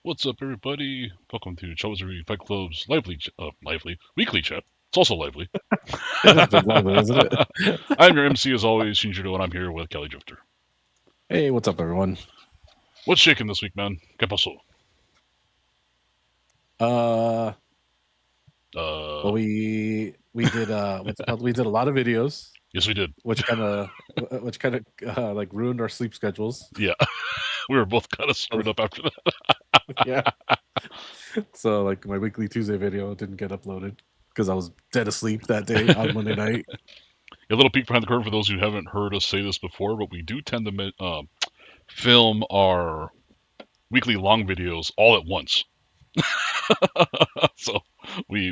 What's up, everybody? Welcome to Chosen Fight Club's lively weekly chat. It's also lively. It has been lively, isn't it? I'm your MC as always, Shinjiro, and I'm here with Kelly Drifter. Hey, what's up, everyone? What's shaking this week, man? ¿Qué pasó? Uh, Uh, well, we did what's it called? We did a lot of videos, yes, we did. which kind of like ruined our sleep schedules. Yeah, we were both kind of So, screwed up after that. yeah. So like my weekly Tuesday video didn't get uploaded because I was dead asleep that day on Monday night. A little peek behind the curtain for those who haven't heard us say this before, but we do tend to film our weekly long videos all at once. So we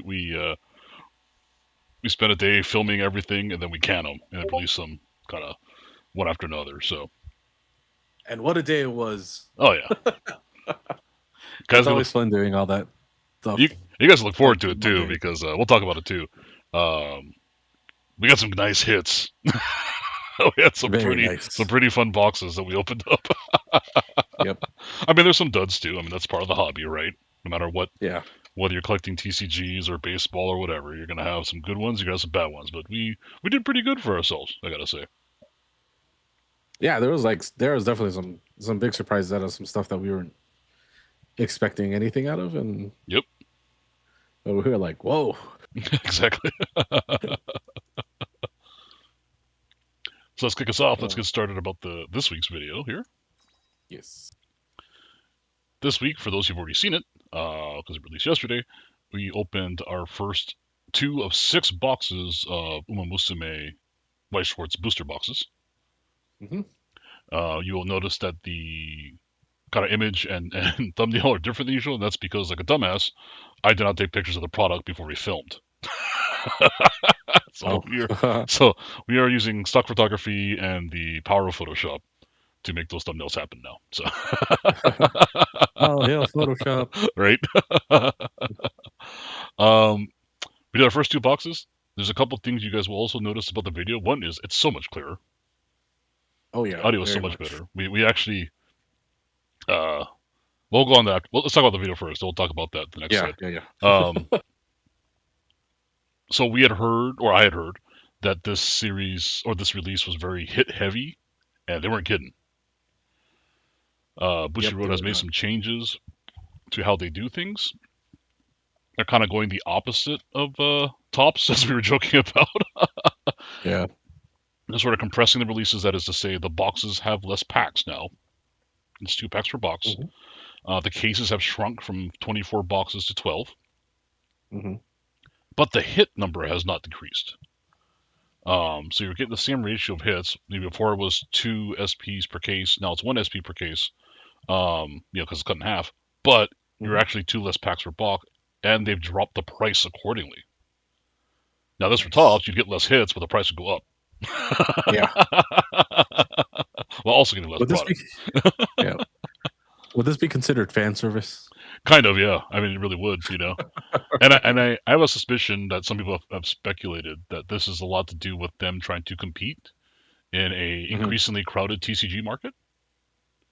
spend a day filming everything, and then we can them and release them kind of one after another. So, And what a day it was! oh yeah, It's guys, always fun doing all that stuff. you guys look forward to it too Monday. because we'll talk about it too. Um, we got some nice hits. We had some Very nice. pretty fun boxes that we opened up. Yep. I mean, there's some duds too. I mean, that's part of the hobby, right? No matter what, Yeah. whether you're collecting TCGs or baseball or whatever, you're gonna have some good ones. You got some bad ones, but we did pretty good for ourselves, I gotta say. Yeah, there was definitely some big surprises out of some stuff that we weren't expecting anything out of, and Yep, we were like, "Whoa!" exactly. So let's kick us off. Let's get started about this week's video here. Yes. This week, for those who've already seen it, because it released yesterday, we opened our first 2 of 6 boxes of Umamusume Weiss Schwarz booster boxes. Mm-hmm. You will notice that the kind of image and thumbnail are different than usual, and that's because, like a dumbass, I did not take pictures of the product before we filmed. So we are using stock photography and the power of Photoshop to make those thumbnails happen now. So Oh, hell, Photoshop. right. We did our first 2 boxes. There's a couple things you guys will also notice about the video. One is it's so much clearer. Oh yeah, The audio is so very much better. We actually we'll go on that. Well, let's talk about the video first. We'll talk about that the next slide. Yeah. So we had heard, or I had heard, that this series or this release was very hit heavy, and they weren't kidding. Bushiroad has made some changes to how they do things. They're kind of going the opposite of Tops, as we were joking about. Yeah. They're sort of compressing the releases. That is to say, the boxes have less packs now. It's 2 packs per box. Mm-hmm. The cases have shrunk from 24 boxes to 12. Mm-hmm. But the hit number has not decreased. So you're getting the same ratio of hits. Before it was 2 SPs per case. Now it's 1 SP per case. Because it's cut in half. But you're actually 2 less packs per box, and they've dropped the price accordingly. Now this for Tops, you'd get less hits, but the price would go up. Yeah. While also getting less product. Yeah. Would this be considered fan service? Kind of, yeah. I mean, it really would, And I have a suspicion that some people have speculated that this is a lot to do with them trying to compete in a increasingly crowded TCG market.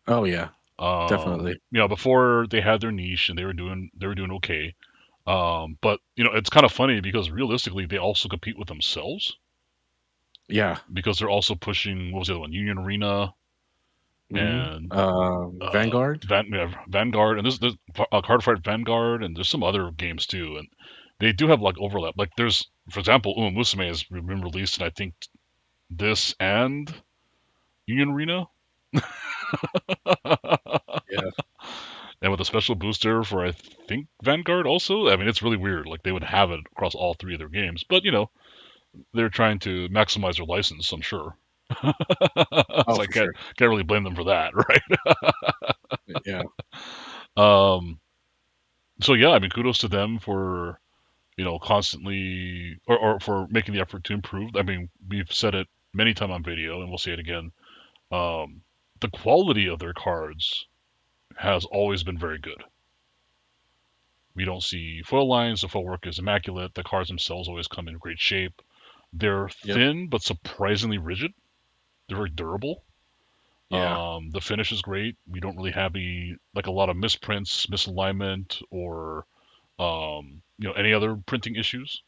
Oh yeah, definitely. Before they had their niche and they were doing okay. But it's kind of funny because realistically they also compete with themselves. Yeah. Because they're also pushing, what was the other one? Union Arena. And Vanguard, Vanguard, and there's Card Fight Vanguard, and there's some other games too, and they do have like overlap. Like there's, for example, Umamusume has been released in I think this and Union Arena. Yeah. And with a special booster for I think Vanguard also. I mean, it's really weird. Like they would have it across all 3 of their games, but they're trying to maximize their license, I'm sure. So I can't really blame them for that, right? Yeah. So yeah, I mean, kudos to them for constantly or for making the effort to improve. I mean, we've said it many times on video, and we'll say it again. The quality of their cards has always been very good. We don't see foil lines. The foil work is immaculate. The cards themselves always come in great shape. They're thin but surprisingly rigid. They're very durable. Yeah. The finish is great. We don't really have a lot of misprints, misalignment, or any other printing issues.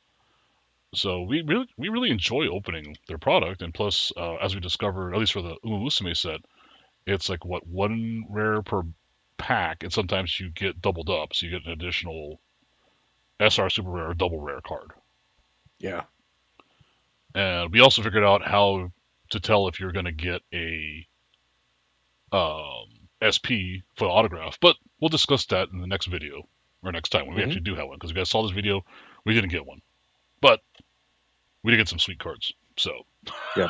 So we really enjoy opening their product, and plus, as we discovered, at least for the Umamusume set, it's like what, one rare per pack, and sometimes you get doubled up, so you get an additional SR super rare or double rare card. Yeah. And we also figured out how to tell if you're going to get a SP for autograph, but we'll discuss that in the next video or next time when we Hmm. actually do have one. Because you guys saw this video, we didn't get one, but we did get some sweet cards. So Yep.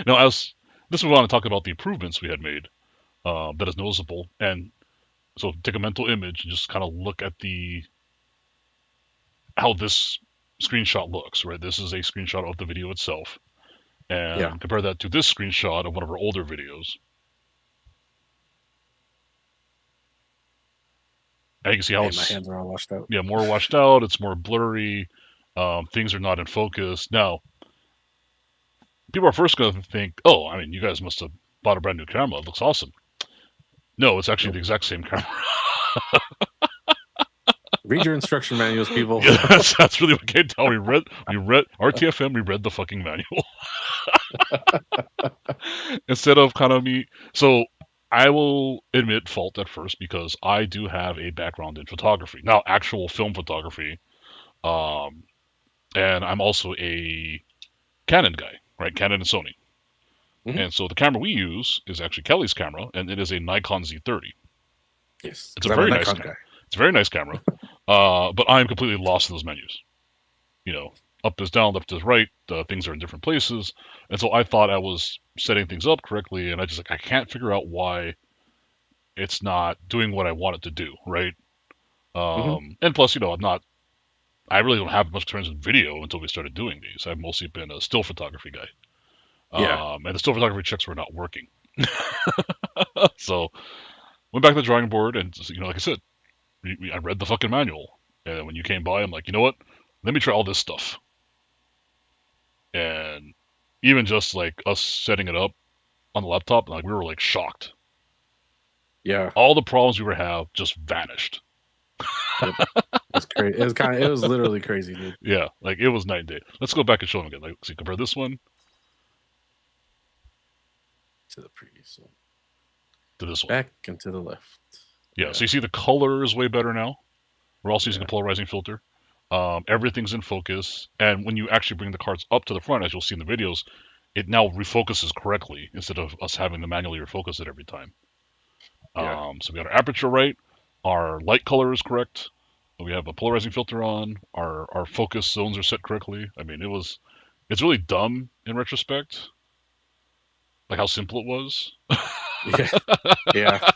now, as this, we want to talk about the improvements we had made that is noticeable, and so take a mental image and just kind of look at the how this screenshot looks. Right, this is a screenshot of the video itself, Yeah. and compare that to this screenshot of one of our older videos. And you can see how Hey, my it's, hands are all washed out. yeah, more washed out. It's more blurry. Things are not in focus. Now, people are first going to think, oh, I mean, you guys must have bought a brand new camera. It looks awesome. No, it's actually the Nope. exact same camera. Read your instruction manuals, people. Yeah, that's really what came down. We read RTFM. We read the fucking manual instead of kind of me. So I will admit fault at first because I do have a background in photography, now actual film photography, um, and I'm also a Canon guy, right? Canon and Sony. Hmm. And so the camera we use is actually Kelly's camera, and it is a Nikon Z30. Yes, It's a because I'm a very nice Nikon camera. guy. It's a very nice camera, but I'm completely lost in those menus. You know, up is down, left is right. Things are in different places, and so I thought I was setting things up correctly, and I can't figure out why it's not doing what I want it to do, right? Hmm. And plus, I'm not. I really don't have much experience with video until we started doing these. I've mostly been a still photography guy, Yeah. and the still photography checks were not working. So went back to the drawing board, and like I said, I read the fucking manual, and when you came by, I'm like, you know what? Let me try all this stuff, and even just like us setting it up on the laptop, like we were like shocked. Yeah. All the problems we were have just vanished. Yep. It's crazy. It was kind of. It was literally crazy, dude. Yeah, like it was night and day. Let's go back and show them again. Like, see, compare this one To the previous one. to this one. Back and to the left. Yeah, so Yeah. you see the color is way better now. We're also using a Yeah. polarizing filter. Everything's in focus, and when you actually bring the cards up to the front, as you'll see in the videos, it now refocuses correctly instead of us having to manually refocus it every time. Yeah. So we got our aperture right, our light color is correct, we have a polarizing filter on, our focus zones are set correctly. I mean, it's really dumb in retrospect, like how simple it was. Yeah. Yeah.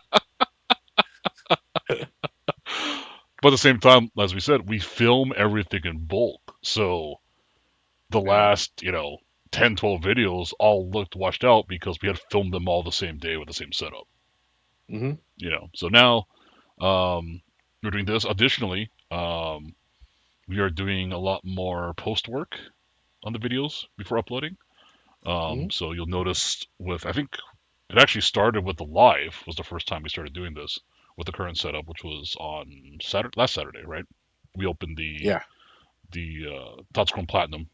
But at the same time, as we said, we film everything in bulk. So the Yeah. last, 10, 12 videos all looked washed out because we had filmed them all the same day with the same setup. Hmm. So now we're doing this. Additionally, we are doing a lot more post work on the videos before uploading. Hmm. So you'll notice I think it actually started with the live was the first time we started doing this with the current setup, which was on last Saturday, right? We opened the Yeah. Tots Chrome Platinum,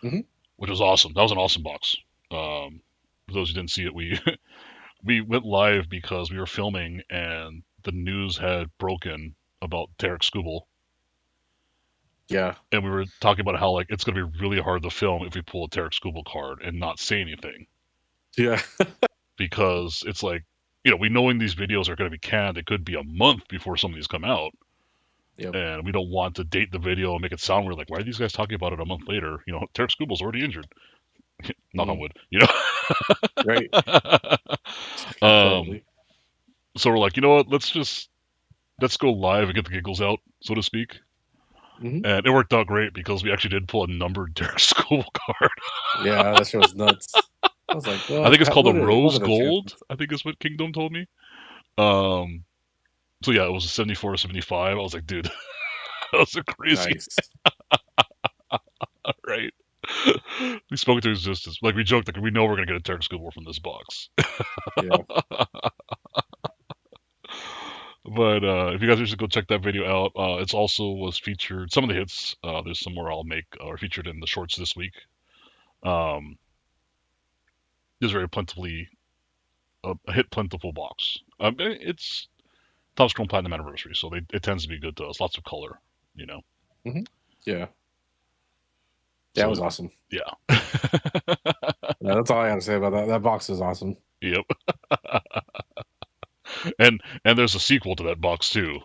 Hmm. which was awesome. That was an awesome box. For those who didn't see it, we we went live because we were filming and the news had broken about Derek Scooble, Yeah. and we were talking about how like it's going to be really hard to film if we pull a Derek Scooble card and not say anything Yeah. because it's like we know when these videos are going to be canned, it could be a month before some of these come out, Yep. and we don't want to date the video and make it sound weird. Like, why are these guys talking about it a month later? Derek Scooble's already injured. Knock on Hmm. wood. Right. um, Totally. so we're like, you know what? Let's go live and get the giggles out, so to speak. Hmm. And it worked out great because we actually did pull a numbered Derek Scooble card. Yeah. That shit was nuts. I was like, I what? think it's called the What Rose are the Gold. chances? I think is what Kingdom told me. Um, so yeah, it was a 74 or 75. I was like, dude, that was a crazy, Nice. right? We spoke to existence. Like we joked, like we know we're gonna get a Turk School War from this box. Yeah. But if you guys should go check that video out, it's also was featured. Some of the hits, there's some more I'll make, are featured in the shorts this week. Um, it's very plentifully a hit plentiful box. It's Top Scroll Platinum Anniversary, so it tends to be good to us. Lots of color, you know. Hmm. Yeah. Yeah, it So was awesome. yeah, Yeah, that's all I gotta say about that. That box is awesome. yep. And there's a sequel to that box too.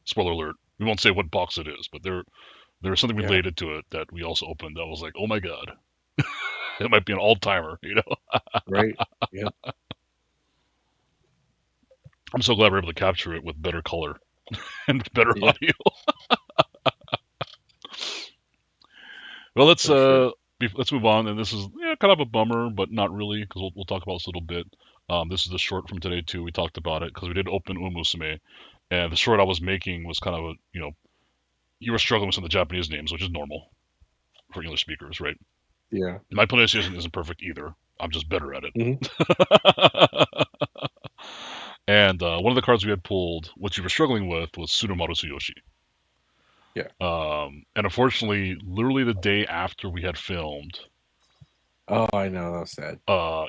Spoiler alert. We won't say what box it is, but there's something Yeah. related to it that we also opened. That was like, oh my god, it might be an all timer. You know, Right. Yep. I'm so glad we're able to capture it with better color and better Yeah. audio. Well, For sure. let's move on. And this is kind of a bummer, but not really, because we'll talk about this a little bit. This is the short from today too. We talked about it because we did open Umamusume, and the short I was making was kind of a you were struggling with some of the Japanese names, which is normal for English speakers, right? Yeah. My pronunciation isn't perfect either. I'm just better at Hmm. it. And one of the cards we had pulled, which you were struggling with, was Tsurumaru Tsuyoshi. Yeah. And unfortunately, literally the day after we had filmed, Oh, I know. That was sad.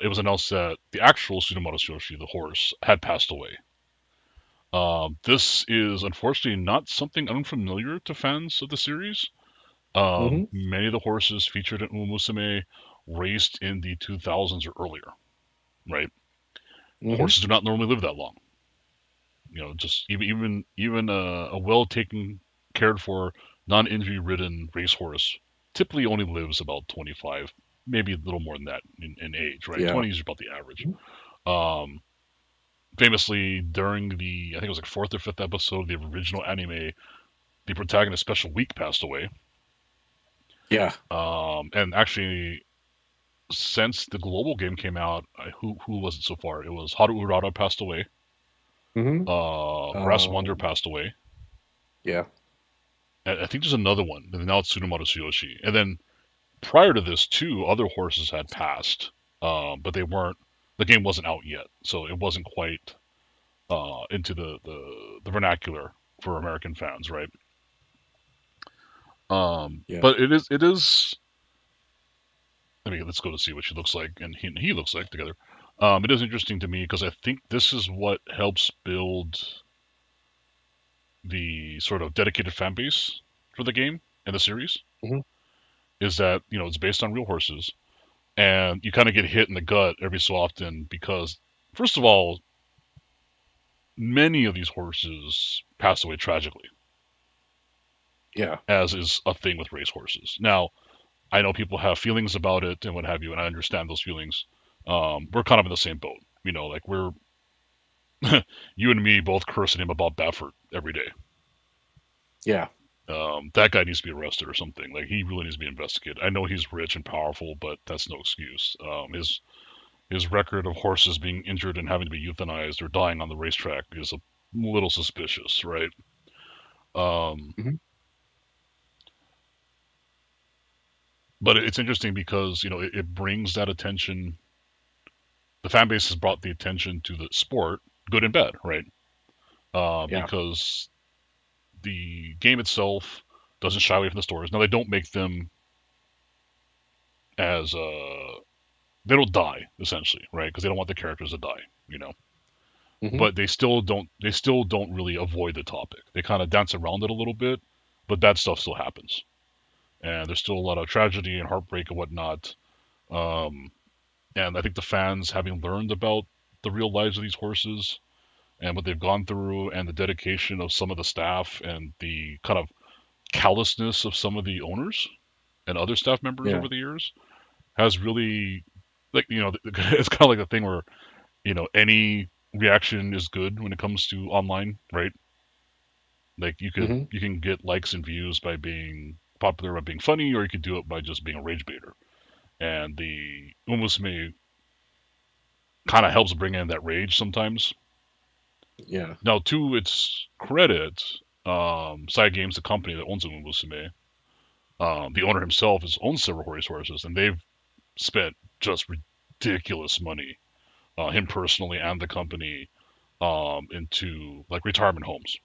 it was announced that the actual Tsurumaru Tsuyoshi, the horse, had passed away. This is unfortunately not something unfamiliar to fans of the series. Hmm. Many of the horses featured in Umamusume raced in the 2000s or earlier, right? Hmm. Horses do not normally live that long. Just even a well taken, cared for, non-injury ridden racehorse typically only lives about 25, maybe a little more than that in age, right? Yeah. 20 is about the average. Mhm. Um, Famously, during the I think it was like fourth or fifth episode of the original anime, the protagonist Special Week passed away. Yeah. And actually, since the global game came out, who was it so far? It was Haru Urara passed away. Hmm. Brass Wonder Um. passed away. Yeah. I think there's another one. And now it's Tsurumaru Tsuyoshi. And then prior to this, two other horses had passed, but they weren't. The game wasn't out yet, so it wasn't quite into the vernacular for American fans, right? Yeah. But it is. Let's go to see what she looks like and he looks like together. It is interesting to me because I think this is what helps build the sort of dedicated fan base for the game and the series. Hmm. Is that it's based on real horses, and you kind of get hit in the gut every so often because, first of all, many of these horses pass away tragically, Yeah. as is a thing with race horses. Now, I know people have feelings about it and what have you, and I understand those feelings. We're kind of in the same boat, like we're you and me both cursing him about Baffert every day. Yeah. That guy needs to be arrested or something. Like he really needs to be investigated. I know he's rich and powerful, but that's no excuse. His record of horses being injured and having to be euthanized or dying on the racetrack is a little suspicious, right? Um, Hmm. but it's interesting because it brings that attention. The fan base has brought the attention to the sport, good and bad, right? Yeah. Because the game itself doesn't shy away from the stories. Now they don't make them as they don't die essentially, right? Because they don't want the characters to die. Hmm. But they still don't really avoid the topic. They kind of dance around it a little bit, but bad stuff still happens, and there's still a lot of tragedy and heartbreak and whatnot. Um, and I think the fans, having learned about the real lives of these horses and what they've gone through, and the dedication of some of the staff, and the kind of callousness of some of the owners and other staff members Yeah. over the years, has really, like, it's kind of like the thing where any reaction is good when it comes to online, right? Like Hmm. you can get likes and views by being popular, by being funny, or you could do it by just being a rage baiter. And the Umusume kind of helps bring in that rage sometimes. Yeah. Now, to its credit, Side Games, the company that owns Umusume, The owner himself has owned several horses, and they've spent just ridiculous money, him personally and the company, into like retirement homes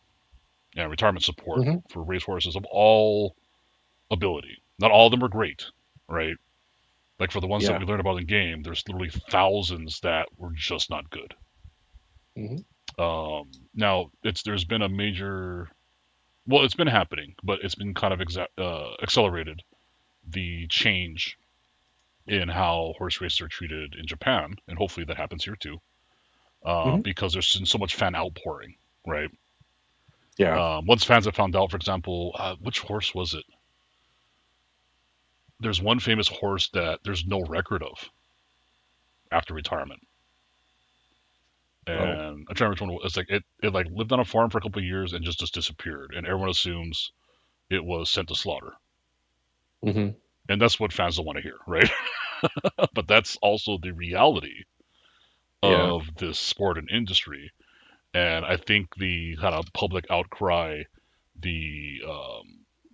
and retirement support Hmm. for racehorses of all ability. Not all of them are great, right? Like for the ones that Yeah. we learned about in game, there's literally thousands that were just not good. Hmm. Now there's been a major, well, it's been happening, but it's been kind of accelerated, the change in how horse races are treated in Japan, and hopefully that happens here too, Hmm. because there's been so much fan outpouring, right? Yeah. Once fans have found out, for example, which horse was it? There's one famous horse that there's no record of after retirement, Oh. and I'm trying to remember which one. It's like it like lived on a farm for a couple of years and just disappeared, and everyone assumes it was sent to slaughter, Hmm. and that's what fans don't want to hear, right? But that's also the reality Yeah. of this sport and industry. And I think the kind of public outcry, the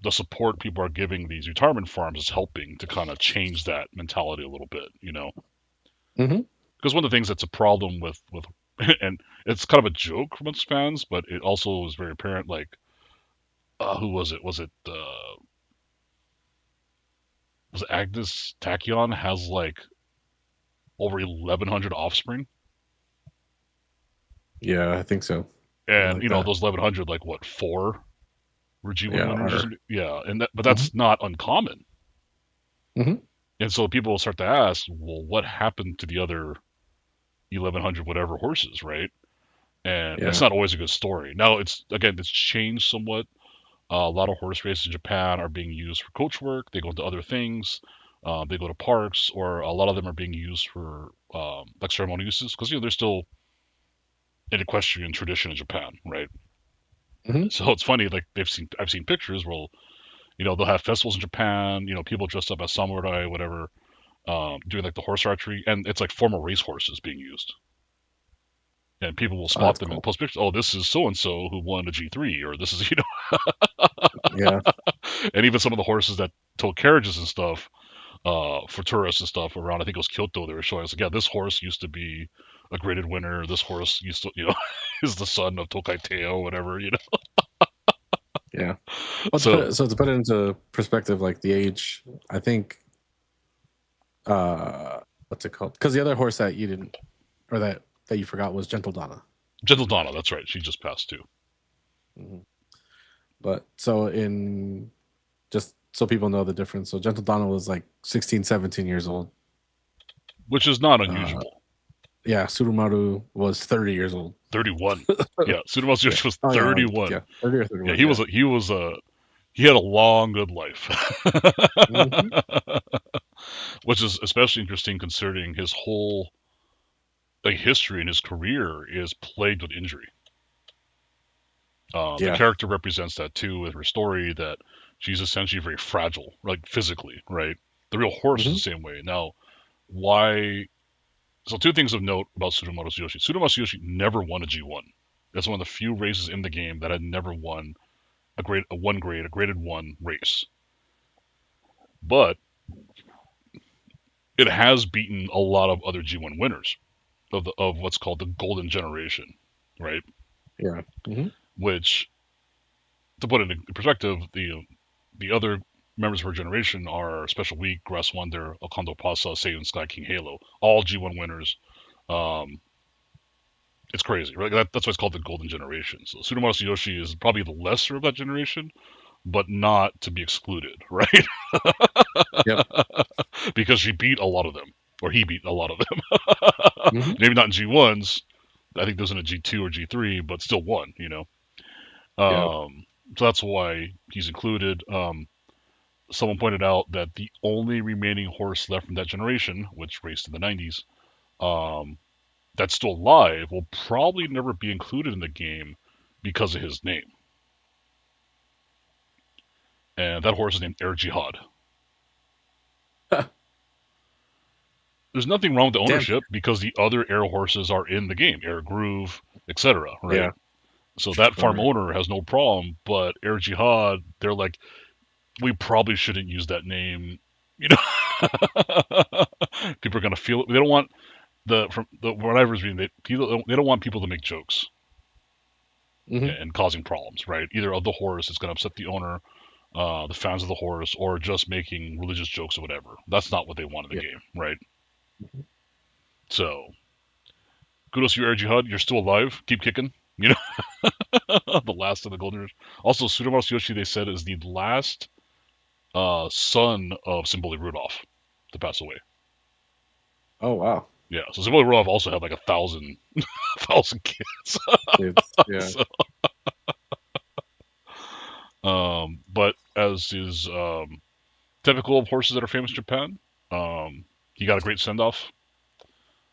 the support people are giving these retirement farms is helping to kind of change that mentality a little bit, you know. Hmm. Because one of the things that's a problem with and it's kind of a joke amongst fans, but it also is very apparent. Like, who was it? Was it Agnes Tachyon has like over 1,100 offspring, Yeah, I think so. Something and like that. those 1,100, like what, four were G1 Yeah. winners or Or. something? Yeah, but Hmm. that's not uncommon. Hmm. And so people will start to ask, well, what happened to the other 1,100 whatever horses, right? And it's Yeah. not always a good story. Now, it's changed somewhat. A lot of horse races in Japan are being used for coach work. They go into other things. They go to parks, or a lot of them are being used for like ceremonial uses, because there's still an equestrian tradition in Japan, right? Hmm. So it's funny, like I've seen pictures where they'll have festivals in Japan. People dressed up as samurai, whatever, doing like the horse archery, and it's like former race horses being used. And people will Oh, spot that's them and cool. post pictures. Oh, this is so and so who won a G3, or this is Yeah. and even some of the horses that tow carriages and stuff, for tourists and stuff around. I think it was Kyoto. They were showing us like, yeah, this horse used to be a graded winner. This horse used to, is the son of Tokai Teo, whatever. Yeah. Well, So to put it into perspective, like the age, I think, what's it called? Because the other horse that you didn't, or that you forgot was Gentle Donna. Gentle Donna, that's right. She just passed too, Hmm. But so in just so people know the difference. So Gentle Donna was like 16, 17 years old. which is not Uh, unusual. yeah, Tsurumaru was 30 years old. 31. Yeah, Yeah. Tsurumasu was Oh yeah, 31. yeah, 30 or Yeah, 31. Yeah. he had a long, good life, Hmm. which is especially interesting considering his whole like history and his career is plagued with injury. The Yeah. character represents that too with her story, that she's essentially very fragile, like physically, right? The real horse is Hmm. the same way. Now, why? So, two things of note about Tsurumaru Tsuyoshi. Tsurumaru Tsuyoshi never won a G1. That's one of the few races in the game that had never won a graded one race. But it has beaten a lot of other G1 winners of what's called the Golden Generation, right? Yeah. Hmm. Which, to put it in perspective, the other members of her generation are Special Week, Grass Wonder, Okondo Pasa, Seiun Sky, King Halo, all G1 winners. Um, it's crazy, right? That's why it's called the Golden Generation. So Tsurumaru Tsuyoshi is probably the lesser of that generation, but not to be excluded, right? Yep. Because she beat a lot of them, or he beat a lot of them. Hmm. Maybe not in G1s. I think there's in a G2 or G3, but still won. Yeah. So that's why he's included. Someone pointed out that the only remaining horse left from that generation, which raced in the 90s, um, that's still alive, will probably never be included in the game because of his name. And that horse is named Air Jihad. There's nothing wrong with the Damn. ownership because the other air horses are in the game, Air Groove, etc. Right? Yeah. So that farm Sure. owner has no problem, but Air Jihad, they're like, we probably shouldn't use that name. You know, people are gonna feel it. They don't want from the what I was reading. They don't want people to make jokes Hmm. and causing problems, right? Either of the horse is gonna upset the owner, the fans of the horse, or just making religious jokes or whatever. That's not what they want in the Yeah. game, right? Mhm. So kudos to you, Air Jihad. You're still alive. Keep kicking. You know, the last of the Golden Years. Also, Tsurumaru Tsuyoshi, they said, is the last son of Symboli Rudolph to pass away. Oh wow. Yeah, so Symboli Rudolph also had like 1,000 kids. It's yeah. So, but as is typical of horses that are famous in Japan, he got a great send off.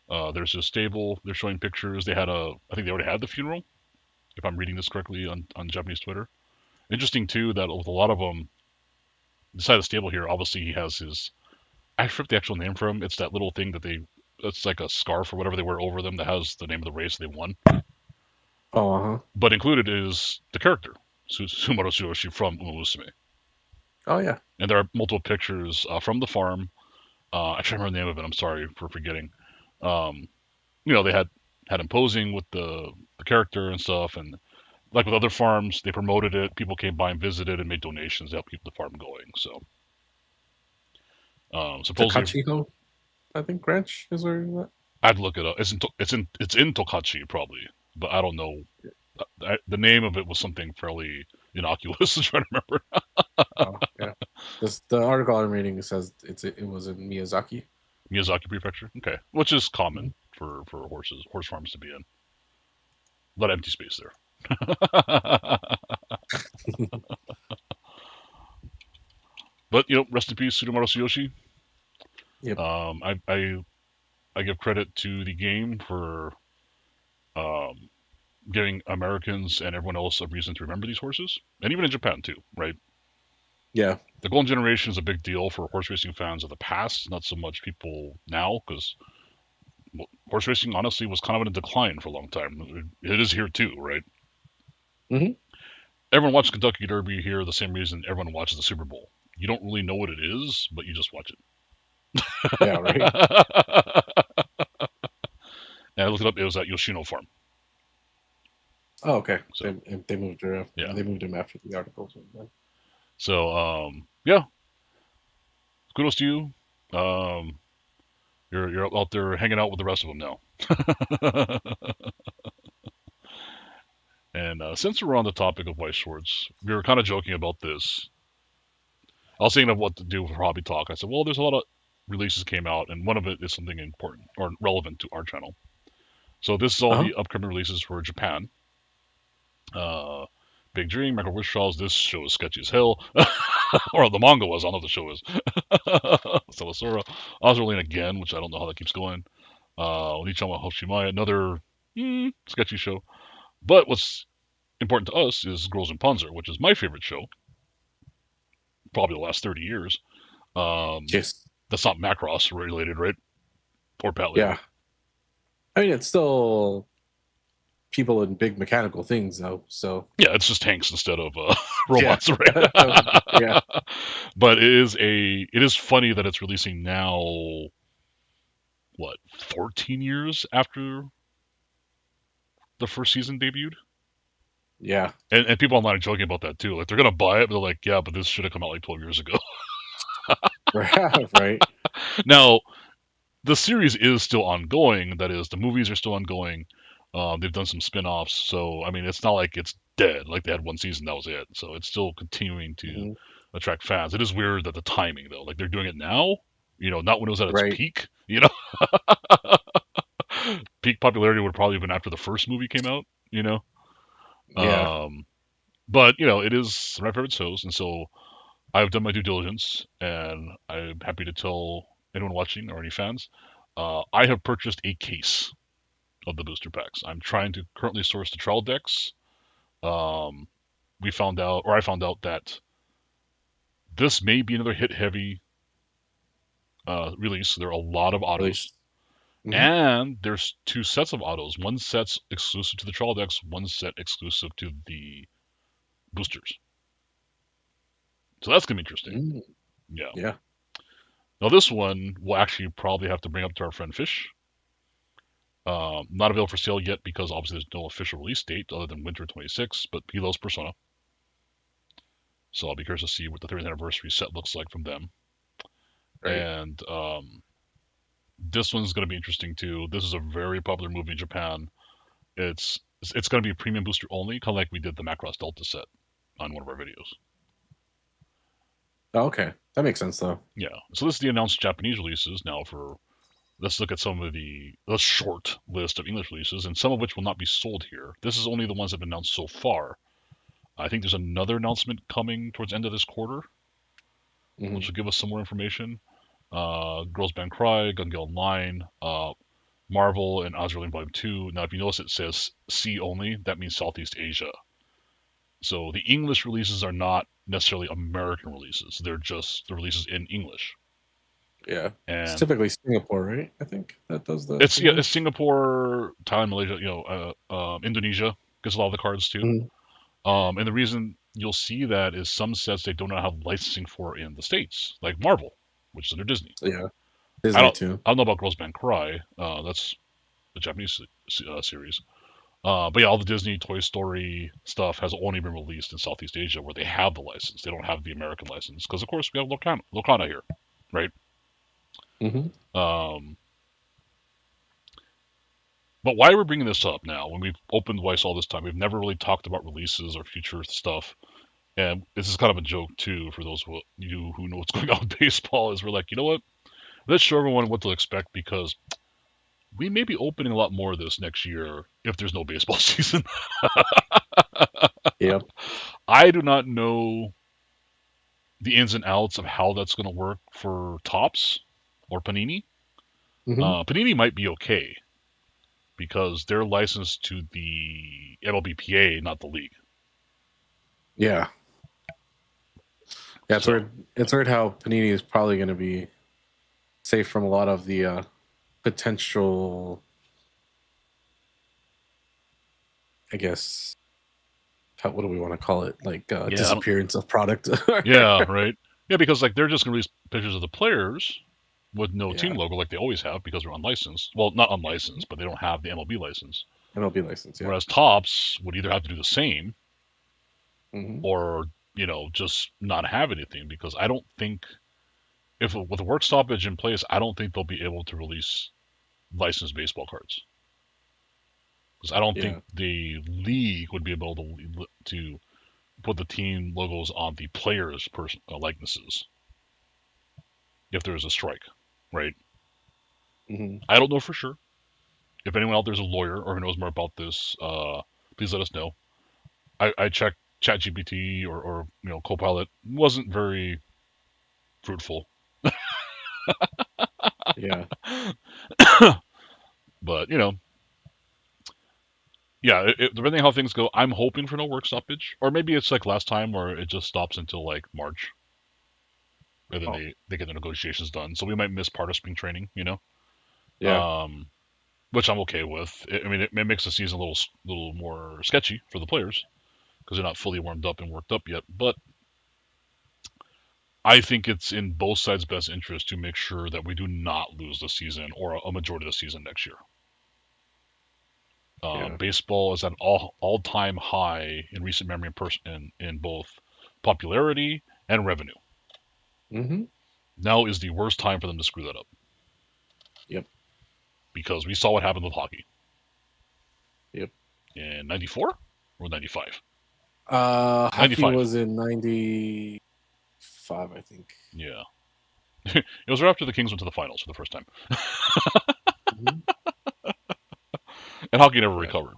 There's a stable. They're showing pictures. I think they already had the funeral, if I'm reading this correctly on Japanese Twitter. Interesting too that with a lot of them, beside the stable here, obviously he has his. I forget the actual name for him. It's that little thing that they. It's like a scarf or whatever they wear over them that has the name of the race they won. Oh uh-huh. But included is the character, Tsurumaru Tsuyoshi from Umamusume. Oh yeah. And there are multiple pictures from the farm. I can't remember the name of it. I'm sorry for forgetting. Um, they had him posing with the character and stuff, and like with other farms, they promoted it. People came by and visited and made donations to help keep the farm going. So supposedly, Takachiho, I think Ranch is where that. I'd look it up. It's in Tokachi probably, but I don't know. The name of it was something fairly innocuous. I'm trying to remember. Oh yeah. This the article I'm reading says it was in Miyazaki. Miyazaki Prefecture. Okay, which is Mhm. common for horse farms to be in. A lot of empty space there. But rest in peace, Tsurumaru Tsuyoshi. Yep. I give credit to the game for um, giving Americans and everyone else a reason to remember these horses, and even in Japan too, right? Yeah. The golden generation is a big deal for horse racing fans of the past, not so much people now, because horse racing honestly was kind of in a decline for a long time. It is here too, right? Hmm. Everyone watches Kentucky Derby here the same reason everyone watches the Super Bowl. You don't really know what it is, but you just watch Yeah. Right. it. And I looked it up. It was at Yoshino Farm. Oh okay. So They moved her. yeah. They moved him after the articles. So yeah. Kudos to you. You're out there hanging out with the rest of them now. And since we're on the topic of Weiss Schwarz, we were kind of joking about this. I was thinking of what to do for Hobby Talk. I said, well, there's a lot of releases came out, and one of it is something important or relevant to our channel. So this is all Uh huh. the upcoming releases for Japan. Uh, Big Dream, Micro Wish Trials. This show is sketchy as hell. Or the manga was. I don't know if the show is. Salasora. Ozerlane again, which I don't know how that keeps going. Onichama Hoshimaya, another sketchy show. But what's important to us is Girls in Panzer, which is my favorite show, probably the last 30 years. Um, Yes. that's not Macross related, right? Or Patley. Yeah. I mean, it's still people in big mechanical things, though. So Yeah, it's just tanks instead of yeah. robots, right? Yeah. But it is funny that it's releasing now. What 14 years after the first season debuted? Yeah. And people online are joking about that too. Like they're gonna buy it, but they're like, yeah, but this should have come out like 12 years ago. Right. Now the series is still ongoing. That is, the movies are still ongoing. They've done some spin-offs, so I mean, it's not like it's dead. Like they had one season, that was it. So it's still continuing to Hmm. attract fans. It is weird that the timing though, like they're doing it now. Not when it was at its Right. peak. Peak popularity would probably have been after the first movie came out. You know, Yeah. but it is my favorite shows, and so I've done my due diligence, and I'm happy to tell anyone watching or any fans, I have purchased a case of the booster packs. I'm trying to currently source the trial decks. Um, I found out that this may be another hit heavy release. There are a lot of autos, Release. Hmm. and there's two sets of autos. One set's exclusive to the trial decks, one set exclusive to the boosters. So that's gonna be interesting. Mm, Yeah. yeah. Now this one we'll actually probably have to bring up to our friend Fish. Not available for sale yet because obviously there's no official release date other than Winter 26, but he loves Persona. So I'll be curious to see what the 30th anniversary set looks like from them. Right. And this one's going to be interesting too. This is a very popular movie in Japan. It's going to be a premium booster only, kind of like we did the Macross Delta set on one of our videos. Oh, okay, that makes sense though. Yeah. So this is the announced Japanese releases. Now for let's look at some of the short list of English releases, and some of which will not be sold here. This is only the ones that have been announced so far. I think there's another announcement coming towards the end of this quarter, Hmm. which will give us some more information. Girls Band Cry, Gun Gale Online, Marvel, and Azrael Volume 2. Now, if you notice it says C only, that means Southeast Asia. So the English releases are not necessarily American releases. They're just the releases in English. Yeah, it's And typically Singapore, right? I think that does the it's English. Singapore, Thailand, Malaysia, Indonesia gets a lot of the cards too. Mhm. And the reason you'll see that is some sets they do not have licensing for in the States, like Marvel, which is under Disney. Yeah, I Disney don't too. I don't know about Girls Band Cry. That's the Japanese series. But yeah, all the Disney Toy Story stuff has only been released in Southeast Asia where they have the license. They don't have the American license because, of course, we have Locana here, right? Hmm. Um, but why we're bringing this up now, when we've opened Weiss all this time, we've never really talked about releases or future stuff. And this is kind of a joke, too, for those of you who know what's going on with baseball, is we're like, you know what? Let's show everyone what to expect because we may be opening a lot more of this next year if there's no baseball season. Yep. I do not know the ins and outs of how that's going to work for Tops or Panini. Hmm. Panini might be okay because they're licensed to the MLBPA, not the league. Yeah. Yeah, it's So weird. It's weird how Panini is probably going to be safe from a lot of the potential, I guess, what do we want to call it? Like yeah, disappearance of product. yeah, right. Yeah, because like they're just going to release pictures of the players with no team Yeah, logo like they always have because they're unlicensed. Well, not unlicensed, but they don't have the MLB license. MLB license. Yeah. Whereas Tops would either have to do the same Hmm. or just not have anything because I don't think if with a work stoppage in place, I don't think they'll be able to release licensed baseball cards because I don't think Yeah. the league would be able to put the team logos on the players' likenesses if there is a strike, right? Hmm. I don't know for sure. If anyone out there is a lawyer or who knows more about this, please let us know. I checked ChatGPT or Copilot wasn't very fruitful, Yeah. but yeah, depending on how things go, I'm hoping for no work stoppage, or maybe it's like last time where it just stops until like March, and then Oh, they get the negotiations done. So we might miss part of spring training, yeah. um, which I'm okay with. I mean, it makes the season a little more sketchy for the players because they're not fully warmed up and worked up yet. But I think it's in both sides' best interest to make sure that we do not lose the season or a majority of the season next year. Yeah. Baseball is at an all time high in recent memory in both popularity and revenue. Hmm. Now is the worst time for them to screw that up Yep. because we saw what happened with hockey Yep. in '94 or '95. Hockey '95. was in 95, I think. Yeah, it was right after the Kings went to the finals for the first time, Hmm. and hockey never Yeah. recovered.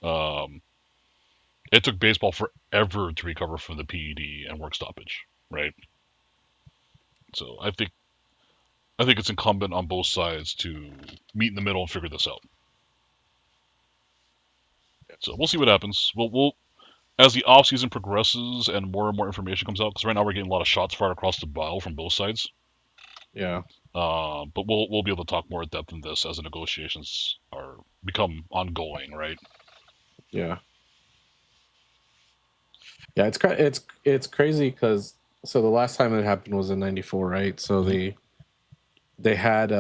Um, it took baseball forever to recover from the PED and work stoppage, right? So I think it's incumbent on both sides to meet in the middle and figure this out. So we'll see what happens. We'll as the off season progresses and more information comes out, because right now we're getting a lot of shots fired across the bow from both sides. Yeah. But we'll be able to talk more in depth in this as the negotiations are become ongoing, right? Yeah. Yeah. It's crazy because So the last time it happened was in '94, right? So Hmm. they had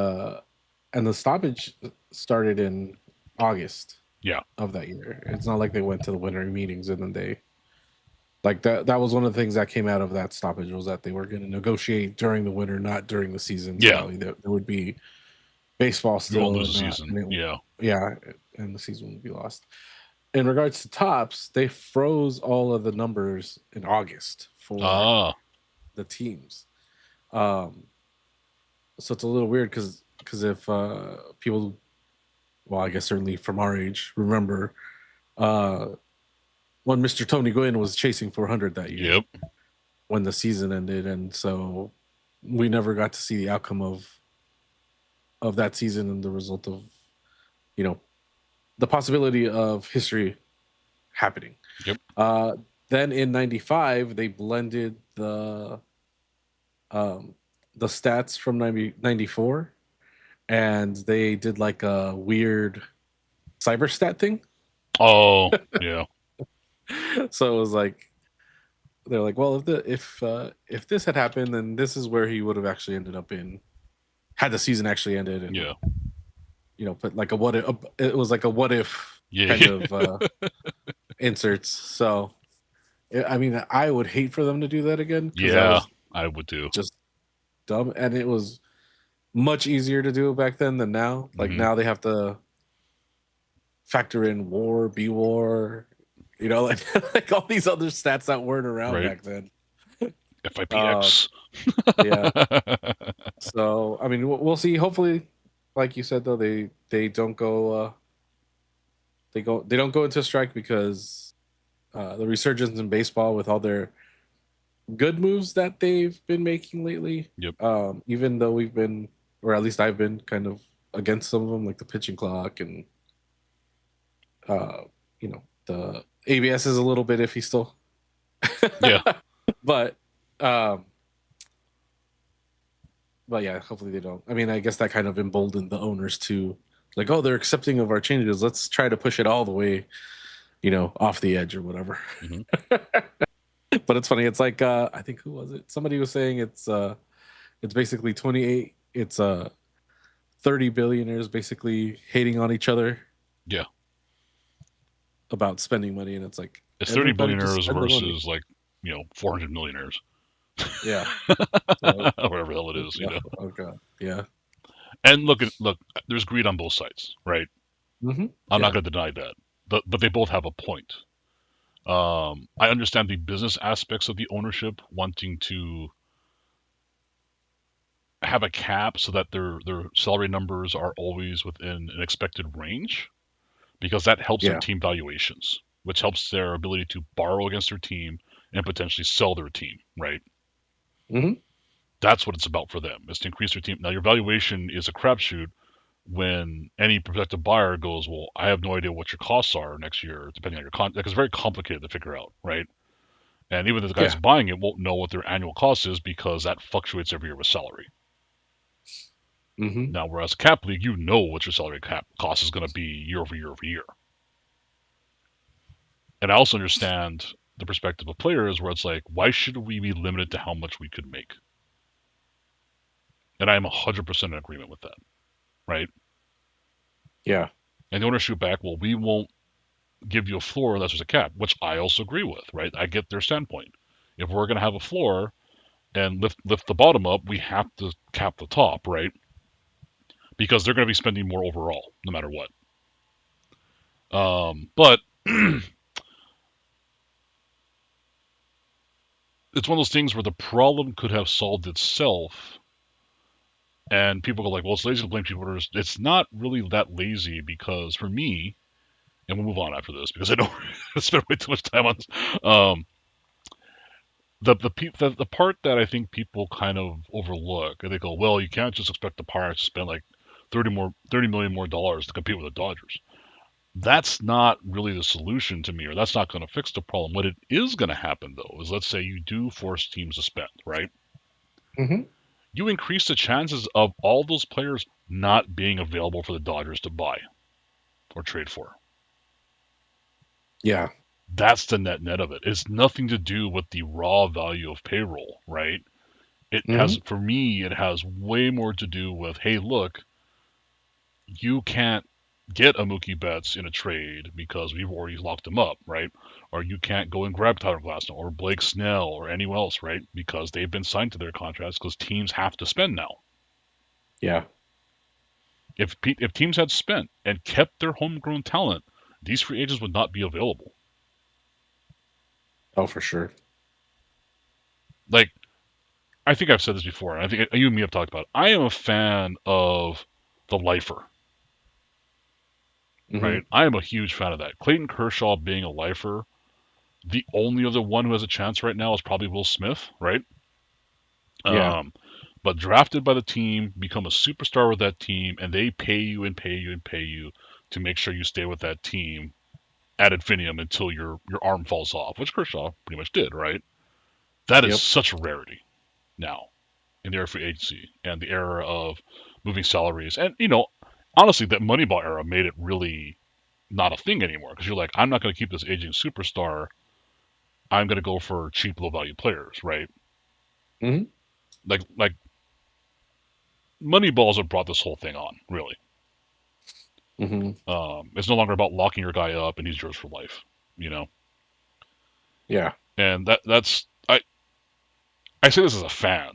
and the stoppage started in August Yeah. of that year. It's not like they went to the winter meetings and then they like that was one of the things that came out of that stoppage was that they were going to negotiate during the winter, not during the season, so Yeah. that way there would be baseball We won't still lose and the not season. and it Yeah. yeah, and the season would be lost. In regards to tops, they froze all of the numbers in August for Ah. the teams. Um, so it's a little weird because if people, well, I guess certainly from our age, remember uh, when Mr. Tony Gwynn was chasing 400 that year Yep. when the season ended, and so we never got to see the outcome of that season and the result of you know the possibility of history happening. Yep. Uh, then in '95, they blended um, the stats from 94 and they did like a weird cyber stat thing. Oh. Yeah. So it was like they're like, well, if this had happened, then this is where he would have actually ended up in had the season actually ended, and Yeah. put like a what if. It was like a what if kind Yeah. of inserts. So I mean, I would hate for them to do that again because that Yeah. was I would do. just dumb, and it was much easier to do it back then than now. Like Hmm. now they have to factor in war, B war, like all these other stats that weren't around Right. back then. Um, FIPX. yeah. So I mean, we'll see. Hopefully, like you said though, they don't go they don't go into strike because the resurgence in baseball with all their good moves that they've been making lately. Yep. Even though we've been, or at least I've been, kind of against some of them, like the pitching clock and uh, the ABS is a little bit iffy still. Yeah. but um but yeah, hopefully they don't. I mean, I guess that kind of emboldened the owners to like, oh, they're accepting of our changes, let's try to push it all the way, off the edge or whatever. Hmm. But it's funny, it's like I think, who was it, somebody was saying it's basically 28, it's 30 billionaires basically hating on each other Yeah. about spending money, and it's like It's 30 everybody just billionaires spend the money. versus like 400 millionaires. Yeah. So, Whatever the hell it is, yeah. Oh god. Yeah. And look, there's greed on both sides, right? I'm not Yeah. going to deny that, but they both have a point. I understand the business aspects of the ownership wanting to have a cap so that their salary numbers are always within an expected range, because that helps their Yeah. team valuations, which helps their ability to borrow against their team and potentially sell their team, right? hmm That's what it's about for them, is to increase their team. Now, your valuation is a crapshoot when any prospective buyer goes, well, I have no idea what your costs are next year, depending on your contract. It's very complicated to figure out, right? And even the guys Yeah. buying it won't know what their annual cost is because that fluctuates every year with salary. hmm Now, whereas cap league, you know what your salary cap cost is going to be year over year over year. And I also understand the perspective of players where it's like, why should we be limited to how much we could make? And I am 100% in agreement with that, right? Yeah. And the owners shoot back, well, we won't give you a floor unless there's a cap, which I also agree with, right? I get their standpoint. If we're going to have a floor and lift the bottom up, we have to cap the top, right? Because they're going to be spending more overall, no matter what. But it's one of those things where the problem could have solved itself, and people go like, "Well, it's lazy to blame people." It's not really that lazy, because for me, and we'll move on after this because I don't spend way too much time on this. The part that I think people kind of overlook, and they go, "Well, you can't just expect the Pirates to spend like 30 million more dollars to compete with the Dodgers." That's not really the solution to me, or that's not going to fix the problem. What it is going to happen though is, let's say you do force teams to spend, right? hmm You increase the chances of all those players not being available for the Dodgers to buy or trade for. Yeah. That's the net of it. It's nothing to do with the raw value of payroll, right? It has, Hmm. for me, it has way more to do with, hey, look, you can't get a Mookie Betts in a trade because we've already locked him up, right? Or you can't go and grab Tyler Glasnow or Blake Snell or anyone else, right? Because they've been signed to their contracts because teams have to spend now. Yeah. If teams had spent and kept their homegrown talent, these free agents would not be available. Oh, for sure. Like, I think I've said this before, and I think you and me have talked about it. I am a fan of the lifer, right? Hmm. I am a huge fan of that. Clayton Kershaw being a lifer, the only other one who has a chance right now is probably Will Smith, right? Yeah. Um, but drafted by the team, become a superstar with that team, and they pay you and pay you and pay you to make sure you stay with that team ad infinitum until your arm falls off, which Kershaw pretty much did, right? That is Yep. such a rarity now in the era free agency and the era of moving salaries. And honestly, that Moneyball era made it really not a thing anymore because you're like, I'm not going to keep this aging superstar. I'm going to go for cheap, low value players, right? Hmm. Like Moneyballs have brought this whole thing on, really. Hmm. It's no longer about locking your guy up and he's yours for life, you know. Yeah. And that's I say this as a fan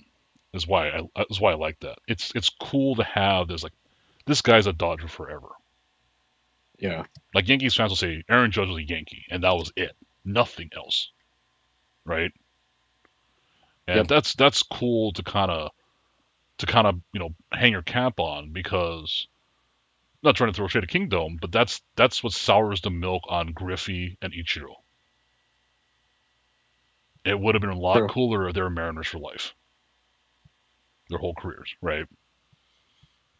is why I like that. It's cool to have this, like, this guy's a Dodger forever. Yeah. Like Yankees fans will say Aaron Judge was a Yankee and that was it, nothing else, right? And Yep. that's cool to kind of hang your cap on because not trying to throw shade at Kingdom, but that's what sours the milk on Griffey and Ichiro. It would have been a lot True. cooler if they were Mariners for life, their whole careers, right?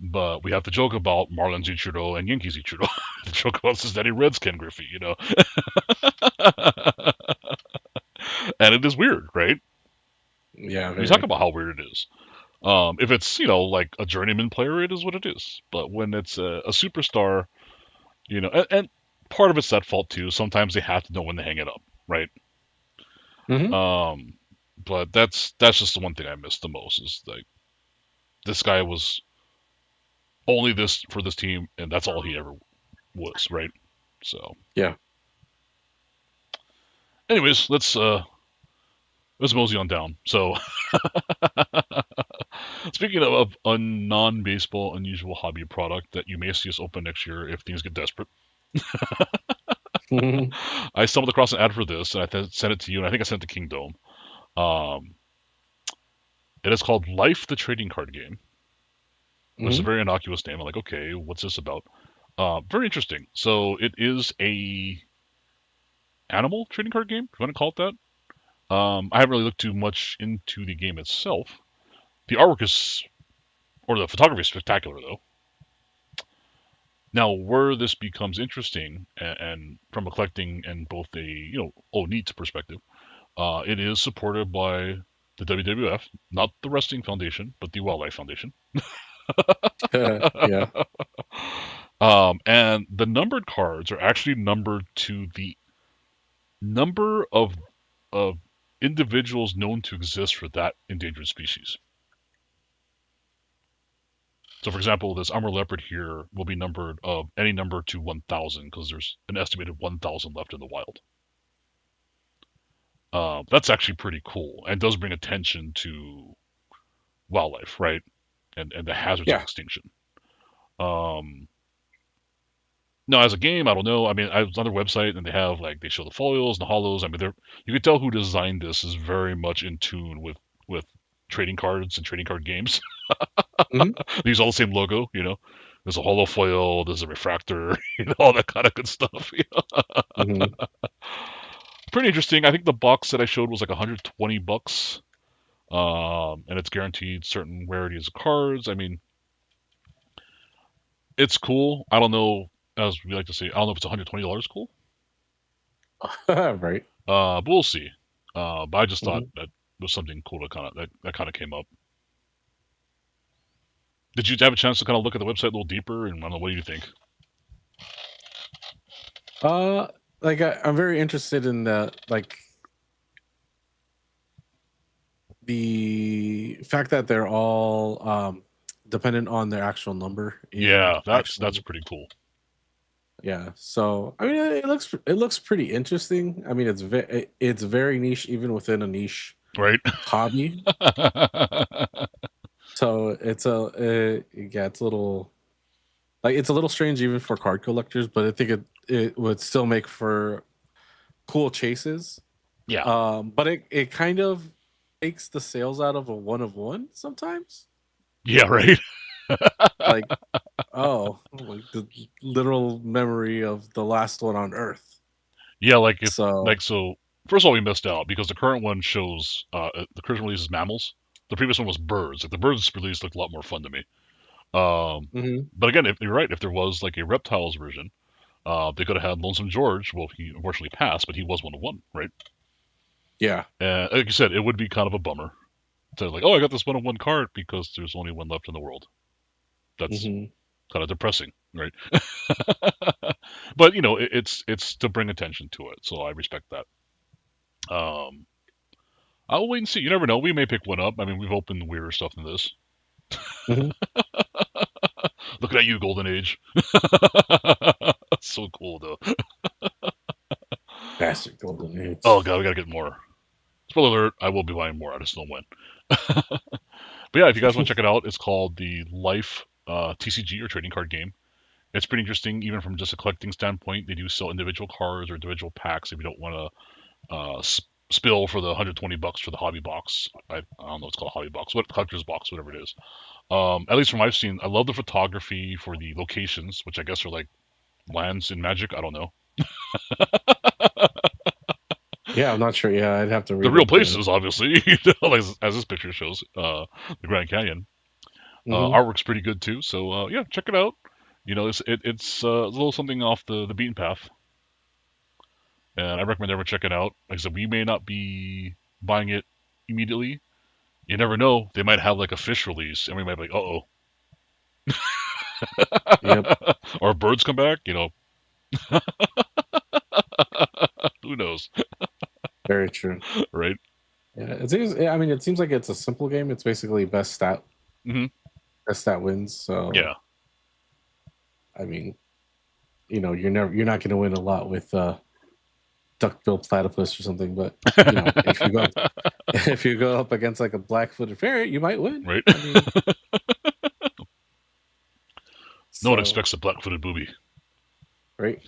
But we have to joke about Marlins Ichiro and Yankees Ichiro. The joke about Cincinnati Reds Ken Griffey. And it is weird, right? Yeah. We talk Very. about how weird it is. If it's like a journeyman player, it is what it is. But when it's a superstar, and part of it's that fault too. Sometimes they have to know when to hang it up, right? Hmm. Um, but that's just the one thing I miss the most is like this guy was only this for this team, and that's all he ever was, right? So, Yeah. anyways, let's mosey on down. So, speaking of a non-baseball unusual hobby product that you may see us open next year if things get desperate, Hmm. I stumbled across an ad for this, and sent it to you, and I think I sent it to Kingdom. Um, it is called Life, the trading card game, which is a Hmm. very innocuous name. I'm like, okay, what's this about? Very interesting. So it is a animal trading card game, if you want to call it that. I haven't really looked too much into the game itself. The artwork is, or the photography is spectacular, though. Now, where this becomes interesting, and from a collecting and both a neat perspective, it is supported by the WWF, not the Wrestling Foundation, but the Wildlife Foundation. Yeah. And the numbered cards are actually numbered to the number of individuals known to exist for that endangered species. So, for example, this armor leopard here will be numbered of any number to 1,000 because there's an estimated 1,000 left in the wild. That's actually pretty cool and does bring attention to wildlife, right? And the hazards of Yeah. extinction. Um, Now, as a game, I don't know. I mean, I was on their website and they show the foils and the hollows. I mean, you could tell who designed this is very much in tune with trading cards and trading card games. Hmm. They use all the same logo, There's a hollow foil, there's a refractor, all that kind of good stuff. Hmm. Pretty interesting. I think the box that I showed was like $120, and it's guaranteed certain rarities of cards. I mean, it's cool. I don't know, as we like to say, I don't know if it's $120 cool. Right. But we'll see. But I just thought Hmm. that was something cool that kind of came up. Did you have a chance to kind of look at the website a little deeper? And I don't know, what do you think? Uh, like I'm very interested in the like the fact that they're all dependent on their actual number in Yeah, that's actual. pretty cool. Yeah, so I mean, it looks pretty interesting. I mean, it's very niche even within a niche Right? hobby. So yeah, it's a little like it's a little strange even for card collectors, but I think it would still make for cool chases. Yeah. But it kind of takes the sales out of a one of one sometimes. Yeah, right. Like, oh, like the literal memory of the last one on Earth. Yeah, like if So, like so. First of all, we missed out because the current one shows the current release is mammals. The previous one was birds. Like the birds release looked a lot more fun to me. Um, mhm. but again, if you're right, if there was like a reptiles version, they could have had Lonesome George. Well, he unfortunately passed, but he was one of one, right? Yeah. And like you said, it would be kind of a bummer to like, oh, I got this one of one card because there's only one left in the world. That's Hmm. kind of depressing, right? But you know, it's to bring attention to it, so I respect that. Um, I'll wait and see. You never know. We may pick one up. I mean, we've opened weirder stuff than this. Hmm. Looking at you, Golden Age. So cool, though. Bastard Golden Oh Age. god, we gotta get more. Spoiler alert: I will be buying more. I just don't know when. But yeah, if you guys want to check it out, it's called the Life TCG or trading card game. It's pretty interesting, even from just a collecting standpoint. They do sell individual cards or individual packs if you don't want to spill for the $120 for the hobby box. I don't know, it's called a hobby box, what collector's box, whatever it is. At least from what I've seen, I love the photography for the locations, which I guess are like lands in Magic. I don't know. Yeah, I'm not sure. Yeah, I'd have to The read real up the. places, obviously, as this picture shows, the Grand Canyon. Hmm. Artwork's pretty good too, so yeah, check it out. You know, it's a little something off the beaten path, and I recommend everyone check it out. Like I said, we may not be buying it immediately. You never know; they might have like a fish release, and we might be like, "Uh Yep. oh," or birds come back. You know, who knows, Very true. right? Yeah, it seems. Yeah, I mean, it seems like it's a simple game. It's basically Hmm. best stat wins. So, Yeah, I mean, you're not going to win a lot with duck-billed platypus or something. But if you go if you go up against like a black-footed ferret, you might win. right. I mean, No one so expects a black-footed booby. right.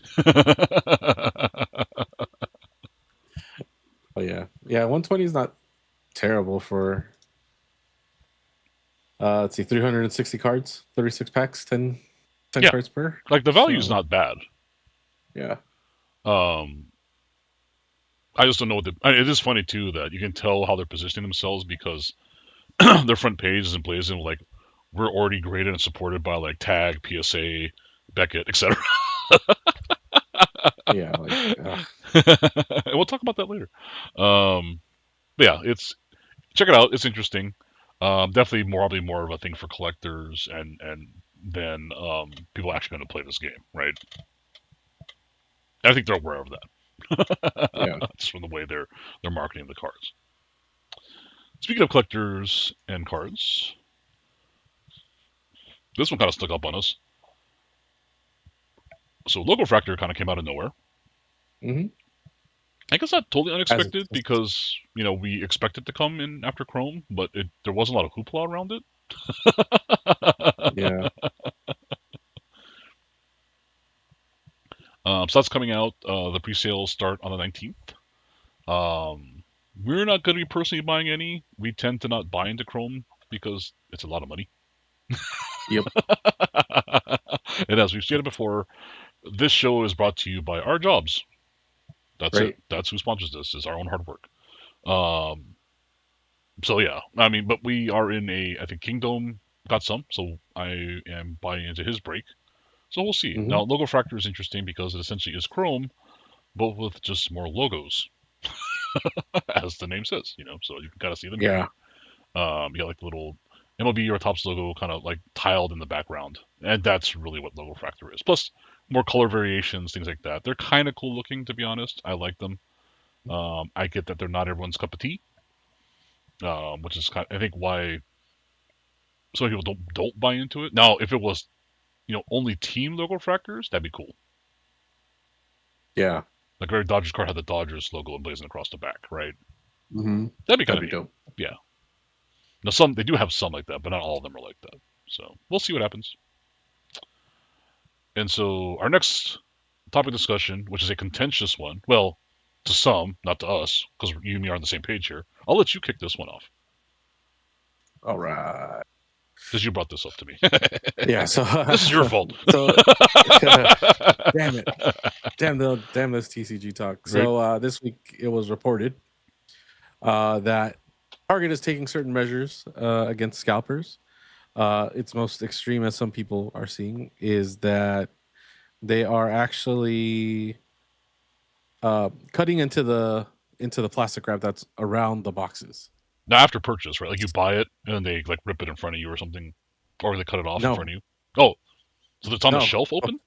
Oh yeah, yeah. 120 is not terrible for. Let's see, 360 cards, 36 packs, 10 Yeah, cards per. like the value's So not bad. yeah, Um, I just don't know what the. It is funny too that you can tell how they're positioning themselves because their front page is emblazoned like we're already graded and supported by like Tag, PSA, Beckett, etc. yeah, like And we'll talk about that later. But yeah, it's check it out. It's interesting. Definitely probably more of a thing for collectors and than people actually going to play this game, right? I think they're aware of that, yeah. just from the way they're marketing the cards. Speaking of collectors and cards, this one kind of stuck up on us. So Logofractor kind of came out of nowhere. Hmm. I guess not totally As unexpected because we expected to come in after Chrome, but there wasn't a lot of hoopla around it. yeah, So that's coming out. The pre-sales start on the 19th. We're not going to be personally buying any. We tend to not buy into Chrome because it's a lot of money. yep, And as we've stated before, this show is brought to you by our jobs. That's it. right. That's who sponsors this. Is our own hard work. Um, so yeah, I mean, but we are in I think Kingdom got some, so I am buying into his break. So we'll see. Hmm. Now, Logo Fractor is interesting because it essentially is Chrome, but with just more logos, as the name says. So you can kind of see them here. Yeah, You got like the little MLB Your Topps logo kind of like tiled in the background, and that's really what Logofractor is. Plus more color variations, things like that. They're kind of cool looking, to be honest. I like them. I get that they're not everyone's cup of tea, which is I think why some people don't buy into it. Now, if it was only team Logofractors, that'd be cool. Yeah. Like every Dodgers card had the Dodgers logo emblazoned across the back, right? Mm-hmm. That'd be kind of neat. dope. Yeah. Now they do have some like that, but not all of them are like that. So we'll see what happens. And so our next topic discussion, which is a contentious one, well, to some, not to us, because you and me are on the same page here. I'll let you kick this one off. All right. Because you brought this up to me. Yeah. So this is your fault. So, damn it. Damn this TCG talk. Right. So this week it was reported that Target is taking certain measures against scalpers. Its most extreme, as some people are seeing, is that they are actually cutting into the plastic wrap that's around the boxes. Now, after purchase, right? Like you buy it and then they like rip it in front of you or something, or they cut it off in front of you. Oh, so it's on the shelf open?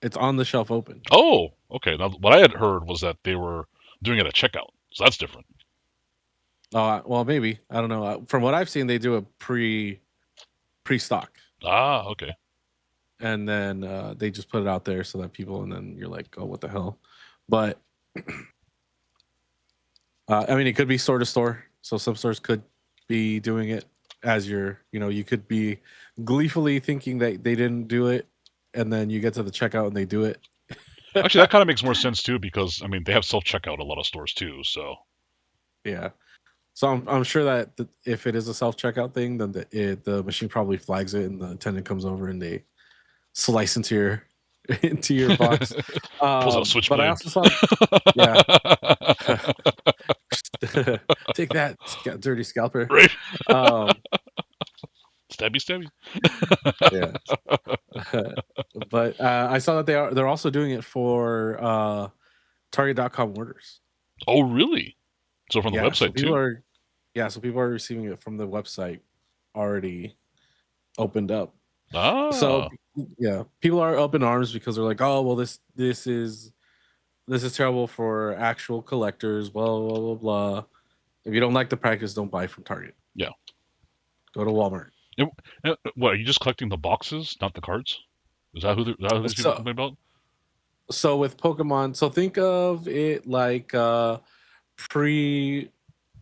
It's on the shelf open. Oh, okay. Now, what I had heard was that they were doing it at checkout, so that's different. Well, maybe, I don't know. From what I've seen, they do a pre-stock. Ah, okay. And then they just put it out there so that people, and then you're like, oh, what the hell? But I mean, it could be store to store. So some stores could be doing it as you could be gleefully thinking that they didn't do it, and then you get to the checkout and they do it. Actually, that kind of makes more sense too, because I mean they have self checkout a lot of stores too. So yeah, so I'm sure that if it is a self checkout thing, then the machine probably flags it, and the attendant comes over and they slice into your box. Pulls out a switchblade. But I also saw, yeah. Take that, dirty scalper. Right. Stabby. Yeah. But I saw that they're also doing it for Target.com orders. Oh, really? So from the website too? So people are receiving it from the website already opened up. Ah. So yeah, people are up in arms because they're like, oh well, this is terrible for actual collectors. Blah blah blah blah. If you don't like the practice, don't buy from Target. Yeah. Go to Walmart. What, are you just collecting the boxes, not the cards? Is that who these people are talking about? So with Pokemon, so think of it like pre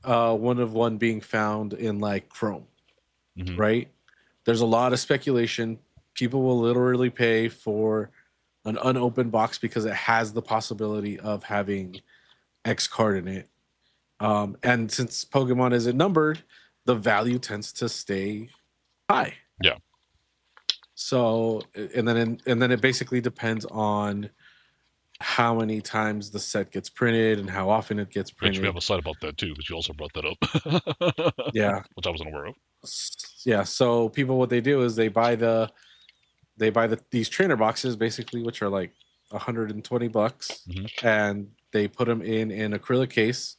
one of one being found in like Chrome, right? There's a lot of speculation. People will literally pay for an unopened box because it has the possibility of having X card in it. And since Pokemon isn't numbered, the value tends to stay high. Yeah. So and then it basically depends on how many times the set gets printed and how often it gets printed. We have a slide about that too, but you also brought that up. Yeah. Which I wasn't aware of. Yeah. So people, what they do is they buy these trainer boxes basically, which are like $120, and they put them in an acrylic case,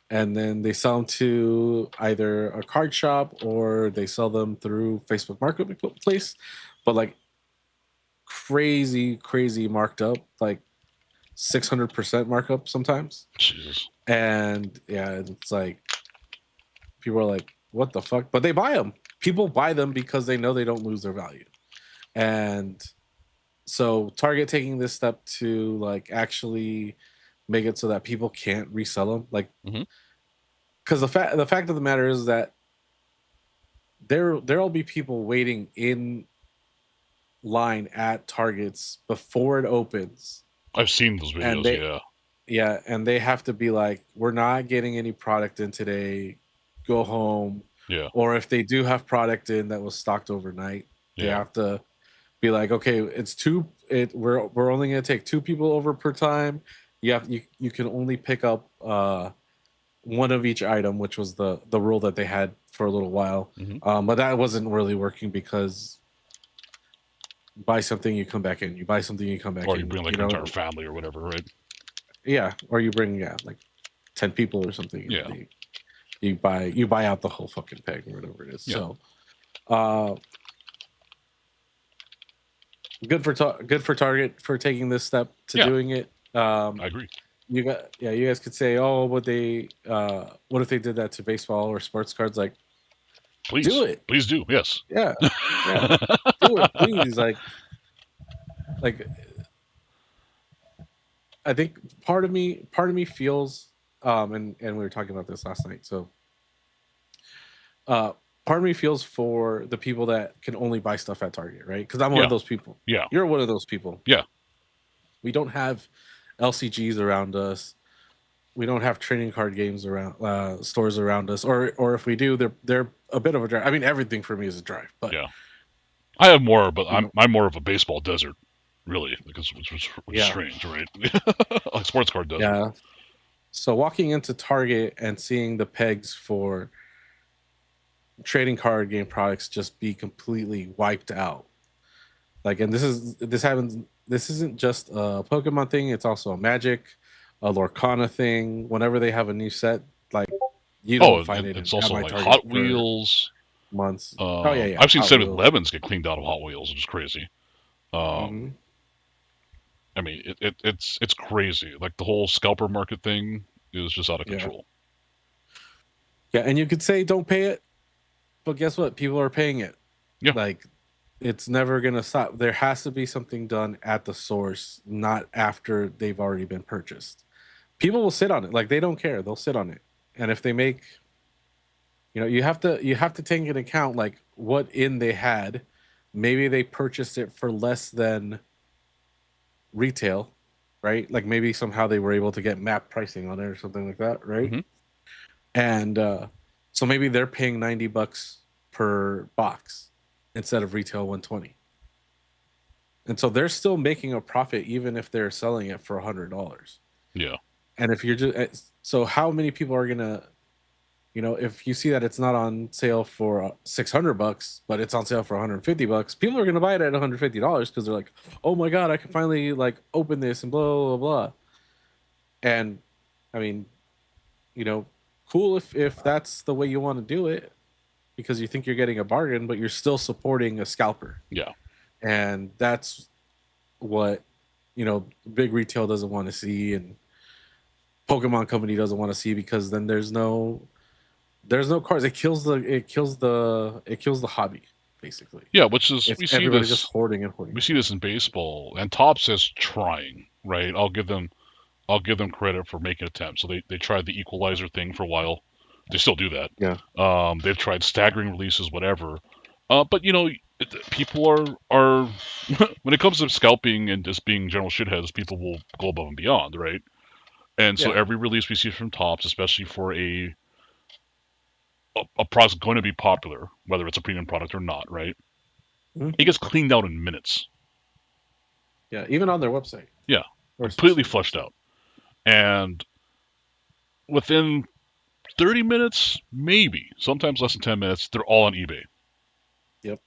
and then they sell them to either a card shop or they sell them through Facebook Marketplace, but like crazy marked up, like 600% markup sometimes. Jesus. And yeah, it's like people are like, what the fuck? But they buy them. People buy them because they know they don't lose their value. And so Target taking this step to like actually make it so that people can't resell them, like, because the fact of the matter is that there'll be people waiting in line at Targets before it opens. I've seen those videos. Yeah, and they have to be like, we're not getting any product in today. Go home. Yeah. Or if they do have product in that was stocked overnight, they have to be like, okay, we're only going to take 2 people over per time. You can only pick up one of each item, which was the rule that they had for a little while. But that wasn't really working because buy something, you come back in. You buy something, you come back in. Or you bring like an entire family or whatever, right? Yeah, or you bring like 10 people or something. Yeah. You buy out the whole fucking peg or whatever it is. Yeah. So Uh, good for Target for taking this step to Yeah, doing it. I agree. You guys could say, oh, what if they did that to baseball or sports cards? Like, do Please, it. please do. Yes. Yeah, yeah, do it, please. Like I think part of me feels, and we were talking about this last night. So, uh, part of me feels for the people that can only buy stuff at Target, right? Because I'm one of Yeah, those people. yeah, You're one of those people. yeah. We don't have LCGs around us. We don't have trading card games around stores around us, or if we do, they're a bit of a drive. I mean, everything for me is a drive, but Yeah. I have more, but you know, I'm more of a baseball desert, really, because which is yeah, strange, right? Like sports card desert. yeah. So walking into Target and seeing the pegs for trading card game products just be completely wiped out. Like, and this happens. This isn't just a Pokemon thing. It's also a Magic, a Lorcana thing. Whenever they have a new set, like you Oh, don't find and it it's at also my like Target Hot for Wheels. months. Oh yeah, yeah. I've seen Hot 7 Wheels. Elevens get cleaned out of Hot Wheels, which is crazy. Hmm. Um, I mean, it's crazy. Like the whole scalper market thing is just out of Yeah, control. yeah. And you could say don't pay it, but guess what? People are paying it. Yeah, Like it's never gonna stop. There has to be something done at the source, not after they've already been purchased. People will sit on it. Like they don't care. They'll sit on it. And if they make, you have to take into account like what in they had. Maybe they purchased it for less than retail, right? Like maybe somehow they were able to get map pricing on it or something like that, right? hmm, And so maybe they're paying $90 per box instead of retail 120. And so they're still making a profit even if they're selling it for $100. yeah, And if you're just so how many people are gonna, if you see that it's not on sale for $600, but it's on sale for $150, people are gonna buy it at $150 because they're like, oh my god, I can finally like open this and blah blah blah. And I mean, you know, cool if that's the way you want to do it because you think you're getting a bargain, but you're still supporting a scalper, yeah, and that's what big retail doesn't want to see, and Pokemon Company doesn't want to see because then there's no cards. It kills the hobby basically. yeah. Which is If everybody's just hoarding and hoarding. we see this in baseball, and Topps is trying. Right, I'll give them credit for making attempts. So they tried the equalizer thing for a while. They still do that. Yeah. They've tried staggering releases, whatever. But people are when it comes to scalping and just being general shitheads, people will go above and beyond, right? And so Yeah. every release we see from Tops, especially for a product going to be popular, whether it's a premium product or not, right? It Mhm. gets cleaned out in minutes. Yeah. Even on their website, Yeah, or completely especially their flushed website. out. And within 30 minutes, maybe, sometimes less than 10 minutes, they're all on eBay. Yep.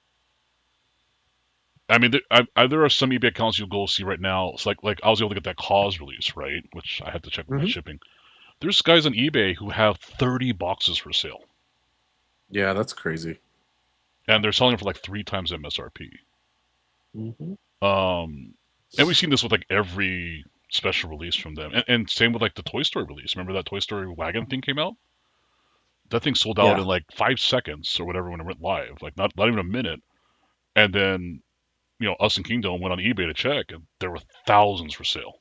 I mean, there are some eBay accounts you'll go see right now. It's like I was able to get that Cause release, right? Which I had to check with my Hmm. shipping. There's guys on eBay who have 30 boxes for sale, Yeah, that's crazy. and they're selling it for like 3 times MSRP. Hmm. Um, and we've seen this with like every special release from them, and same with like the Toy Story release. Remember that Toy Story wagon thing came out? That thing sold out Yeah. in like 5 seconds or whatever when it went live, like not even a minute. And then us and Kingdom went on eBay to check, and there were thousands for sale.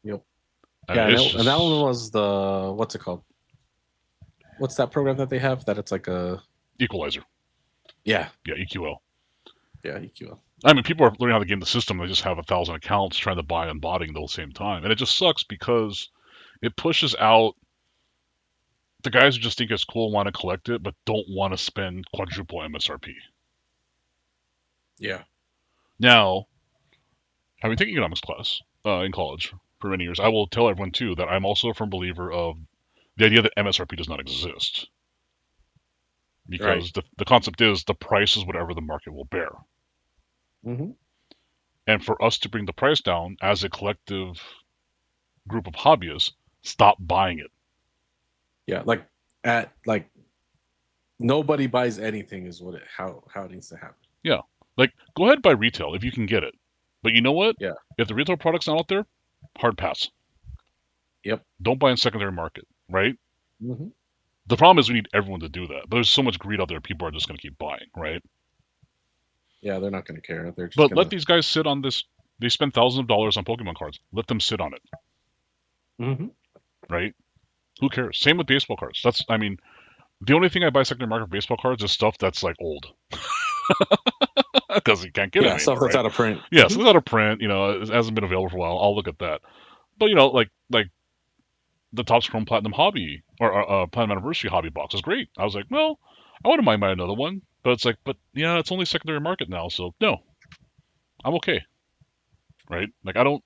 Yep. I Yeah, mean, and it's that one just was the what's it called? What's that program that they have that it's like a Equalizer. yeah, Yeah, EQL. yeah, EQL. I mean, people are learning how to game the system. They just have 1,000 accounts trying to buy and botting the whole same time, and it just sucks because it pushes out the guys who just think it's cool and want to collect it, but don't want to spend quadruple MSRP. Yeah. Now, having taken economics class in college for many years, I will tell everyone too that I'm also a firm believer of the idea that MSRP does not exist Right. because the concept is the price is whatever the market will bear. Hmm. And for us to bring the price down as a collective group of hobbyists, stop buying it. Yeah, like at like nobody buys anything is how it needs to happen. Yeah. Like, go ahead and buy retail if you can get it. But you know what? Yeah. If the retail product's not out there, hard pass. Yep. Don't buy in secondary market, right? Mm-hmm. The problem is we need everyone to do that. But there's so much greed out there, people are just going to keep buying, right? Yeah, they're not going to care. They're just But going let to. these guys sit on this. They spend thousands of dollars on Pokemon cards. Let them sit on it, Mm-hmm. right? Who cares? Same with baseball cards. I mean, the only thing I buy secondary market for baseball cards is stuff that's like old. Because you can't get it Yeah, stuff anymore, that's right? out of print. Yeah, Mm-hmm. so it's out of print, it hasn't been available for a while. I'll look at that. But, like the Topps Chrome Platinum Hobby or Platinum Anniversary Hobby box is great. I was like, well, I wouldn't mind buying another one, but it's like, but yeah, it's only secondary market now, so no, I'm okay, right? Like I'm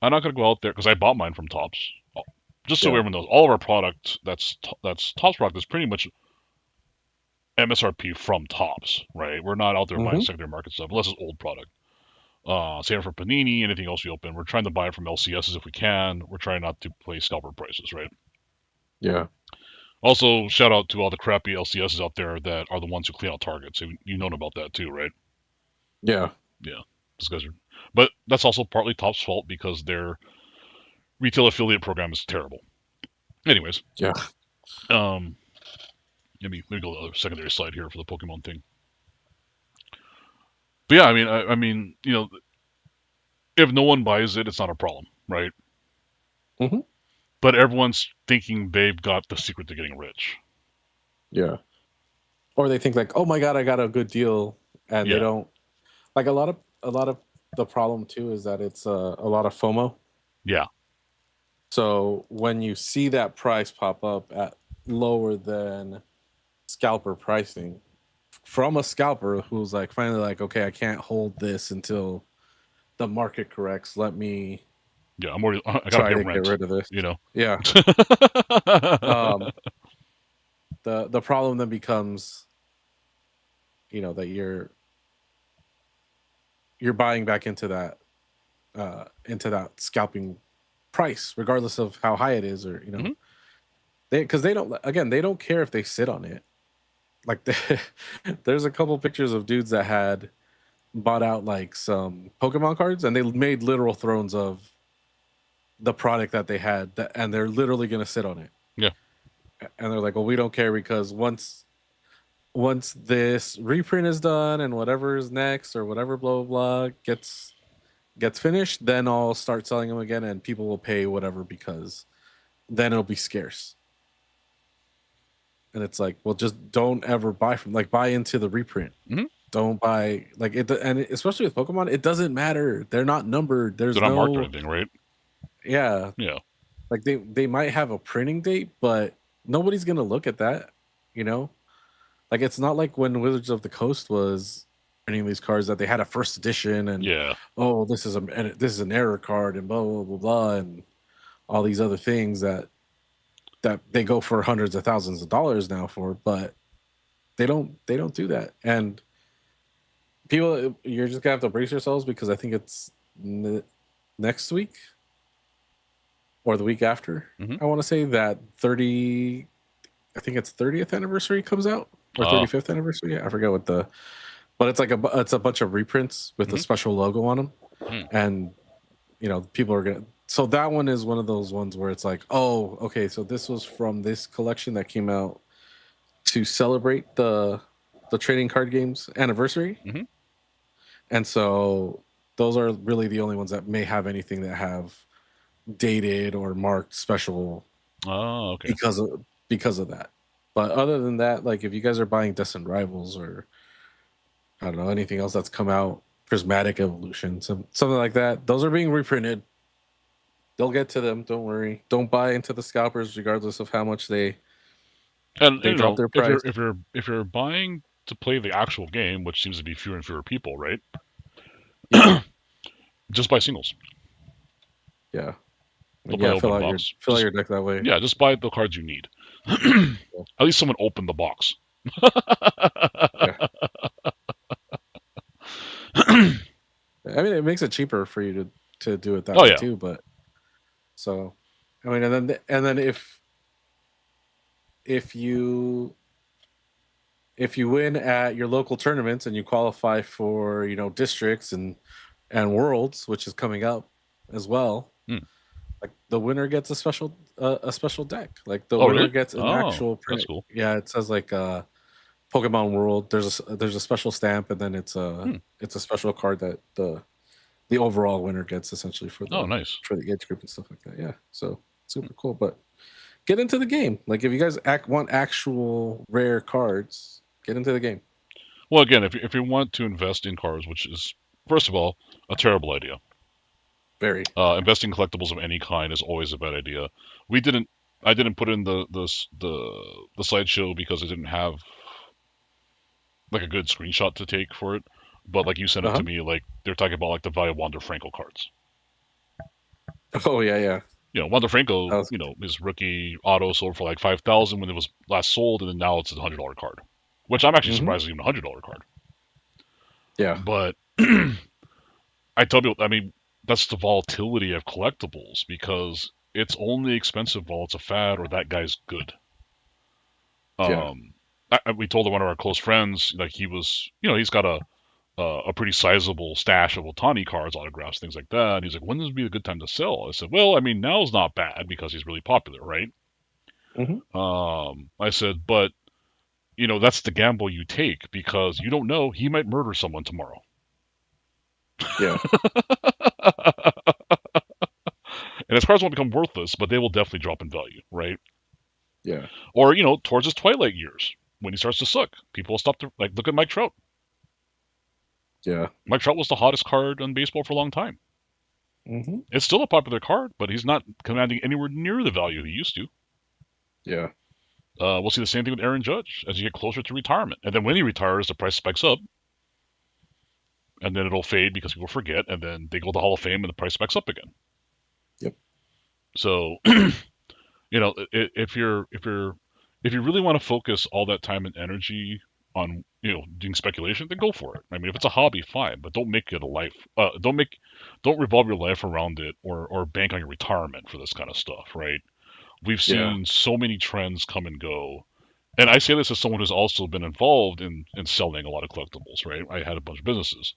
not gonna go out there because I bought mine from Topps. Just so Yeah. everyone knows, all of our product that's Topps product is pretty much MSRP from Topps, right? We're not out there buying Mm-hmm. secondary market stuff unless it's old product. Same for Panini, anything else we open. We're trying to buy it from LCSs if we can. We're trying not to play scalper prices, right? Yeah. Also, shout out to all the crappy LCSs out there that are the ones who clean out targets. So you know about that too, right? Yeah. Yeah, those guys are. But that's also partly Topps' fault because their retail affiliate program is terrible. Anyways, Yeah. um, let me go to the other secondary slide here for the Pokemon thing. But yeah, I mean, if no one buys it, it's not a problem, right? Mm-hmm. But everyone's thinking they've got the secret to getting rich. Yeah. Or they think like, oh my god, I got a good deal, and they Yeah, don't. Like a lot of the problem too is that it's a lot of FOMO. yeah, So when you see that price pop up at lower than scalper pricing from a scalper who's like finally like, okay, I can't hold this until the market corrects. Let me yeah. I'm already. I gotta try pay to get rent. rid of this. You know. Yeah. Um, the problem then becomes, that you're buying back into that scalping price, regardless of how high it is, or Mhm. because they don't care if they sit on it. Like there's a couple pictures of dudes that had bought out like some Pokemon cards, and they made literal thrones of the product that they had, and they're literally gonna sit on it. Yeah. And they're like, well, we don't care because once this reprint is done and whatever is next or whatever blah blah blah gets finished, then I'll start selling them again, and people will pay whatever because then it'll be scarce. And it's like, well, just don't ever buy into the reprint. Mhm. Don't buy like it, and especially with Pokemon, it doesn't matter. They're not numbered. They're There's not marked or no, anything, right? yeah, Yeah. like they might have a printing date, but nobody's gonna look at that. You know, like it's not like when Wizards of the Coast was printing these cards that they had a first edition and Yeah. oh, this is an error card and blah blah blah blah and all these other things that they go for hundreds of thousands of dollars now for, but they don't do that. And people, you're just gonna have to brace yourselves because I think it's next week or the week after. Mhm. I want to say that 30. I think it's 30th anniversary comes out or Ah. 35th anniversary. I forget but it's like it's a bunch of reprints with a Mhm. special logo on them, Hmm. and people are gonna. So that one is one of those ones where it's like, oh, okay, so this was from this collection that came out to celebrate the trading card games anniversary. Mhm. And so those are really the only ones that may have anything that have dated or marked special Oh, okay. because of that. But other than that, like if you guys are buying Destined Rivals or I don't know anything else that's come out, Prismatic Evolution, something like that, those are being reprinted. They'll get to them. Don't worry. Don't buy into the scalpers, regardless of how much they And they drop their if price. you're buying to play the actual game, which seems to be fewer and fewer people, right? Yeah, Just buy singles. yeah, Don't buy yeah. open box. Fill out your deck that way. Yeah, just buy the cards you need. At least someone opened the box. Yeah. I mean, it makes it cheaper for you to do it that Oh way yeah. too. But so, I mean, and then if you if you win at your local tournaments and you qualify for districts and worlds, which is coming up as well, Hmm. like the winner gets a special deck. Like the Oh, winner really? gets an Oh, actual that's print. cool. Yeah, it says like Pokemon World. There's a special stamp, and then Hmm. it's a special card that the overall winner gets essentially Oh, nice. for the age group and stuff like that. Yeah, so super cool. But get into the game. Like if you guys want actual rare cards, get into the game. Well, again, if you want to invest in cars, which is first of all a terrible idea. Very. Investing in collectibles of any kind is always a bad idea. We didn't. I didn't put in the slideshow because I didn't have like a good screenshot to take for it. But like you sent Uh it huh. to me, like they're talking about like the value of Wander Franco cards. Oh yeah, yeah. Wander Franco, That was his rookie auto sold for like 5,000 when it was last sold, and then now it's a $100 card, which I'm actually mm-hmm. surprised is even a $100 card. Yeah. But I tell people, I mean, that's the volatility of collectibles because it's only expensive while it's a fad or that guy's good. Yeah. We told one of our close friends, like he was, he's got a pretty sizable stash of Otani cards, autographs, things like that. And he's like, when would be a good time to sell? I said, well, I mean, now's not bad because he's really popular, right? Mm-hmm. I said, but that's the gamble you take because you don't know he might murder someone tomorrow. Yeah. And his cards won't become worthless, but they will definitely drop in value, right? Yeah. Or towards his twilight years when he starts to suck, people will stop to like look at Mike Trout. Yeah. Mike Trout was the hottest card in baseball for a long time. Mm-hmm. It's still a popular card, but he's not commanding anywhere near the value he used to. Yeah. We'll see the same thing with Aaron Judge as you get closer to retirement, and then when he retires, the price spikes up, and then it'll fade because people forget, and then they go to Hall of Fame and the price spikes up again. Yep. So, if you really want to focus all that time and energy on doing speculation, then go for it. I mean, if it's a hobby, fine, but don't make it a life. Don't revolve your life around it or bank on your retirement for this kind of stuff, right? We've Yeah. seen so many trends come and go. And I say this as someone who's also been involved in selling a lot of collectibles, right? I had a bunch of businesses.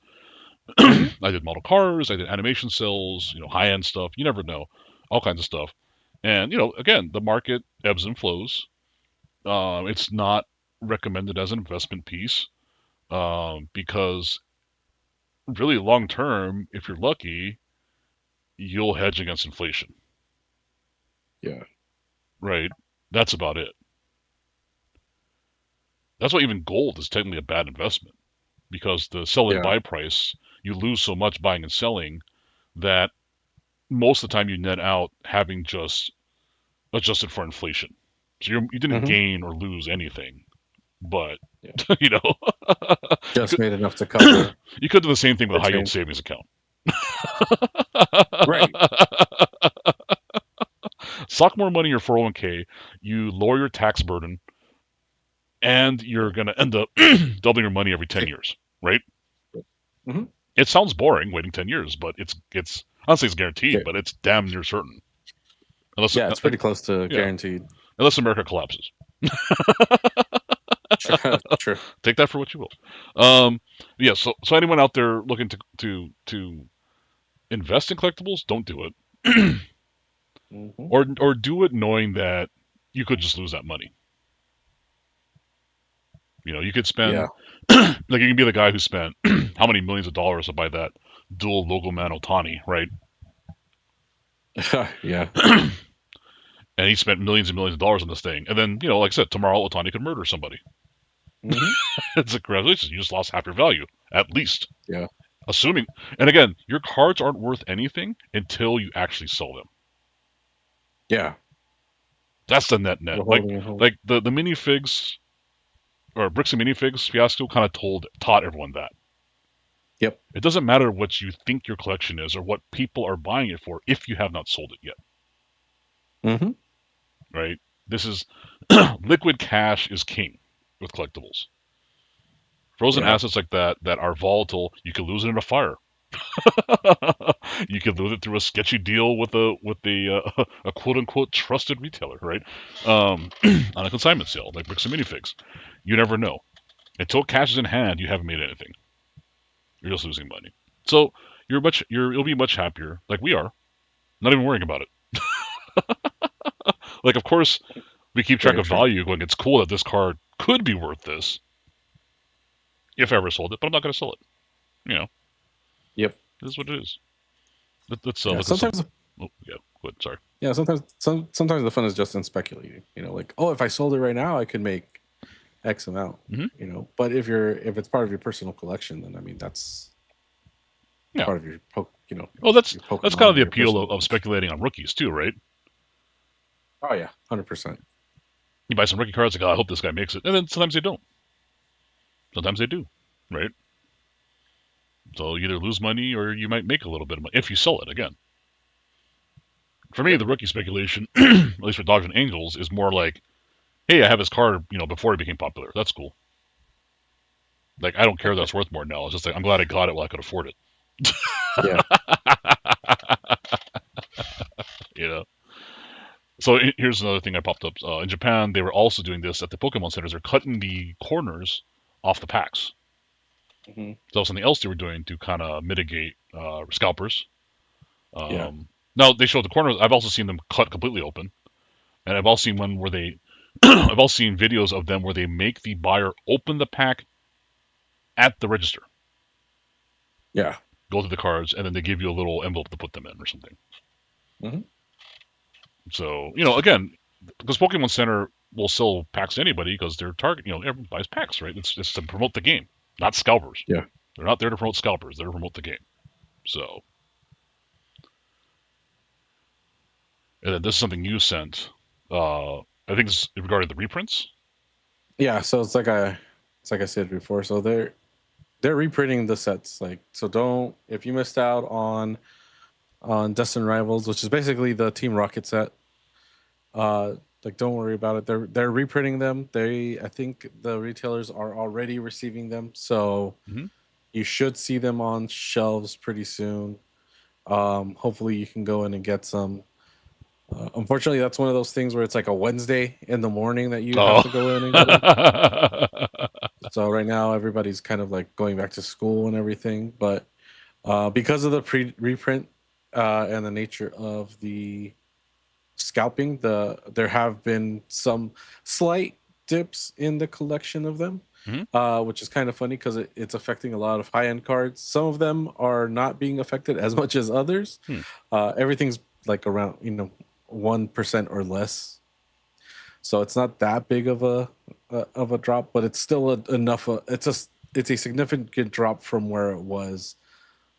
Mm-hmm. I did model cars, I did animation sales, high end stuff. You never know, all kinds of stuff. And again, the market ebbs and flows. It's not recommended as an investment piece because really long term, if you're lucky, you'll hedge against inflation, Yeah. right? That's about it. That's why even gold is technically a bad investment because the sell and Yeah. buy price, you lose so much buying and selling that most of the time you net out having just adjusted for inflation. So you didn't Mm-hmm. gain or lose anything, but Yeah. you know you Just could made enough to cover you could do the same thing with the a high yield change. savings account. Right. Sock more money in your 401k, you lower your tax burden, and you're going to end up doubling your money every 10 years, right? Mm-hmm. It sounds boring waiting 10 years, but it's I don't say it's guaranteed, Yeah. but it's damn near certain. Unless Yeah. It's pretty close to yeah, guaranteed. unless America collapses. True. True. Take that for what you will. Yeah, so anyone out there looking to invest in collectibles, don't do it. Mm-hmm. or do it knowing that you could just lose that money. You could spend Yeah. like you can be the guy who spent how many millions of dollars to buy that dual logo man Otani, right? Yeah. And he spent millions and millions of dollars on this thing, and then like I said, tomorrow Otani could murder somebody. Mm-hmm. It's like congratulations, you just lost half your value at least. Yeah. Assuming, and again, your cards aren't worth anything until you actually sell them. Yeah. That's the net. We're Like holding it. like the minifigs or bricks and minifigs fiasco kind of taught everyone that. Yep. It doesn't matter what you think your collection is or what people are buying it for if you have not sold it yet. Mm-hmm. Right? This is liquid cash is king with collectibles. Frozen Yeah. assets like that are volatile, you could lose it in a fire. You could lose it through a sketchy deal with a quote unquote trusted retailer, right? On a consignment sale like bricks and minifigs. You never know. Until cash is in hand, you haven't made anything. You're just losing money. So you'll be much happier, like we are, not even worrying about it. Like, of course, we keep track Very of true. value, going, it's cool that this card could be worth this if I ever sold it, but I'm not going to sell it. You know, Yep. this is what it is. Let's Yeah. look at some. Sometimes, Oh, yeah, good. Sorry. yeah. Sometimes the fun is just in speculating. Like, oh, if I sold it right now, I could make X amount. Hmm. But if it's part of your personal collection, then I mean that's Yeah. part of your Well, your that's kind of Pokemon the or your appeal personal of collection. speculating on rookies too, right? Oh yeah, 100%. You buy some rookie cards, like, oh, I hope this guy makes it, and then sometimes they don't. Sometimes they do, right? So you either lose money or you might make a little bit of money if you sell it again. For me, Yep. the rookie speculation, at least for Dodgers and Angels, is more like, hey, I have his card, before he became popular. That's cool. Like, I don't care that it's worth more now. It's just like, I'm glad I got it while I could afford it. Yeah. you know. So here's another thing I popped up. In Japan, they were also doing this at the Pokemon centers. They're cutting the corners off the packs. Hmm. So that was something else they were doing to kind of mitigate scalpers. Yeah. Now they showed the corners. I've also seen them cut completely open, and I've also seen one where they, I've also seen videos of them where they make the buyer open the pack at the register, Yeah. go through the cards, and then they give you a little envelope to put them in or something. Hmm. So again, because Pokemon Center will sell packs to anybody because they're target. Everyone buys packs, right? It's to promote the game, not scalpers. Yeah. They're not there to promote scalpers. They're to promote the game. So, and then this is something you sent. I think this is regarding the reprints. Yeah. So it's like I said before. So they're reprinting the sets. Like, so don't, if you missed out on Destin Rivals, which is basically the Team Rocket set, uh like, don't worry about it. They're reprinting them. I think the retailers are already receiving them, so Hmm. you should see them on shelves pretty soon. Hopefully you can go in and get some. Unfortunately, that's one of those things where it's like a Wednesday in the morning that you have Oh. to go in and get them. So right now everybody's kind of like going back to school and everything, but because of the reprint and the nature of the scalping, there have been some slight dips in the collection of them, Hmm. which is kind of funny because it's affecting a lot of high-end cards. Some of them are not being affected as much as others. Hmm. Everything's like around 1% or less, so it's not that big of a drop, but it's still enough. It's a significant drop from where it was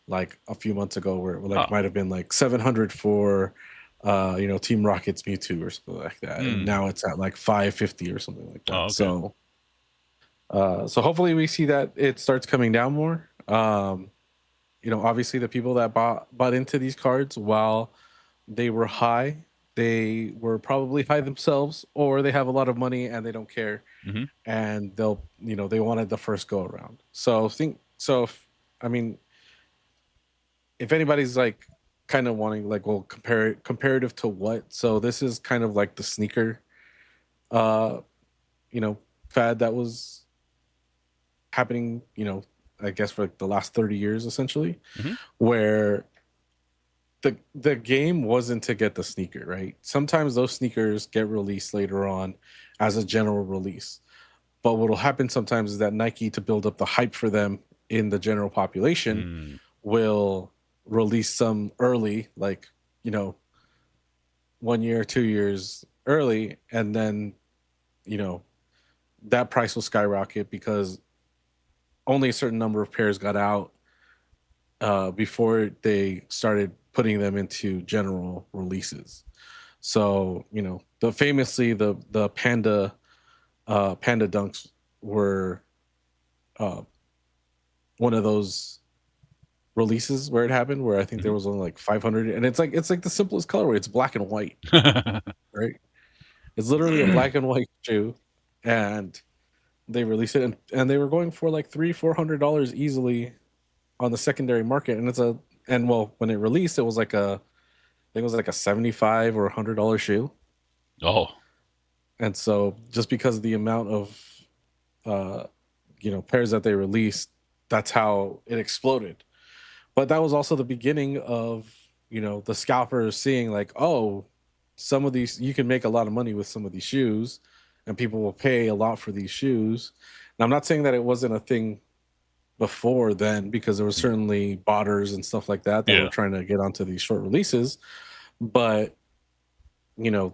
like a few months ago, where it like Ah. might have been like 700 for Team Rocket's Mewtwo or something like that, and Hmm. now it's at like 550 or something like Oh, that. okay. So hopefully we see that it starts coming down more. Obviously the people that bought into these cards while they were high, they were probably high themselves, or they have a lot of money and they don't care, Hmm. and they wanted the first go around. I mean, if anybody's like kind of wanting, like, well, comparative to what, so this is kind of like the sneaker uh fad that was happening, I guess for like the last 30 years essentially, Hmm. where the game wasn't to get the sneaker, right? Sometimes those sneakers get released later on as a general release, but what will happen sometimes is that Nike, to build up the hype for them in the general population, Hmm. will release some early, like, 1 year, 2 years early, and then you know that price will skyrocket because only a certain number of pairs got out before they started putting them into general releases. So the panda dunks were uh, one of those releases where it happened, where I think there Hmm. was only like 500, and it's like the simplest colorway. It's black and white, right? It's literally a black and white shoe, and they released it, and they were going for like $300-400 easily on the secondary market. And well, when it released, it was like I think it was like a 75 or $100 shoe. Oh. And so just because of the amount of uh pairs that they released, that's how it exploded. But that was also the beginning of the scalpers seeing like, oh, some of these you can make a lot of money with some of these shoes, and people will pay a lot for these shoes. And I'm not saying that it wasn't a thing before then, because there was certainly botters and stuff like that were Yeah. trying to get onto these short releases. But you know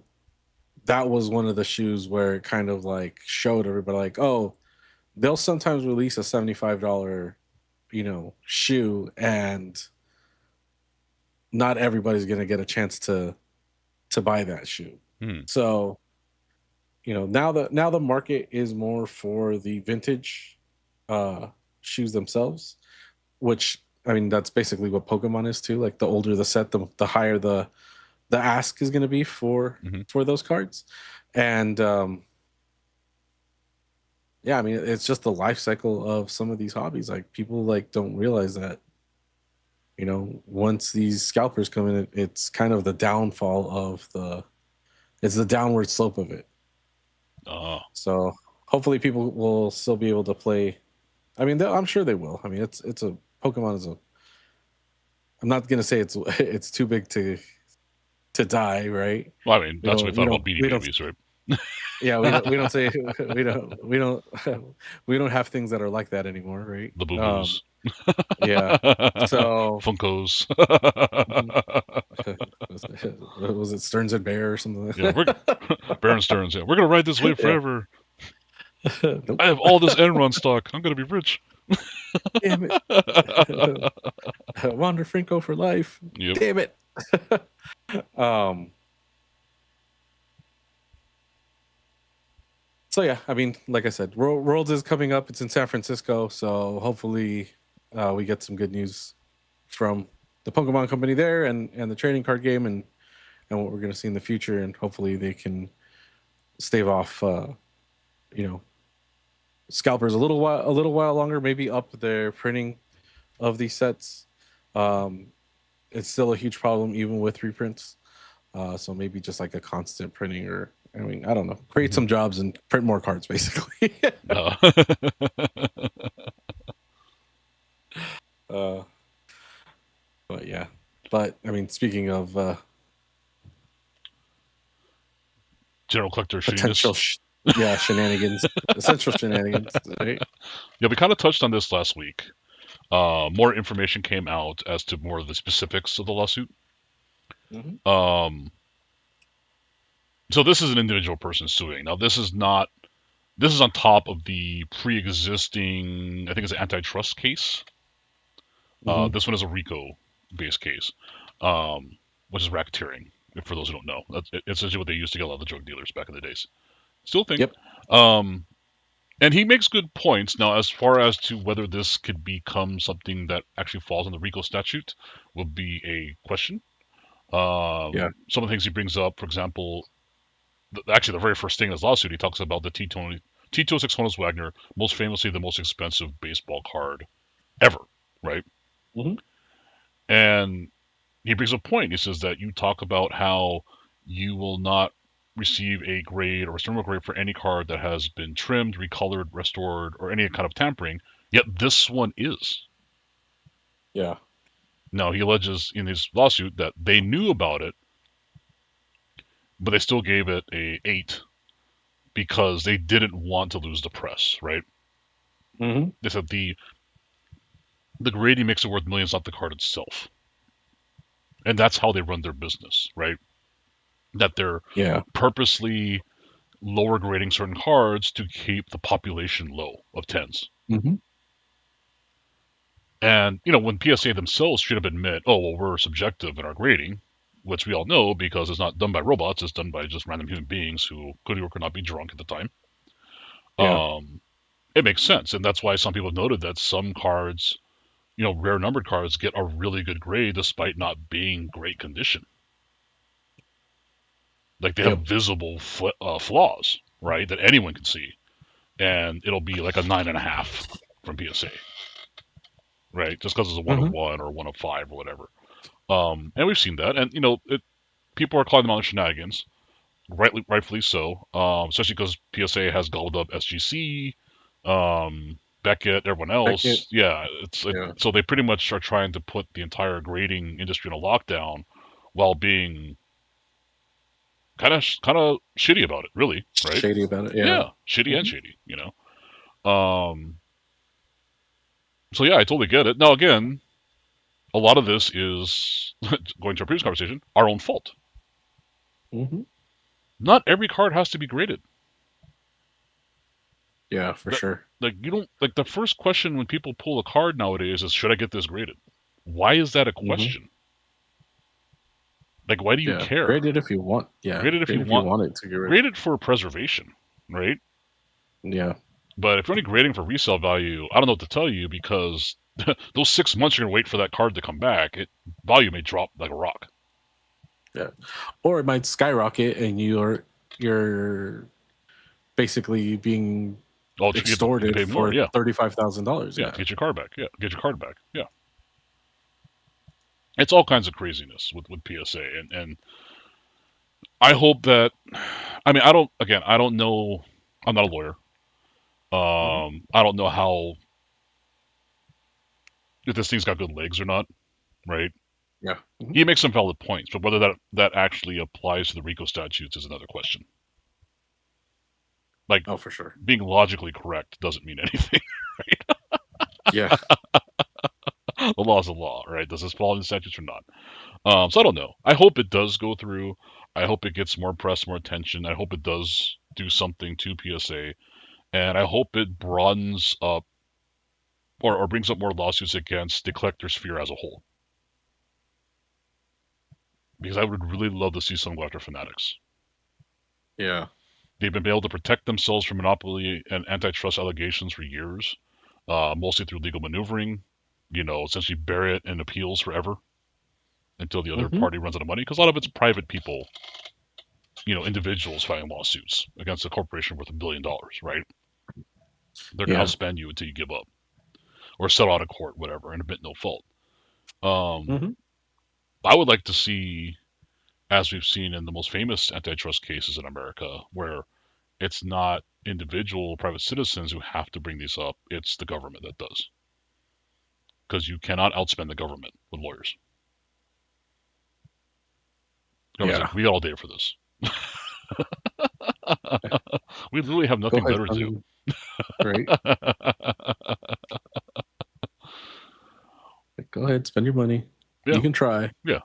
that was one of the shoes where it kind of like showed everybody like, oh, they'll sometimes release a $75 shoe, and not everybody's going to get a chance to buy that shoe. Hmm. So now the market is more for the vintage shoes themselves, which, I mean, that's basically what Pokemon is too. Like, the older the set, the higher the ask is going to be for Hmm. those cards. And yeah, I mean, it's just the life cycle of some of these hobbies. Like, people like don't realize that once these scalpers come in, it's kind of the downfall of it's the downward slope of it. Oh. So hopefully people will still be able to play. I mean, I'm sure they will. I mean, it's a Pokemon is a. I'm not gonna say it's it's too big to die, right? Well, I mean, We that's what we don't we thought don't about Beanie we don't Babies, right? yeah, we don't say we don't we don't have things that are like that anymore, right? The Boo Boos. Yeah. So Funkos. mhm. Was it Stearns and Bear or something? Yeah, Baron Stearns. Yeah, we're gonna ride this wave Yeah. forever. Nope. I have all this Enron stock. I'm gonna be rich. Damn it. Wander Franco for life. Yep. Damn it. um so yeah, I mean, like I said, Worlds is coming up. It's in San Francisco, so hopefully we get some good news from the Pokemon company there, and the trading card game, and what we're going to see in the future, and hopefully they can stave off you know scalpers a little while longer, maybe up their printing of these sets. um it's still a huge problem even with reprints, so maybe just like a constant printing, or, I mean, I don't know, create some jobs and print more cards, basically. Uh, uh but yeah, but I mean, speaking of General collector potential shittiness. shenanigans, essential shenanigans, right? Yeah, we kind of touched on this last week. More information came out as to more of the specifics of the lawsuit. Mm-hmm. Um, so this is an individual person suing. Now, this is not. This is on top of the pre-existing, I think it's an antitrust case. Mm-hmm. This one is a RICO-based case, which is racketeering. For those who don't know, that's essentially what they used to get a lot of the drug dealers back in the days. Still a thing. Yep. And he makes good points. Now, as far as to whether this could become something that actually falls in the RICO statute, will be a question. Yeah. Some of the things he brings up, for example, actually the very first thing in his lawsuit, he talks about the T206 Honus Wagner, most famously the most expensive baseball card ever, right? Mm-hmm. And he brings up a point. He says that you talk about how you will not receive a grade or a thermal grade for any card that has been trimmed, recolored, restored, or any kind of tampering, yet this one is. Yeah. Now, he alleges in his lawsuit that they knew about it, but they still gave it a 8 because they didn't want to lose the press, right? Mm-hmm. They said the grading makes it worth millions, not the card itself. And that's how they run their business, right? That they're Yeah. purposely lower grading certain cards to keep the population low of 10s. Mm-hmm. And, when PSA themselves should have admit, oh, well, we're subjective in our grading, which we all know because it's not done by robots, it's done by just random human beings who could or could not be drunk at the time. Yeah. It makes sense. And that's why some people have noted that some cards, rare numbered cards get a really good grade despite not being great condition. Like they have Yep. visible flaws, right, that anyone can see. And it'll be like a 9.5 from PSA, right? Just because it's a 101 or a 105 or whatever. And we've seen that. And, people are calling them out shenanigans, rightfully so, especially because PSA has gobbled up SGC. Beckett, everyone Beckett, else. Yeah, yeah, so they pretty much are trying to put the entire grading industry in a lockdown while being kind of shitty about it, really, right? shady about it. Yeah. Yeah, shitty and Hmm. shady, you know. So yeah, I totally get it. Now again, a lot of this is going to our previous conversation, our own fault. Hmm. Not every card has to be graded. Yeah, for That, sure. like you don't like the first question when people pull a card nowadays is should I get this graded? Why is that a Hmm. question? Like why do you Yeah, care? grade it if you want. Yeah, Grade it if grade you if you want. want it to get rid. Grade it for preservation, right? Yeah. But if you're only grading for resale value, I don't know what to tell you because those 6 months you're gonna wait for that card to come back, value may drop like a rock. Yeah. Or it might skyrocket and you're basically being Oh, you extorted pay more, for yeah, $35,000. yeah, to Yeah. get your card back, yeah, get your card back, yeah. It's all kinds of craziness with PSA, and I hope that, I mean, I don't know, I'm not a lawyer. Hmm. I don't know how if this thing's got good legs or not, right? Yeah. Hmm. He makes some valid points, but whether that actually applies to the RICO statutes is another question. Like Oh, for sure. being logically correct doesn't mean anything. Yeah. The law's the law, right? Does this fall in the statutes or not? So I don't know. I hope it does go through. I hope it gets more press, more attention. I hope it does do something to PSA, and I hope it broadens up or brings up more lawsuits against the collector sphere as a whole. Because I would really love to see some go after fanatics. Yeah. They've been able to protect themselves from monopoly and antitrust allegations for years, mostly through legal maneuvering. You know, essentially bury it in appeals forever until the other Hmm. party runs out of money. Because a lot of it's private people, you know, individuals filing lawsuits against a corporation worth $1 billion, right? They're going to Yeah. outspend you until you give up or settle out of court, whatever, and admit no fault. Um, Hmm. I would like to see, as we've seen in the most famous antitrust cases in America, where it's not individual private citizens who have to bring these up, it's the government that does. Because you cannot outspend the government with lawyers. The government's Yeah. like, we got all day for this. We literally have Go nothing ahead. better to do. Right. Go ahead. Spend your money. Yeah, You can try. yeah.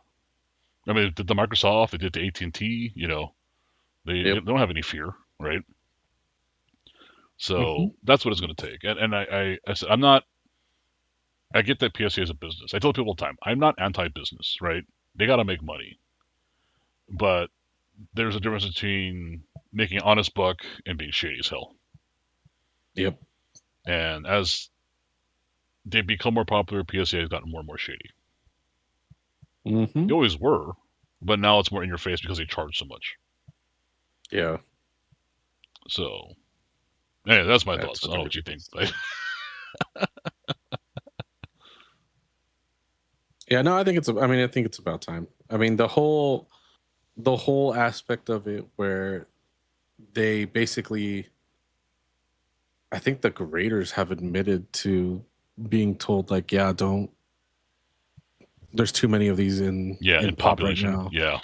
I mean, did the Microsoft, they did the AT&T, you know, they Yep. don't have any fear, right? Hmm. So that's what it's going to take. And I said, I'm not, I get that PSA is a business. I tell people all the time, I'm not anti-business, right? They got to make money. But there's a difference between making an honest buck and being shady as hell. Yep. And as they become more popular, PSA has gotten more and more shady. They Hmm. always were, but now it's more in your face because they charge so much. Yeah. So, anyway, that's my That's thoughts. I don't know fucking what you think. ridiculous. Yeah. No, I think it's. I mean, I think it's about time. I mean, the whole aspect of it where they basically, I think the graders have admitted to being told like, yeah, don't. There's too many of these in Yeah, in in pop right population, now, yeah,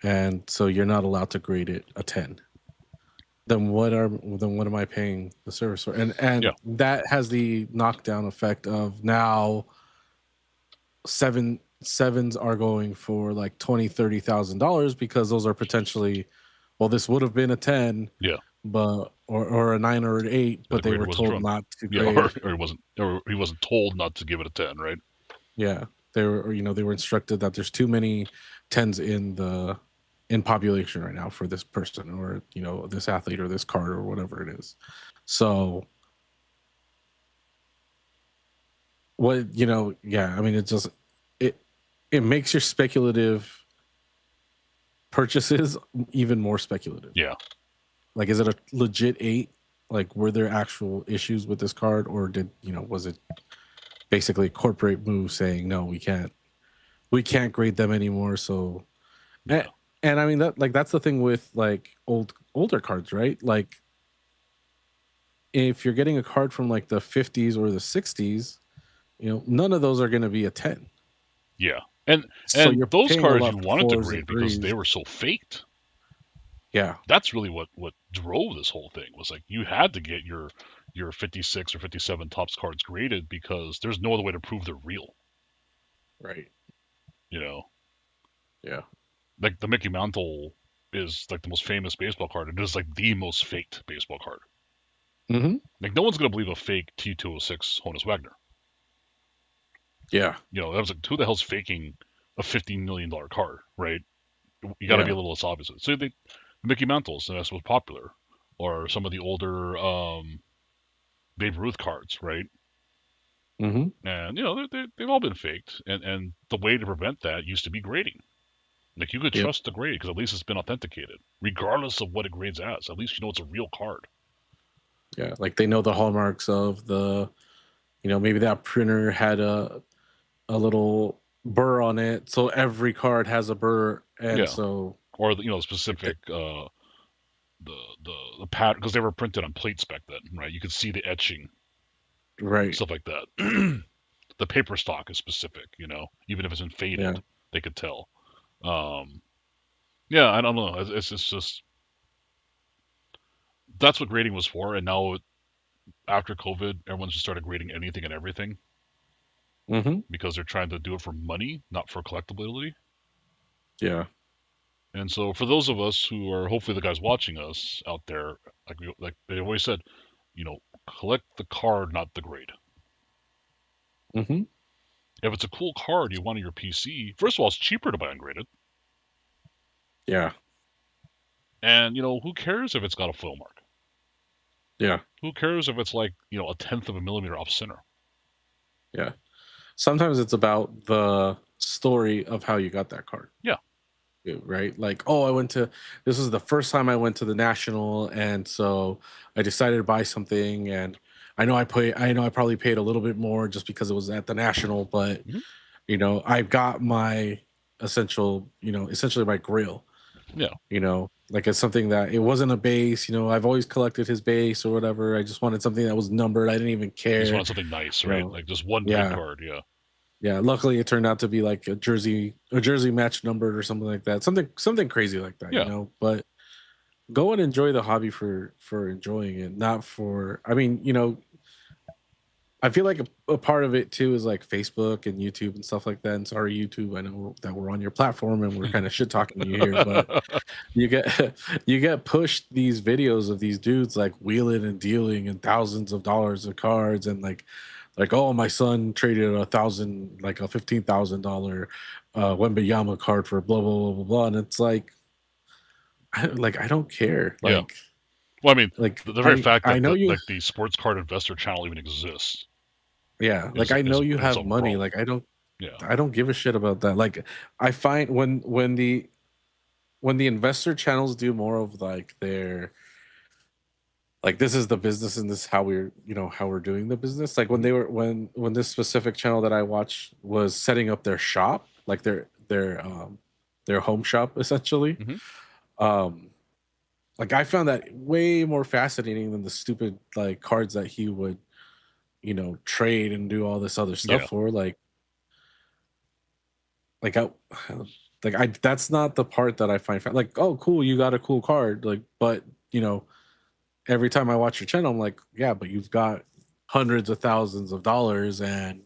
and so you're not allowed to grade it a 10. Then what am I paying the service for? And yeah, that has the knockdown effect of now sevens are going for like $20,000-$30,000 because those are potentially, well, this would have been a 10, yeah. but or a 9 or an 8, The but they grader were was told drunk. not to Yeah, grade. or he wasn't told not to give it a 10, right? Yeah, they were, or, they were instructed that there's too many 10s in population right now for this person, or this athlete or this card or whatever it is. So what, yeah, I mean, it it makes your speculative purchases even more speculative. Yeah, Like, is it a legit 8? Like, were there actual issues with this card, or was it basically a corporate move saying no, we can't grade them anymore? So, and, yeah, and I mean that's the thing with like older cards, right? Like, if you're getting a card from like the 50s or the 60s, none of those are going to be a 10. Yeah, and So and you're those paying a cards lot you for wanted to fours and grade because they threes. were so faked. Yeah. That's really what drove this whole thing, was like you had to get your 56 or 57 tops cards graded because there's no other way to prove they're real. Right. You know, Yeah. like the Mickey Mantle is like the most famous baseball card. It is like the most faked baseball card. Mm-hmm. Like no one's gonna believe a fake T206 Honus Wagner. Yeah. That was like, who the hell's faking a $15 million card, right? You got to be Yeah. a little less obvious. So the Mickey Mantles, and that's what's popular, or some of the older Babe Ruth cards, right? Mm-hmm. And they've all been faked, and the way to prevent that used to be grading. Like you could Yep. trust the grade because at least it's been authenticated, regardless of what it grades as. At least you know it's a real card. Yeah. Like they know the hallmarks of the, maybe that printer had a little burr on it, so every card has a burr, and Yeah, so or the like they, specific the pattern, because they were printed on plates back then, right? You could see the etching, right. stuff like that. The paper stock is specific, even if it's been Yeah. faded, they could tell. Um, yeah, I don't know. It's just that's what grading was for, and now after COVID, everyone's just started grading anything and everything Mm-hmm. because they're trying to do it for money, not for collectability. Yeah. And so, for those of us who are hopefully the guys watching us out there, like they always said, you know, collect the card, not the grade. Mm-hmm. If it's a cool card you want on your PC, first of all, it's cheaper to buy ungraded, Yeah. and who cares if it's got a foil mark? Yeah. Who cares if it's like a tenth of a millimeter off center? Yeah. Sometimes it's about the story of how you got that card. Yeah, Right? Like, oh, this is the first time I went to the national, and so I decided to buy something, and I know I probably paid a little bit more just because it was at the national, but hmm I got my essentially my grill, yeah. like it's something that it wasn't a base, I've always collected his base or whatever. I just wanted something that was numbered. I didn't even You just care, wanted something nice, you right? know. Like just one good Yeah. card. Yeah, Yeah, luckily it turned out to be like a jersey match numbered or something like that. Something crazy like that, yeah, But go and enjoy the hobby for enjoying it, not for I mean, I feel like a part of it too is like Facebook and YouTube and stuff like that. And sorry, YouTube, I know that we're on your platform and we're kind of shit talking you here, but you get you get pushed these videos of these dudes like wheeling and dealing and thousands of dollars of cards, and like, oh, my son traded like a $15,000 Wembayama card for blah blah blah blah blah, and it's like I don't care. yeah. Well, I mean, Like the very fact I that know the you. like the sports card investor channel even exists Yeah, like is I is know you in its have own money. problem. Like Yeah, I don't give a shit about that. Like I find when the investor channels do more of like their like this is the business and this is how we're how we're doing the business. Like when hmm they were when this specific channel that I watched was setting up their shop, like their home shop essentially. hmm Um like I found that way more fascinating than the stupid like cards that he would trade and do all this other stuff yeah. for. Like I that's not the part that I find like, oh cool, you got a cool card, like, but you know every time I watch your channel I'm like, yeah, but you've got hundreds of thousands of dollars, and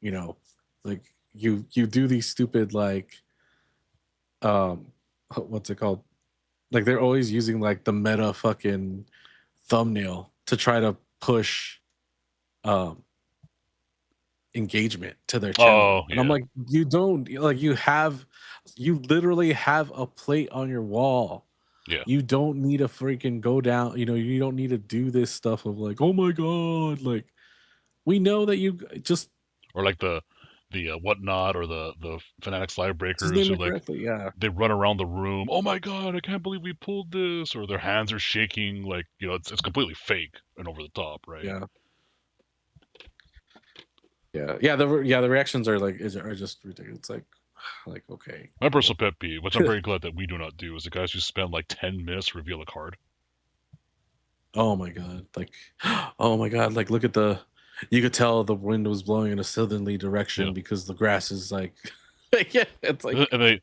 you know like you do these stupid like um what's it called, like they're always using like the meta fucking thumbnail to try to push um engagement to their channel, Oh and I'm yeah, like, you don't, like, you literally have a plate on your wall. yeah. You don't need to freaking go down, you don't need to do this stuff of like, oh my god, like, we know that you just Or like the whatnot, or the Fanatics Live just Breakers name who it like correctly. Yeah. they run around the room. Oh my god, I can't believe we pulled this, or their hands are shaking. Like it's completely fake and over the top, right? Yeah. The reactions are like are just ridiculous. It's like okay, My cool. personal pet peeve, which I'm very glad that we do not do, is the guys who spend like 10 minutes to reveal a card. Oh my god! Like, oh my god! Like, look at the. You could tell the wind was blowing in a southerly Yeah. direction because the grass is like, yeah, it's like, And they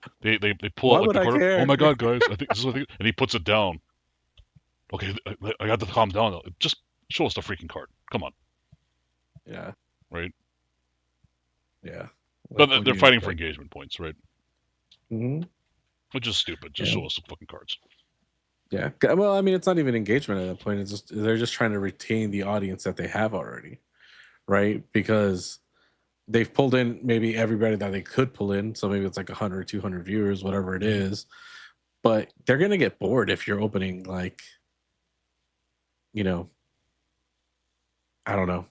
pull why out like would the I quarter. Oh care? my god, guys! I think this is what I think. And he puts it down. Okay, I got to calm down. Just show us the freaking card. Come on, Yeah, right? yeah. Like, But what do they're you fighting for expect? engagement points, right? Hmm. Which is stupid. Just Yeah, show us the fucking cards. yeah. Well, I mean, it's not even engagement at that point. It's just they're just trying to retain the audience that they have already, right? Because they've pulled in maybe everybody that they could pull in. So maybe it's like 100, 200 viewers, whatever it Mhm. is. But they're gonna get bored if you're opening like, you know, I don't know.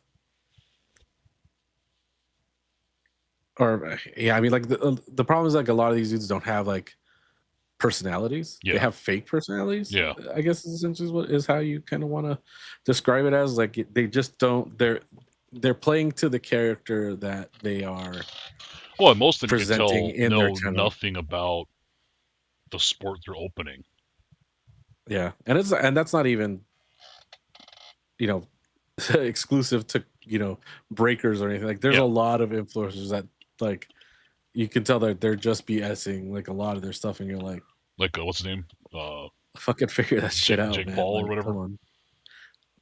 Or yeah, I mean, like the problem is like a lot of these dudes don't have like personalities. They Yeah, have fake personalities. yeah. I guess is essentially what is how you kind of want to describe it as. Like they just don't. They're playing to the character that they are Well, and most of them you can presenting tell in their know channel. nothing about the sport they're opening. Yeah, and that's not even you know exclusive to breakers or anything. Like there's Yeah, a lot of influencers that like you can tell that they're just BSing like a lot of their stuff, and you're like, like what's his name? fucking figure that shit out, Jake man. Paul or Like, whatever. come on.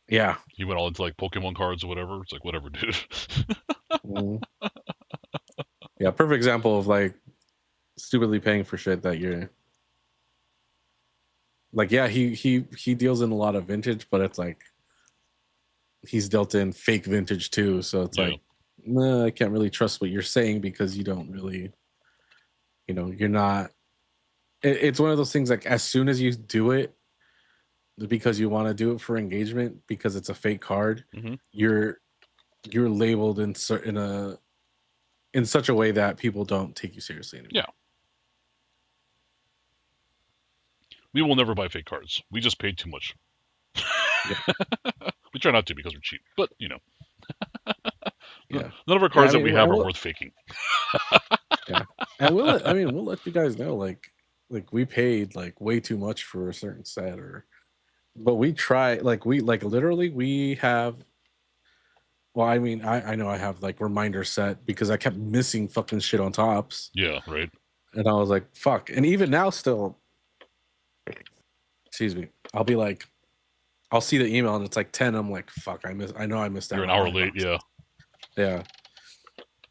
Yeah. He went all into like Pokemon cards or whatever. It's like whatever, dude. Mhm. Yeah, perfect example of like stupidly paying for shit that you're like, yeah, he deals in a lot of vintage, but it's like he's dealt in fake vintage too. So it's Yeah, like, nah, I can't really trust what you're saying because you don't really, you're not. It's one of those things like as soon as you do it because you want to do it for engagement because it's a fake card, hmm you're labeled in such a way that people don't take you seriously anymore. yeah. We will never buy fake cards. We just paid too much. Yeah, We try not to because we're cheap, but yeah, none of our yeah. I cards that mean, we have are worth faking. yeah, and I mean, we'll let you guys know, like we paid like way too much for a certain set, but we try, like we like literally we have. Well, I mean, I know I have like reminder set because I kept missing fucking shit on tops, Yeah, right. and I was like, fuck. And even now, still, excuse me, I'll be like, I'll see the email and it's like 10. I'm like, fuck, I know I missed You're out an on hour my late. box. Yeah. Yeah.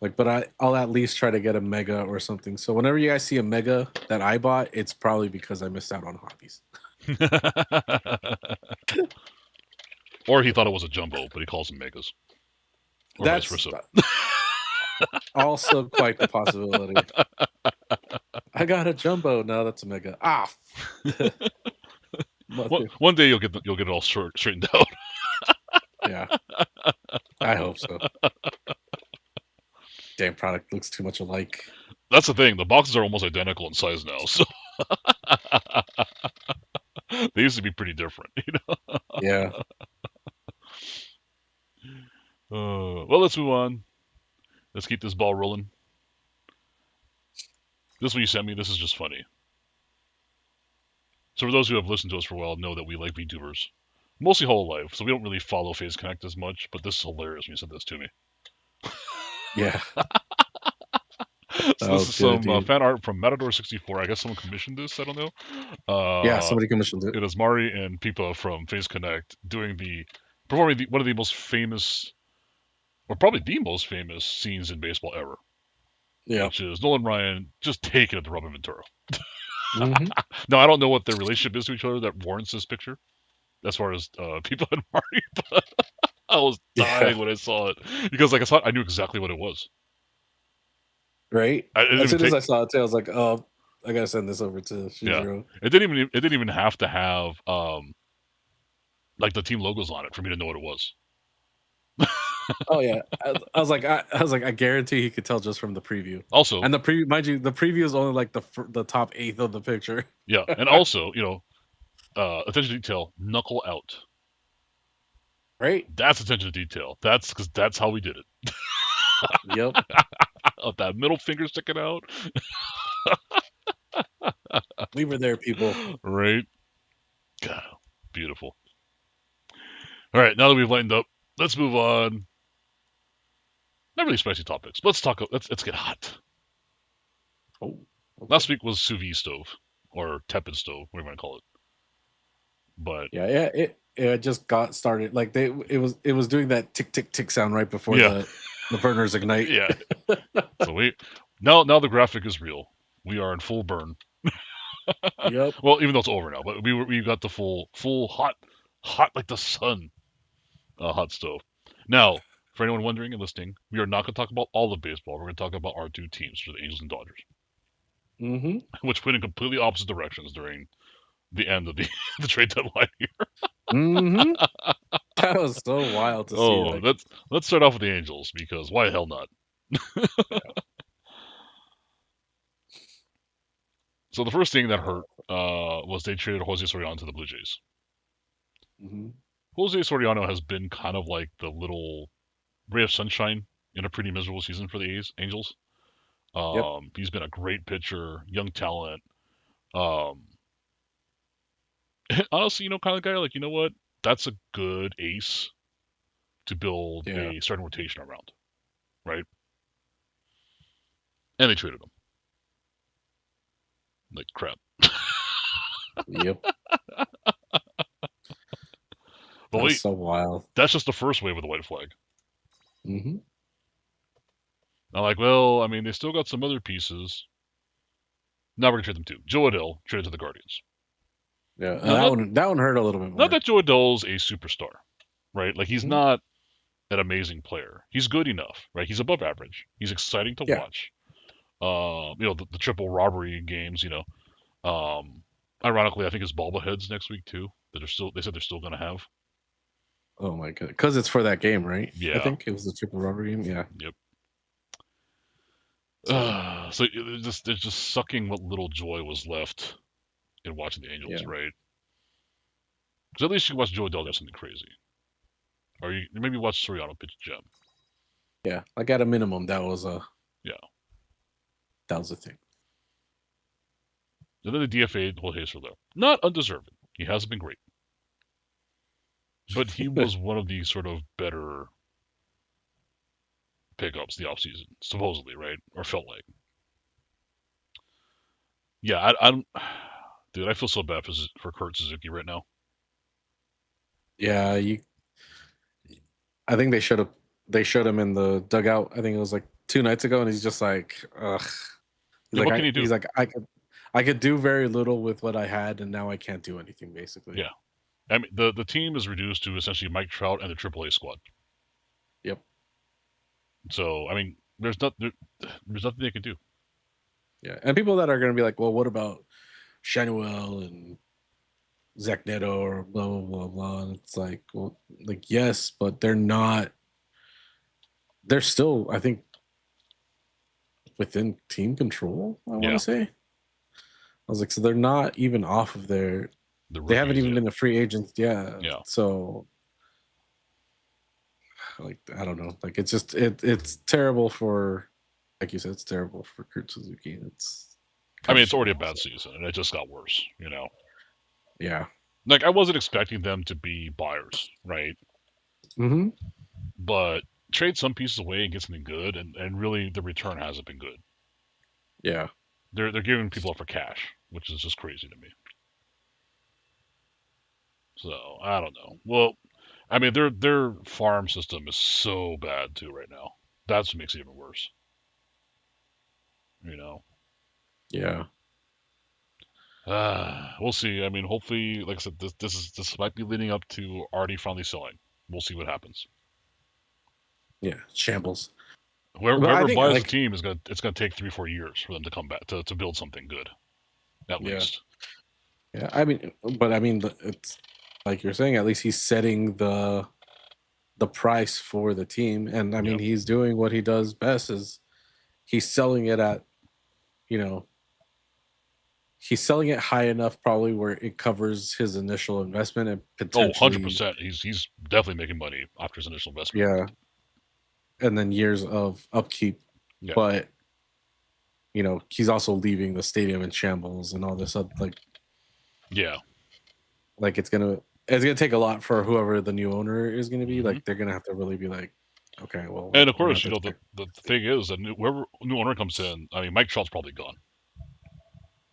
Like, but I'll at least try to get a mega or something. So whenever you guys see a mega that I bought, it's probably because I missed out on hobbies. Or he thought it was a jumbo, but he calls them megas, or vice That's versa. also quite the possibility. I got a jumbo. No, that's a mega. Ah, mother. One day you'll get it all straightened out. Yeah, I hope so. Damn product looks too much alike. That's the thing. The boxes are almost identical in size now, so they used to be pretty different. Yeah. Well, let's move on. Let's keep this ball rolling. This one you sent me. This is just funny. So for those who have listened to us for a while, know that we like VTubers, mostly whole life. So we don't really follow Phase Connect as much. But this is hilarious when you sent this to me. Yeah. So That this was is good, some dude. fan art from Matador64. I guess someone commissioned this. I don't know. Yeah, somebody commissioned it. It is Mari and Pipa from Phase Connect performing one of the most famous, or probably the most famous scenes in baseball ever, Yeah. which is Nolan Ryan just taking it to Robin Ventura. Hmm. Now I don't know what their relationship is to each other that warrants this picture, as far as Pipa and Mari, but I was Yeah. dying when I saw it because like I saw it, I knew exactly what it was. Right. It didn't As even soon as take. I saw it, too, I was like, oh, I gotta send this over to Yeah, Shizuru. it didn't even have to have like the team logos on it for me to know what it was. Oh yeah, I was like, I guarantee he could tell just from the preview. Also, And the preview, mind you, the preview is only like the top eighth of the picture. yeah, and also, attention to detail, knuckle out. Right. That's attention to detail. That's because that's how we did it. Yep. That middle finger sticking out, We were there, people. right? God, beautiful. All right, now that we've lightened up, let's move on. Not really spicy topics. Let's talk. Let's get hot. Oh, Last okay. week was sous vide stove or tepid stove, whatever you want to call it. But Yeah. It just got started. Like it was doing that tick tick tick sound right before yeah, the burners ignite. yeah. So we now the graphic is real. We are in full burn. Yep. Well, even though it's over now, but we got the full hot like the sun hot stove. Now, for anyone wondering and listening, we are not going to talk about all of baseball. We're going to talk about our two teams for the Angels and Dodgers, Mm-hmm. which went in completely opposite directions during the end of the the trade deadline here. Mm-hmm. That was so wild to see. Oh, Like, let's start off with the Angels because why the hell not? yeah. So the first thing that hurt was they traded Jose Soriano to the Blue Jays. Mm-hmm. Jose Soriano has been kind of like the little ray of sunshine in a pretty miserable season for the Angels. Yep. He's been a great pitcher, young talent. Um, honestly, kind of guy like what? That's a good ace to build Yeah. a starting rotation around, right? And they traded him like crap. Yep. But That's wait, so wild. that's just the first wave of the white flag. Mm-hmm. I'm like, well, I mean, they still got some other pieces. Now we're gonna trade them too. Joe Adell traded to the Guardians. Yeah. Now, That one hurt a little bit not more. that Joe Adell's a superstar, right? Like he's Mm-hmm. not an amazing player. He's good enough, right? He's above average. He's exciting to Yeah. watch. The triple robbery games. Ironically, I think it's bobbleheads next week too. That are still they said they're still gonna have. Oh my god. Because it's for that game, right? I Yeah. think it was the triple rubber game. Yeah. Yep. So So they're just sucking what little joy was left in watching the Angels, yeah. right? Because at least you can watch Joe Adell do something crazy, or you maybe watch Soriano pitch gem. Yeah. Like at a minimum, Yeah. that was a thing. And then the DFA Jorge Soler. Not undeserved. He hasn't been great, but he was one of the sort of better pickups the offseason, supposedly, right? Or felt like. Yeah, I'm. Dude, I feel so bad for Kurt Suzuki right now. Yeah, I think they showed him in the dugout. I think it was like 2 nights ago, and he's just like, ugh. Yeah, what can he do? He's like, I could do very little with what I had, and now I can't do anything, basically. Yeah, I mean the team is reduced to essentially Mike Trout and the AAA squad. Yep. So I mean, there's nothing they can do. Yeah, and people that are going to be like, well, what about Shanuel and Zach Neto or blah blah blah blah? And it's like, well, like yes, but they're not. They're still, I think, within team control. I want Yeah, to say. I was like, so they're not even off of their. the They haven't rookies. even Yeah, been the free agents. Yeah. yeah. So, like, I don't know. Like, it's just it's terrible for, like you said, it's terrible for Kurt Suzuki. It's I kind mean, of it's already a shambles. bad season, and it just got worse. Yeah. Like I wasn't expecting them to be buyers, right? Mm-hmm. But trade some pieces away and get something good, and really the return hasn't been good. Yeah. They're giving people up for cash, which is just crazy to me. So I don't know. Well, I mean their farm system is so bad too right now. That's what makes it even worse. You know. Yeah. We'll see. I mean, hopefully, like I said, this might be leading up to Artie finally selling. We'll see what happens. Yeah. Shambles. Whoever, But I whoever think buys the like team it's gonna take 3 or 4 years for them to come back to build something good, at yeah. least. Yeah. I mean it's like you're saying, at least he's setting the price for the team. And I Yeah. mean he's doing what he does best is he's selling it at, you know, he's selling it high enough probably where it covers his initial investment and Oh, potentially 100%. He's definitely making money after his initial investment. yeah, and then years of upkeep. Yeah. But you know, he's also leaving the stadium in shambles and all this like Yeah. it's gonna it's gonna take a lot for whoever the new owner is gonna be. Hmm. Like they're gonna have to really be like, okay, well, And of we're gonna course, have to check. the thing is that whoever new owner comes in, I mean, Mike Trout's probably gone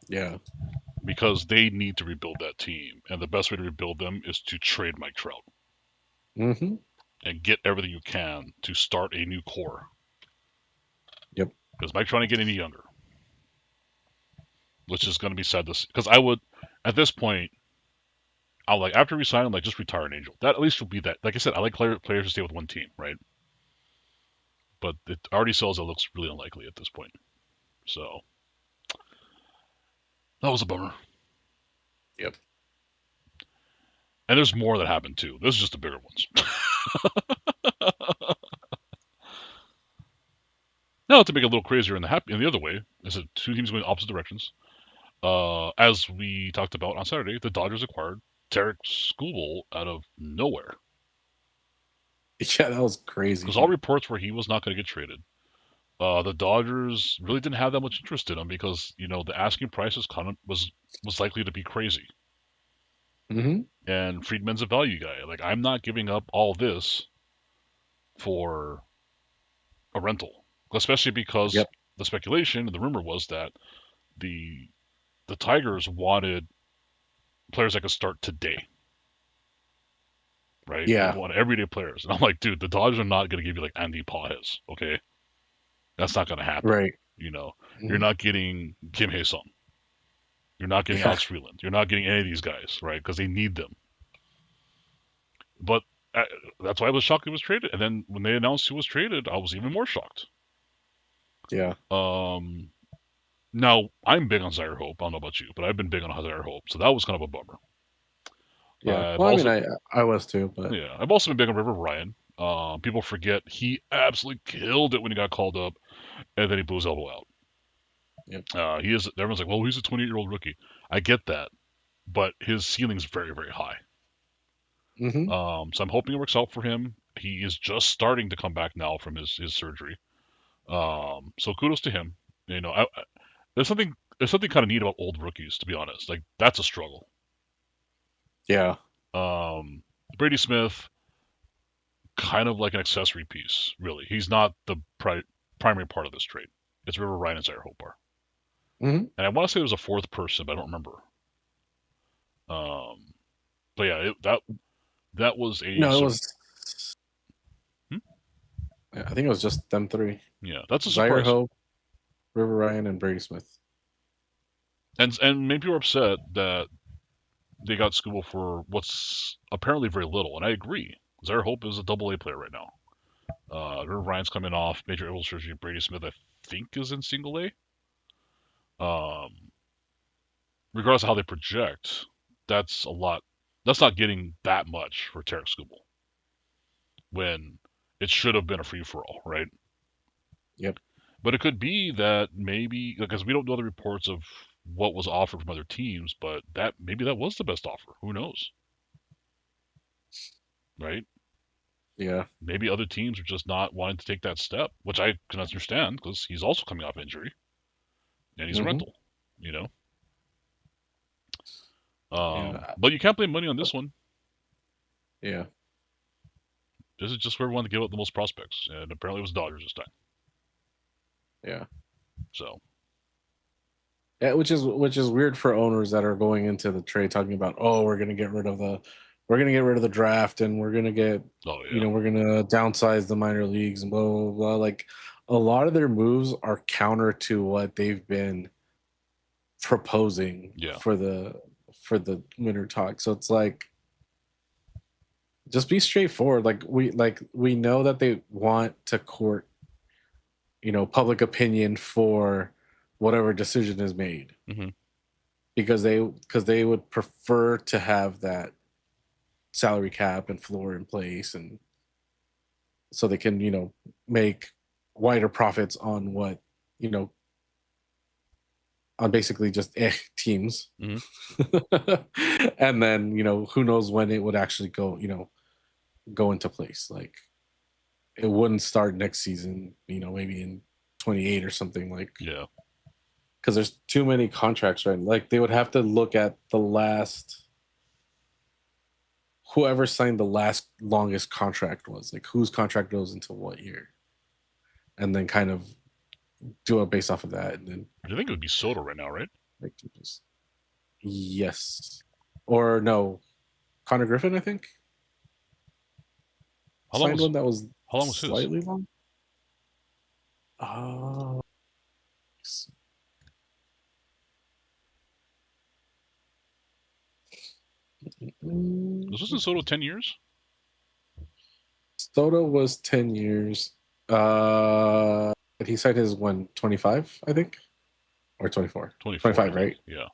Yeah. because they need to rebuild that team, and the best way to rebuild them is to trade Mike Trout Mm-hmm. and get everything you can to start a new core. Yep. Because Mike Trout ain't getting any younger, which is going to be sad to see. Because I would, at this point, I'll like after resigning, like just retire an Angel. That at least will be that. Like I said, I like players to stay with one team, right? But it already sells. It looks really unlikely at this point. So that was a bummer. Yep. And there's more that happened too. This is just the bigger ones. Now to make it a little crazier in the other way, is it two teams going opposite directions. As we talked about on Saturday, the Dodgers acquired Tarek Skubal out of nowhere. Yeah, that was crazy, Because all dude. reports were he was not going to get traded. The Dodgers really didn't have that much interest in him because the asking price was likely to be crazy. Mm-hmm. And Friedman's a value guy. Like I'm not giving up all this for a rental, especially because Yep. the speculation and the rumor was that the the Tigers wanted players that could start today, right? They Yeah. want everyday players, and I'm like, dude, the Dodgers are not going to give you like Andy Pages, okay? That's not going to happen. Right. You know, you're Mm-hmm. not getting Kim Hae Sung. You're not getting Yeah. Alex Freeland. You're not getting any of these guys, right? Because they need them. But uh, that's why I was shocked he was traded. And then when they announced he was traded, I was even more shocked. Yeah. Um, Now I'm big on Zaire Hope. I don't know about you, but I've been big on Zaire Hope, so that was kind of a bummer. Yeah. I've Well, I mean, also, I was too, but yeah, I've also been big on River Ryan. People forget he absolutely killed it when he got called up, and then he blew his elbow out. yep. He is. Everyone's like, well, he's a 28-year-old rookie. I get that, but his ceiling's very, very high. Mm-hmm. So I'm hoping it works out for him. He is just starting to come back now from his surgery. So kudos to him. There's something kind of neat about old rookies, to be honest. Like that's a struggle. Yeah. Um, Brady Smith, kind of like an accessory piece, really. He's not the primary part of this trade. It's River Ryan and Zaire Hope are. Mm-hmm. And I want to say there was a fourth person, but I don't remember. Um, but yeah, that was a No, it was. hmm? I think it was just them three: Yeah, that's a Zaire surprise. Hope, River Ryan, and Brady Smith. And maybe you're upset that they got Scooble for what's apparently very little, and I agree. Zaire Hope is a double A player right now. River Ryan's coming off major elbow surgery. Brady Smith, I think, is in single A. Um, Regardless of how they project, that's a lot. That's not getting that much for Tarek Skubal when it should have been a free for all, right? Yep. But it could be that maybe because we don't know the reports of what was offered from other teams, but that maybe that was the best offer. Who knows, right? Yeah. Maybe other teams are just not wanting to take that step, which I can understand because he's also coming off injury and he's a Mm-hmm. rental, you know. Yeah. But you can't blame money on this one. Yeah. This is just where we wanted to give out the most prospects, and apparently it was Dodgers this time. Yeah. So Yeah, which is weird for owners that are going into the trade talking about, oh, we're gonna get rid of the draft and we're gonna get, oh yeah, we're gonna downsize the minor leagues and blah blah blah. Like a lot of their moves are counter to what they've been proposing yeah, for the winter talk. So it's like just be straightforward. Like we know that they want to court, public opinion for whatever decision is made. hmm Because they would prefer to have that salary cap and floor in place, and so they can make wider profits on what you know on basically just teams. hmm And then who knows when it would actually go into place. Like it wouldn't start next season, maybe in 28 or something, like, yeah, because there's too many contracts, right? Like they would have to look at the last whoever signed the longest contract was, like whose contract goes until what year, and then kind of do it based off of that, and then I think it would be Soto right now, right? like just yes or no, Connor Griffin, I think, How long signed was one that was how long was his? slightly long. Uh, Wasn't Soto 10 years? Soto was 10 years. He signed his when 25, I think, or 24. 24, I 25, think. right? Yeah.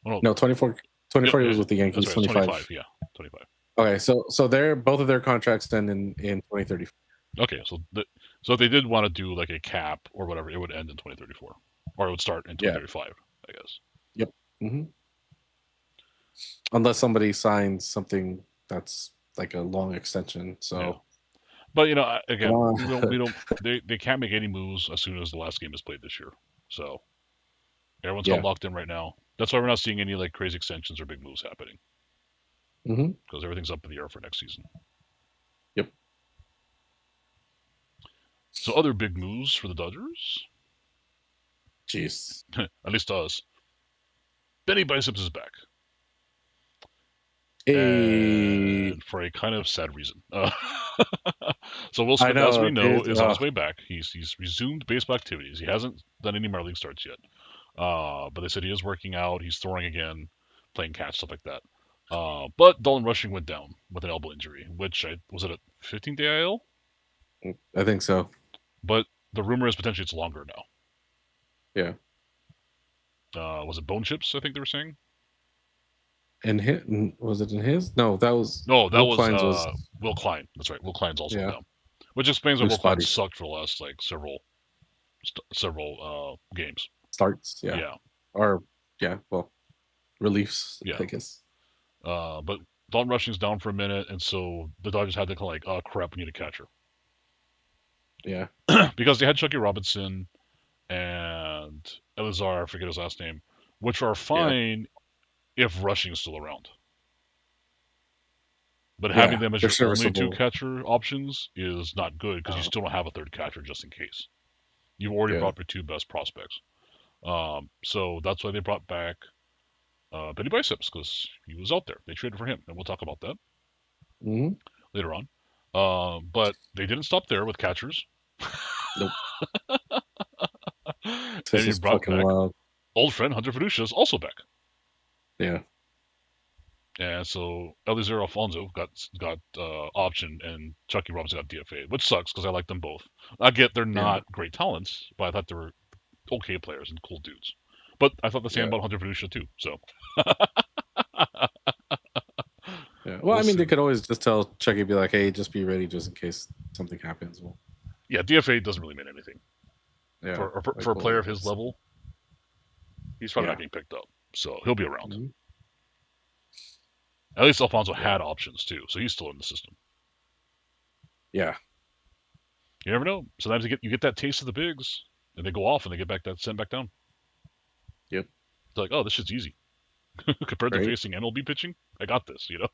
Oh no. No, 24. Yep, 24 he yeah, was with the that's Yankees. right. It's 25. 25. Yeah, 25. Okay, so they're both of their contracts then in 2030. Okay, so if they did want to do like a cap or whatever, it would end in 2034, or it would start in Yeah. 2035, I guess. Yep. Unless somebody signs something that's like a long extension. So Yeah. But come again, on. we don't. They can't make any moves as soon as the last game is played this year. So everyone's got Yeah. locked in right now. That's why we're not seeing any like crazy extensions or big moves happening because everything's up in the air for next season. Yep. So other big moves for the Dodgers, Jeez. at least to us. Benny Biceps is back. Hey. And for a kind of sad reason. So Will I Smith, as we know, know, dude. is on his way back. He's resumed baseball activities. He hasn't done any minor league starts yet, but they said he is working out. He's throwing again, playing catch, stuff like that. But Dalton Rushing went down with an elbow injury, which was it a 15-day IL? I think so. But the rumor is potentially it's longer now. Yeah. Was it bone chips? I think they were saying. And was it in his? No, that was No, that Will was Klein's was Will Klein. That's right. Will Klein's also yeah. down, which explains why Loose Will Klein bodies sucked for the last like several games. starts. Yeah. Yeah, Or yeah. Well, reliefs. yeah. I guess. But Dalton Rushing's down for a minute, and so the Dodgers had to kind of like, oh crap, we need a catcher Yeah. because they had Chucky Robinson and Elizar, I forget his last name, which are Yeah. fine if Rushing's still around. But having Yeah. them as They're your only two serviceable. catcher options is not good because you still don't have a third catcher just in case. You've already Yeah. brought your two best prospects. So that's why they brought back Benny Biceps because he was out there. They traded for him, and we'll talk about that later on. But they didn't stop there with catchers. Nope. And This he is brought fucking back wild. old friend Hunter Fiducia is also back. Yeah. And so Eliezer Alfonso got optioned, and Chucky Robinson got DFA, which sucks because I like them both. I get they're Yeah. not great talents, but I thought they were okay players and cool dudes. But I thought the same Yeah. about Hunter Fiducia too. So Yeah. Well, we'll I mean, see. they could always just tell Chucky, be like, "Hey, just be ready, just in case something happens." Well, Yeah, DFA doesn't really mean anything yeah. for a player of his level. He's probably not Yeah. getting picked up, so he'll be around. Mhm. At least Alfonso Yeah. had options too, so he's still in the system. Yeah. You never know. Sometimes you get that taste of the bigs, and they go off and they get sent back down. Yep. It's like, oh, this shit's easy compared to Right. facing MLB pitching. I got this, Yeah.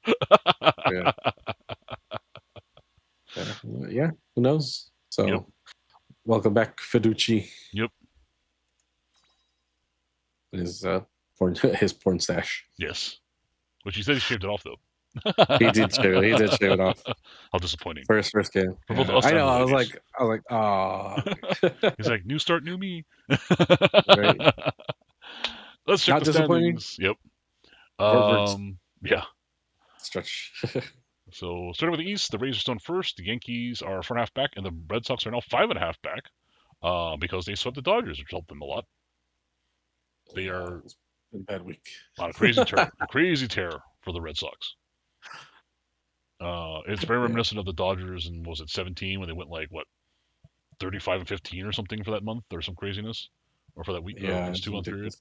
Yeah. Who knows? So, Yep. welcome back, Fiducci. Yep. His his porn stash. Yes. Which he said he shaved it off though. He did shave it. He did shave it off. How disappointing. First game. For both Yeah. us I and know. the I was ladies. like, oh. He's like, new start, new me. Right. Let's check Not the disappointing. standings. Yep. Verts Yeah. stretch. So starting with the East, the Rays are still in first. The Yankees are 4.5 back, and the Red Sox are now 5.5 back because they swept the Dodgers, which helped them a lot. They are It's been a bad week. on a crazy tear, crazy tear for the Red Sox. It's very reminiscent of the Dodgers and was it 17 when they went like what 35-15 or something for that month or some craziness or for that week Yeah, almost it's 2 month period.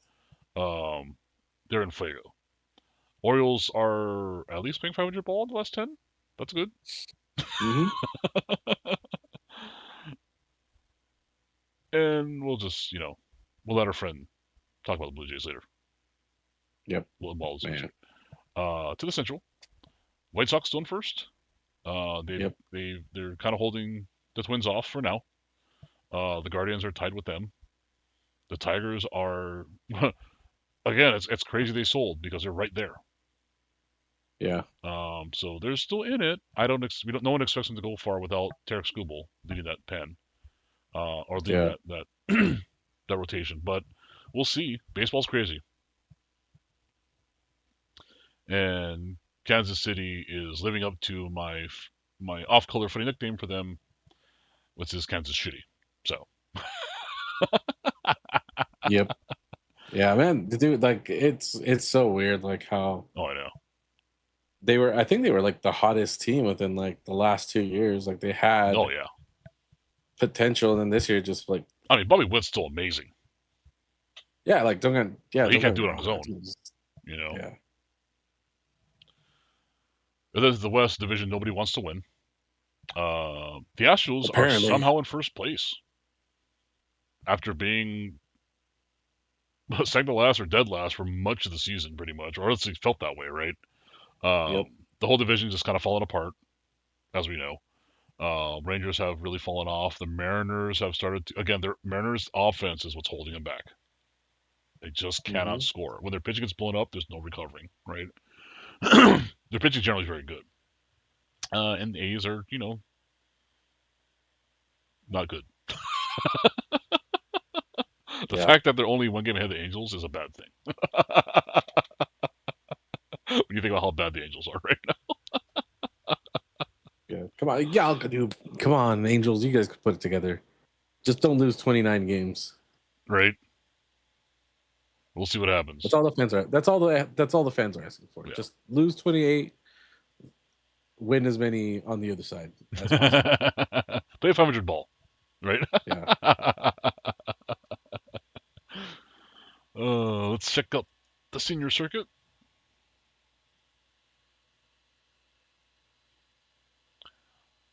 ridiculous. They're in fuego. Orioles are at least paying 500 ball in the last 10. That's good. Mm-hmm. And we'll just we'll let our friend talk about the Blue Jays later. Yep. We'll involve Man. to the Central. White Sox still in first. Yep. They're kind of holding the Twins off for now. The Guardians are tied with them. The Tigers are again. It's crazy they sold because they're right there. Yeah. So they're still in it. I don't. We don't. No one expects them to go far without Tarek Skubal leading that pen, or leading Yeah. that that rotation. But we'll see. Baseball's crazy, and Kansas City is living up to my off-color funny nickname for them, which is Kansas Shitty. So Yep. Yeah, man. The dude, like, it's so weird, like how oh, I know. they were. I think they were like the hottest team within like the last 2 years. Like they had Oh yeah. potential, and then this year just like I mean, Bobby Witt's still amazing, yeah, like but he don't can't get me do it on wrong. his That own. team is, You know. yeah, But this is the West Division. Nobody wants to win. The Astros are apparently. somehow in first place after being second last or dead last for much of the season, pretty much, or at least felt that way, right? Yep. The whole division just kind of fallen apart, as we know. Rangers have really fallen off. The Mariners have started to, again. Their Mariners' offense is what's holding them back. They just cannot Mm-hmm. score. When their pitching gets blown up, there's no recovering, right? Their pitching generally is very good, and the A's are, not good. The Yeah. fact that they're only one game ahead of the Angels is a bad thing. When you think about how bad the Angels are right now, Yeah. Come on, y'all could do. Come on, Angels, you guys could put it together. Just don't lose 29 games. right? We'll see what happens. That's all the fans are. That's all the fans are asking for. Yeah. Just lose 28, win as many on the other side as possible. Play a 500 ball, right? Yeah. Let's check out the senior circuit.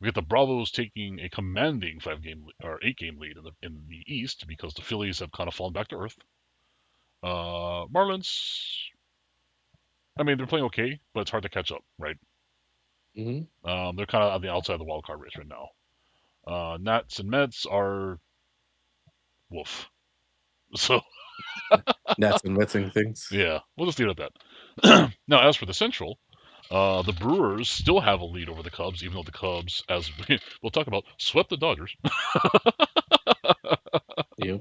We get the Bravos taking a commanding 5 game or 8 game lead in the East because the Phillies have kind of fallen back to earth. Marlins, I mean, they're playing okay, but it's hard to catch up, right? Mm-hmm. They're kind of on the outside of the wild card race right now. Nats and Mets are woof. So Nats and Metsing things. yeah, we'll just leave it at that. Now, as for the Central, the Brewers still have a lead over the Cubs, even though the Cubs, as we'll talk about, swept the Dodgers Yep.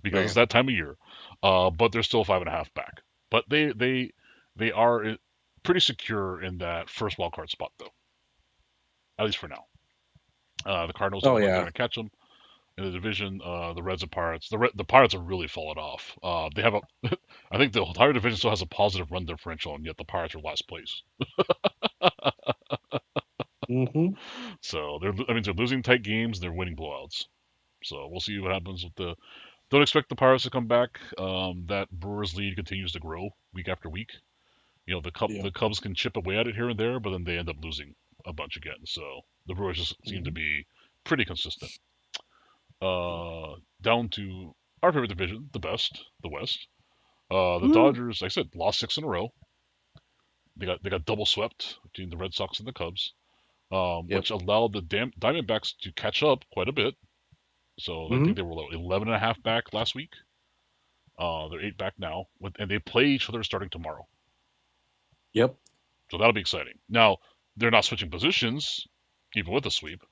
because it's Man. that time of year. But they're still 5.5 back. But they are pretty secure in that first wild card spot, though, at least for now. The Cardinals don't Oh look like they're yeah. going to catch them in the division. The Reds and Pirates. The Pirates have really fallen off. They have a, I think the entire division still has a positive run differential, and yet the Pirates are last place. Mm-hmm. So they're losing tight games. They're winning blowouts. So we'll see what happens with the. Don't expect the Pirates to come back. That Brewers lead continues to grow week after week. Yeah. The Cubs can chip away at it here and there, but then they end up losing a bunch again. So the Brewers just seem to Mm-hmm. be pretty consistent. Down to our favorite division, the West. The Woo. Dodgers, like I said, lost 6 in a row. They got double swept between the Red Sox and the Cubs, Yep. which allowed the Diamondbacks to catch up quite a bit. So I Mm-hmm. think they were 11 and a half back last week. They're 8 back now, and they play each other starting tomorrow. Yep. So that'll be exciting. Now they're not switching positions, even with the sweep,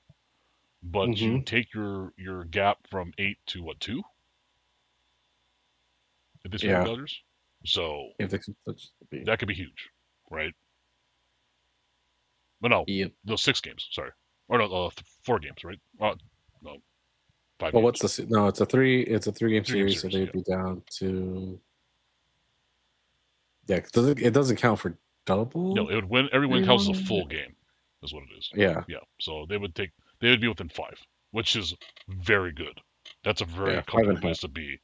but you Mm-hmm. take your gap from 8 to what 2 if they sweep the Yeah. Dodgers. So If they can touch the beat. that could be huge, right? But no, Yep. no 6 games. Sorry, or no, 4 games, right? No, five Well, games. what's no, it's a three. It's a 3 game 3 game series, so series. they'd Yeah, be down to yeah. 'Cause it doesn't count for no, double it would win. Every win counts as a anymore. full game, is what it is. Yeah. Yeah, so they would be within 5, which is very good. That's a Yeah. very Five comfortable and a place half. to be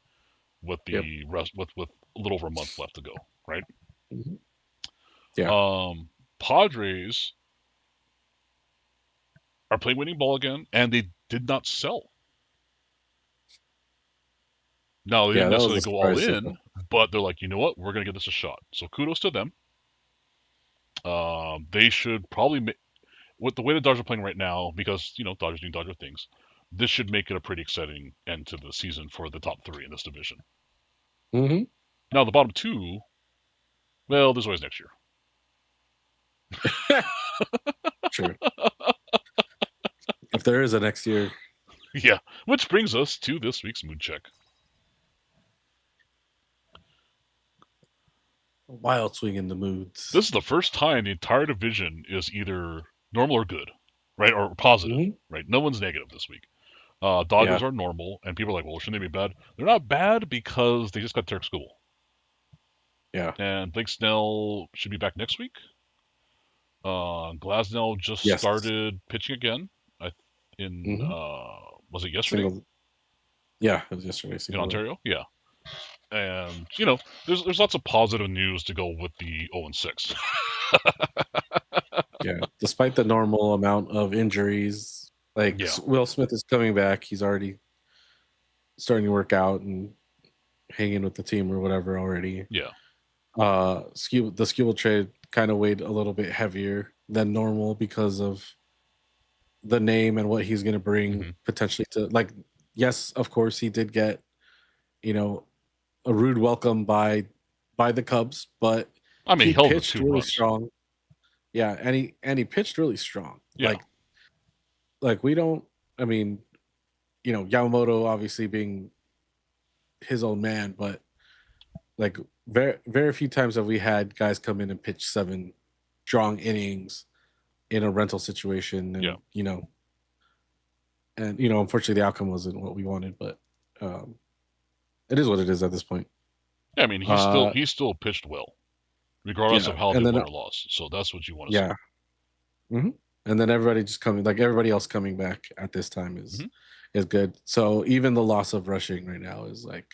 with Yep. the rest with a little over a month left to go, right? Mm-hmm. Yeah. Padres are playing winning ball again, and they did not sell. Now they Yeah. didn't That was necessarily a go all surprise. in, but they're like, you know what, we're gonna give this a shot. So kudos to them. They should probably with the way the Dodgers are playing right now, because Dodgers doing Dodger things. This should make it a pretty exciting end to the season for the top three in this division. Mm-hmm. Now the bottom two, well, there's always next year. True. If there is a next year. Yeah, which brings us to this week's mood check. Wild swing in the moods. This is the first time the entire division is either normal or good, right, or positive, Mm-hmm. right? No one's negative this week. Yeah. Dodgers are normal, and people are like, well, shouldn't they be bad? They're not bad because they just got Tarek School. Yeah. And Blake Snell should be back next week. Glasnow just Yes. started pitching again. In Mm-hmm. Was it yesterday Yeah, it was yesterday. in Ontario? Yeah. And there's lots of positive news to go with the 0-6. Yeah, despite the normal amount of injuries, like Yeah. Will Smith is coming back. He's already starting to work out and hanging with the team or whatever already. Yeah. The Skubal trade kind of weighed a little bit heavier than normal because of the name and what he's going to bring potentially to, like, yes, of course he did get, a rude welcome by the Cubs, but I mean, he held pitched two really runs. strong. Yeah, and he pitched really strong. Yeah. Like we don't. I mean, Yamamoto obviously being his own man, but like very very few times have we had guys come in and pitch 7 strong innings in a rental situation, and Yeah. Unfortunately the outcome wasn't what we wanted, but it is what it is at this point. Yeah, I mean, he still pitched well, regardless of how they won or lost. So that's what you want to see. Mm-hmm. And then everybody else coming back at this time is good. So even the loss of rushing right now is like,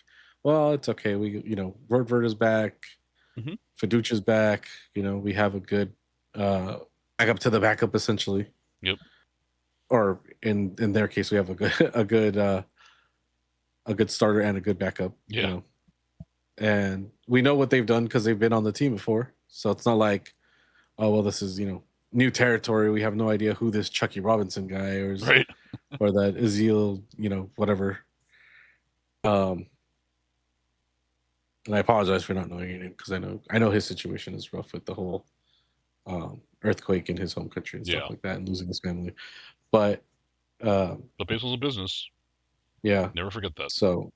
well, it's okay. We Vert is back, Feducci's back. We have a good backup to the backup essentially. Yep. Or in their case, we have a good starter and a good backup. Yeah. And we know what they've done because they've been on the team before. So it's not like, oh well, this is new territory. We have no idea who this Chucky Robinson guy is, right, or that Azil, whatever. And I apologize for not knowing it because I know his situation is rough with the whole earthquake in his home country and stuff like that, and losing his family. But the baseball's a business. Yeah, never forget that. So,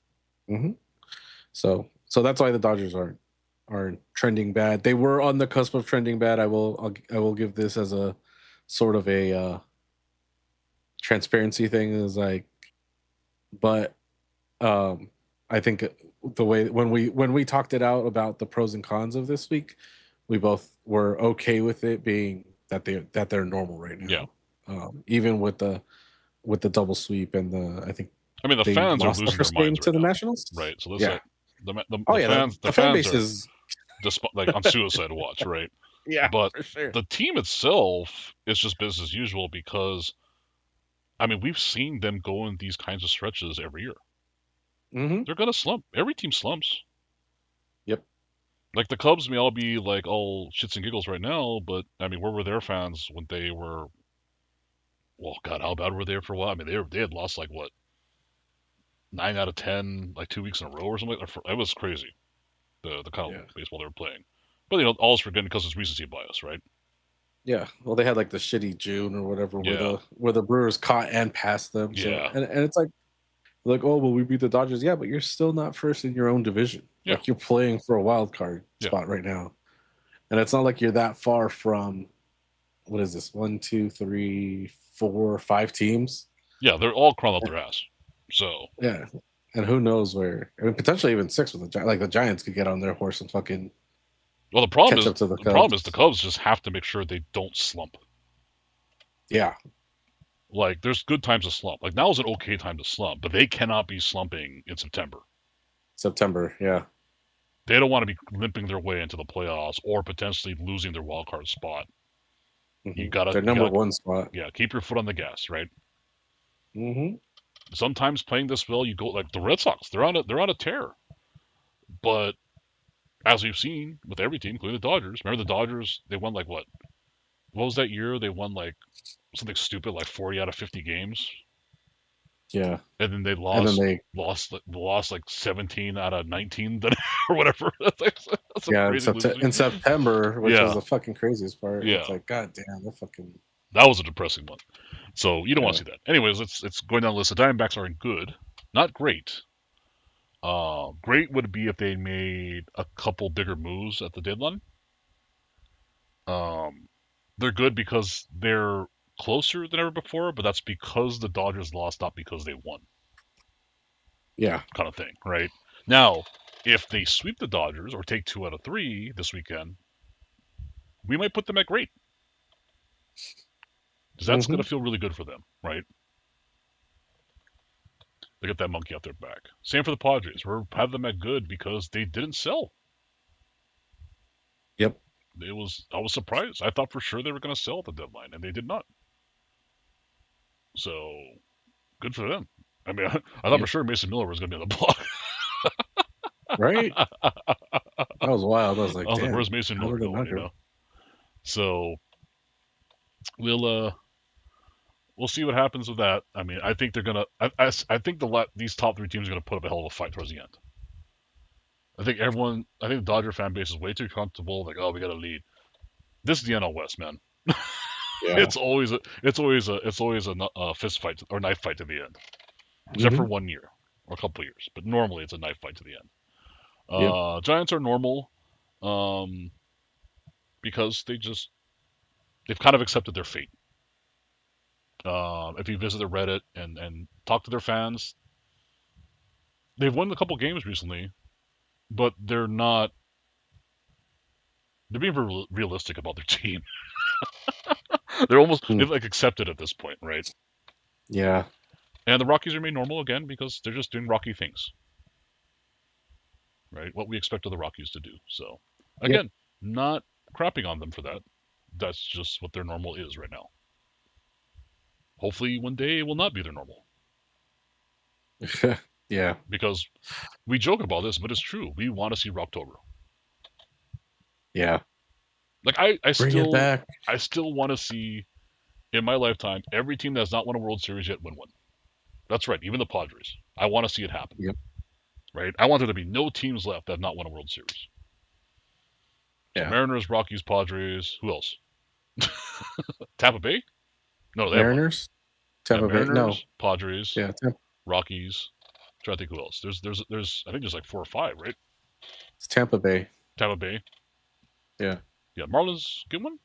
so that's why the Dodgers aren't trending bad. They were on the cusp of trending bad. I will give this as a sort of a transparency thing. Is like, but I think the way when we talked it out about the pros and cons of this week, we both were okay with it being that they're normal right now. Yeah. Even with the double sweep and the fans are losing their minds to the Nationals. Right. So this the fan base is like on suicide watch, right? Yeah, but for sure. The team itself is just business as usual because, we've seen them go in these kinds of stretches every year. They're gonna slump. Every team slumps. Yep. Like the Cubs may all be like all shits and giggles right now, but where were their fans when they were? Well, God, how bad were they for a while? They had lost like what, 9 out of 10, like 2 weeks in a row or something. It was crazy, the kind of baseball they were playing. But all is forgotten because it's recency bias, right? Yeah. Well, they had like the shitty June or whatever where the Brewers caught and passed them. Yeah. So, and it's like, oh well, we beat the Dodgers. Yeah, but you're still not first in your own division. Yeah. Like you're playing for a wild card spot right now, and it's not like you're that far from. What is this? 1, 2, 3, 4, 5 teams. Yeah, they're all crawling up their ass. So yeah, and who knows where? Potentially even 6 with the Giants. Like the Giants could get on their horse and fucking. Well, the problem is the Cubs just have to make sure they don't slump. Yeah. Like there's good times to slump. Like now is an okay time to slump, but they cannot be slumping in September. Yeah. They don't want to be limping their way into the playoffs or potentially losing their wild card spot. You gotta their number 1 spot. Yeah, keep your foot on the gas, right? Sometimes playing this well, you go like the Red Sox. They're on a tear, but as we've seen with every team, including the Dodgers. Remember the Dodgers? They won like what? What was that year? They won like something stupid, like 40 out of 50 games, Yeah. and then they And then lost like 17 out of 19 or whatever. That's some yeah, crazy in losing. September, which was Yeah, the fucking craziest part. It's yeah, like, God damn, they're fucking. that was a depressing one. So you don't want Yeah. to see that. Anyways, it's going down the list. The Diamondbacks aren't good, not great. Great would be if they made a couple bigger moves at the deadline. Um, they're good because they're closer than ever before, but that's because the Dodgers lost, not because they won, Yeah. kind of thing, right? Now, if they sweep the Dodgers or take 2 out of 3 this weekend, we might put them at great because that's going Hmm. to feel really good for them, right? They get that monkey out their back. Same for the Padres. We're have them at good because they didn't sell. Yep. I was surprised. I thought for sure they were going to sell at the deadline, and they did not. So good for them. I mean, I thought for Yep. sure Mason Miller was going to be on the block. Right. That was wild. I was I like, was like, damn, where's Mason how Miller did they going? not You go? know. So we'll see what happens with that. I mean, I think they're gonna. I think these top 3 teams are gonna put up a hell of a fight towards the end. I think everyone. I think the Dodger fan base is way too comfortable. Like, oh, we got a lead. This is the NL West, man. Yeah. It's always a fist fight or knife fight to the end, except for Hmm. 1 year or a couple years. But normally it's a knife fight to the end. Yep. Giants are normal um, because they've kind of accepted their fate. If you visit their Reddit and talk to their fans, they've won a couple games recently, but they're not. They're being realistic about their team. Mm. They've like accepted at this point, right? Yeah. And the Rockies remain normal again because they're just doing Rocky things, right? What we expect of the Rockies to do. So Yep. again, not crapping on them for that. That's just what their normal is right now. Hopefully, one day it will not be their normal Yeah. because we joke about this, but it's true. We want to see Rocktober. Yeah. Like Bring it back. I still want to see in my lifetime every team that's not won a World Series yet win one. That's right, even the Padres. I want to see it happen. Yep. Right? I want there to be no teams left that have not won a World Series. So Yeah. Mariners, Rockies, Padres. Who else? Tampa Bay? No, they have one. Mariners. Yeah, Tampa Bay. No. Mariners, Padres, Yeah. Rockies. I'm trying to think who else. There's I think there's like 4 or 5, right? It's Tampa Bay. Tampa Bay. Yeah. Yeah, Marlins get one.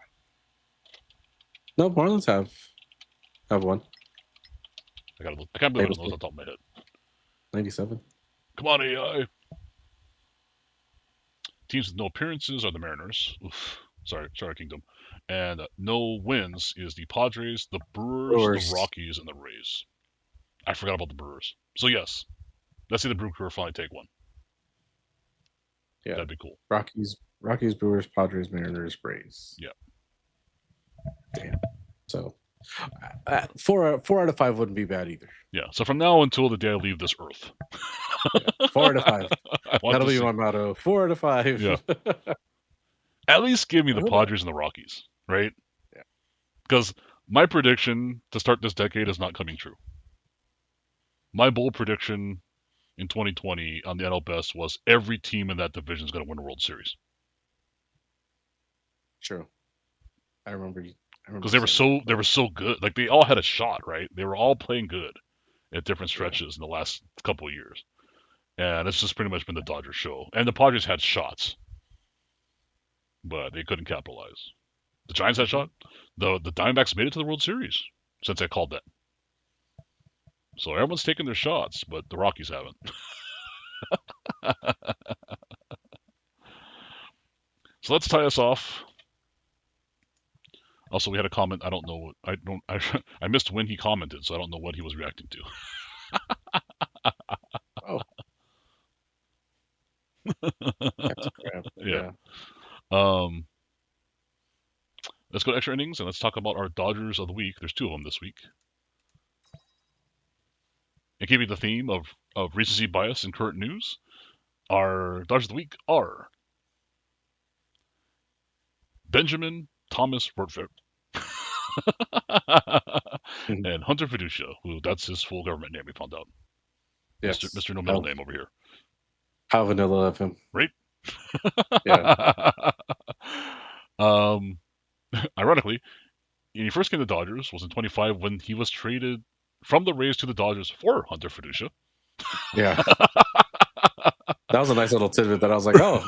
No, Marlins have one. I gotta look. I can't believe I don't know off the top of my head. 97. Come on, AI. Teams with no appearances are the Mariners. Oof. Sorry, Kingdom. And no wins is the Padres, the Brewers, the Brewers. Rockies, and the Rays. I forgot about the Brewers. So yes, let's see the Brew Crew finally take one. Yeah. That'd be cool. Rockies, Brewers, Padres, Mariners, Rays. Yeah. Damn. So, four out of 5 wouldn't be bad either. Yeah. So from now until the day I leave this earth, Yeah. 4 out of 5. That'll be see, my motto. 4 out of 5. Yeah. At least give me I the hope Padres and the Rockies, right? Yeah. Because my prediction to start this decade is not coming true. My bold prediction in 2020 on the NL Best was every team in that division is going to win a World Series. True. I remember Because saying they were so good. Like they all had a shot, right? They were all playing good at different stretches in the last couple of years. And it's just pretty much been the Dodgers show. And the Padres had shots, but they couldn't capitalize. The Giants had a shot. The Diamondbacks made it to the World Series since I called that. So everyone's taking their shots, but the Rockies haven't. So let's tie us off. Also, we had a comment. I don't know. I missed when he commented, so I don't know what he was reacting to. Oh. That's crap. Yeah. Yeah. Um, let's go to extra innings and let's talk about our Dodgers of the week. There's 2 of them this week. And keeping the theme of recency bias in current news, our Dodgers of the week are Benjamin Thomas Rortvedt. Mhm. And Hunter Fiducia, who that's his full government name, we found out. Yes. Mr. No Middle Name over here. How vanilla of him. Right? Yeah. um, ironically, when he first came to the Dodgers was in 25 when he was traded from the Rays to the Dodgers for Hunter Fiducia. Yeah. That was a nice little tidbit that I was like, oh,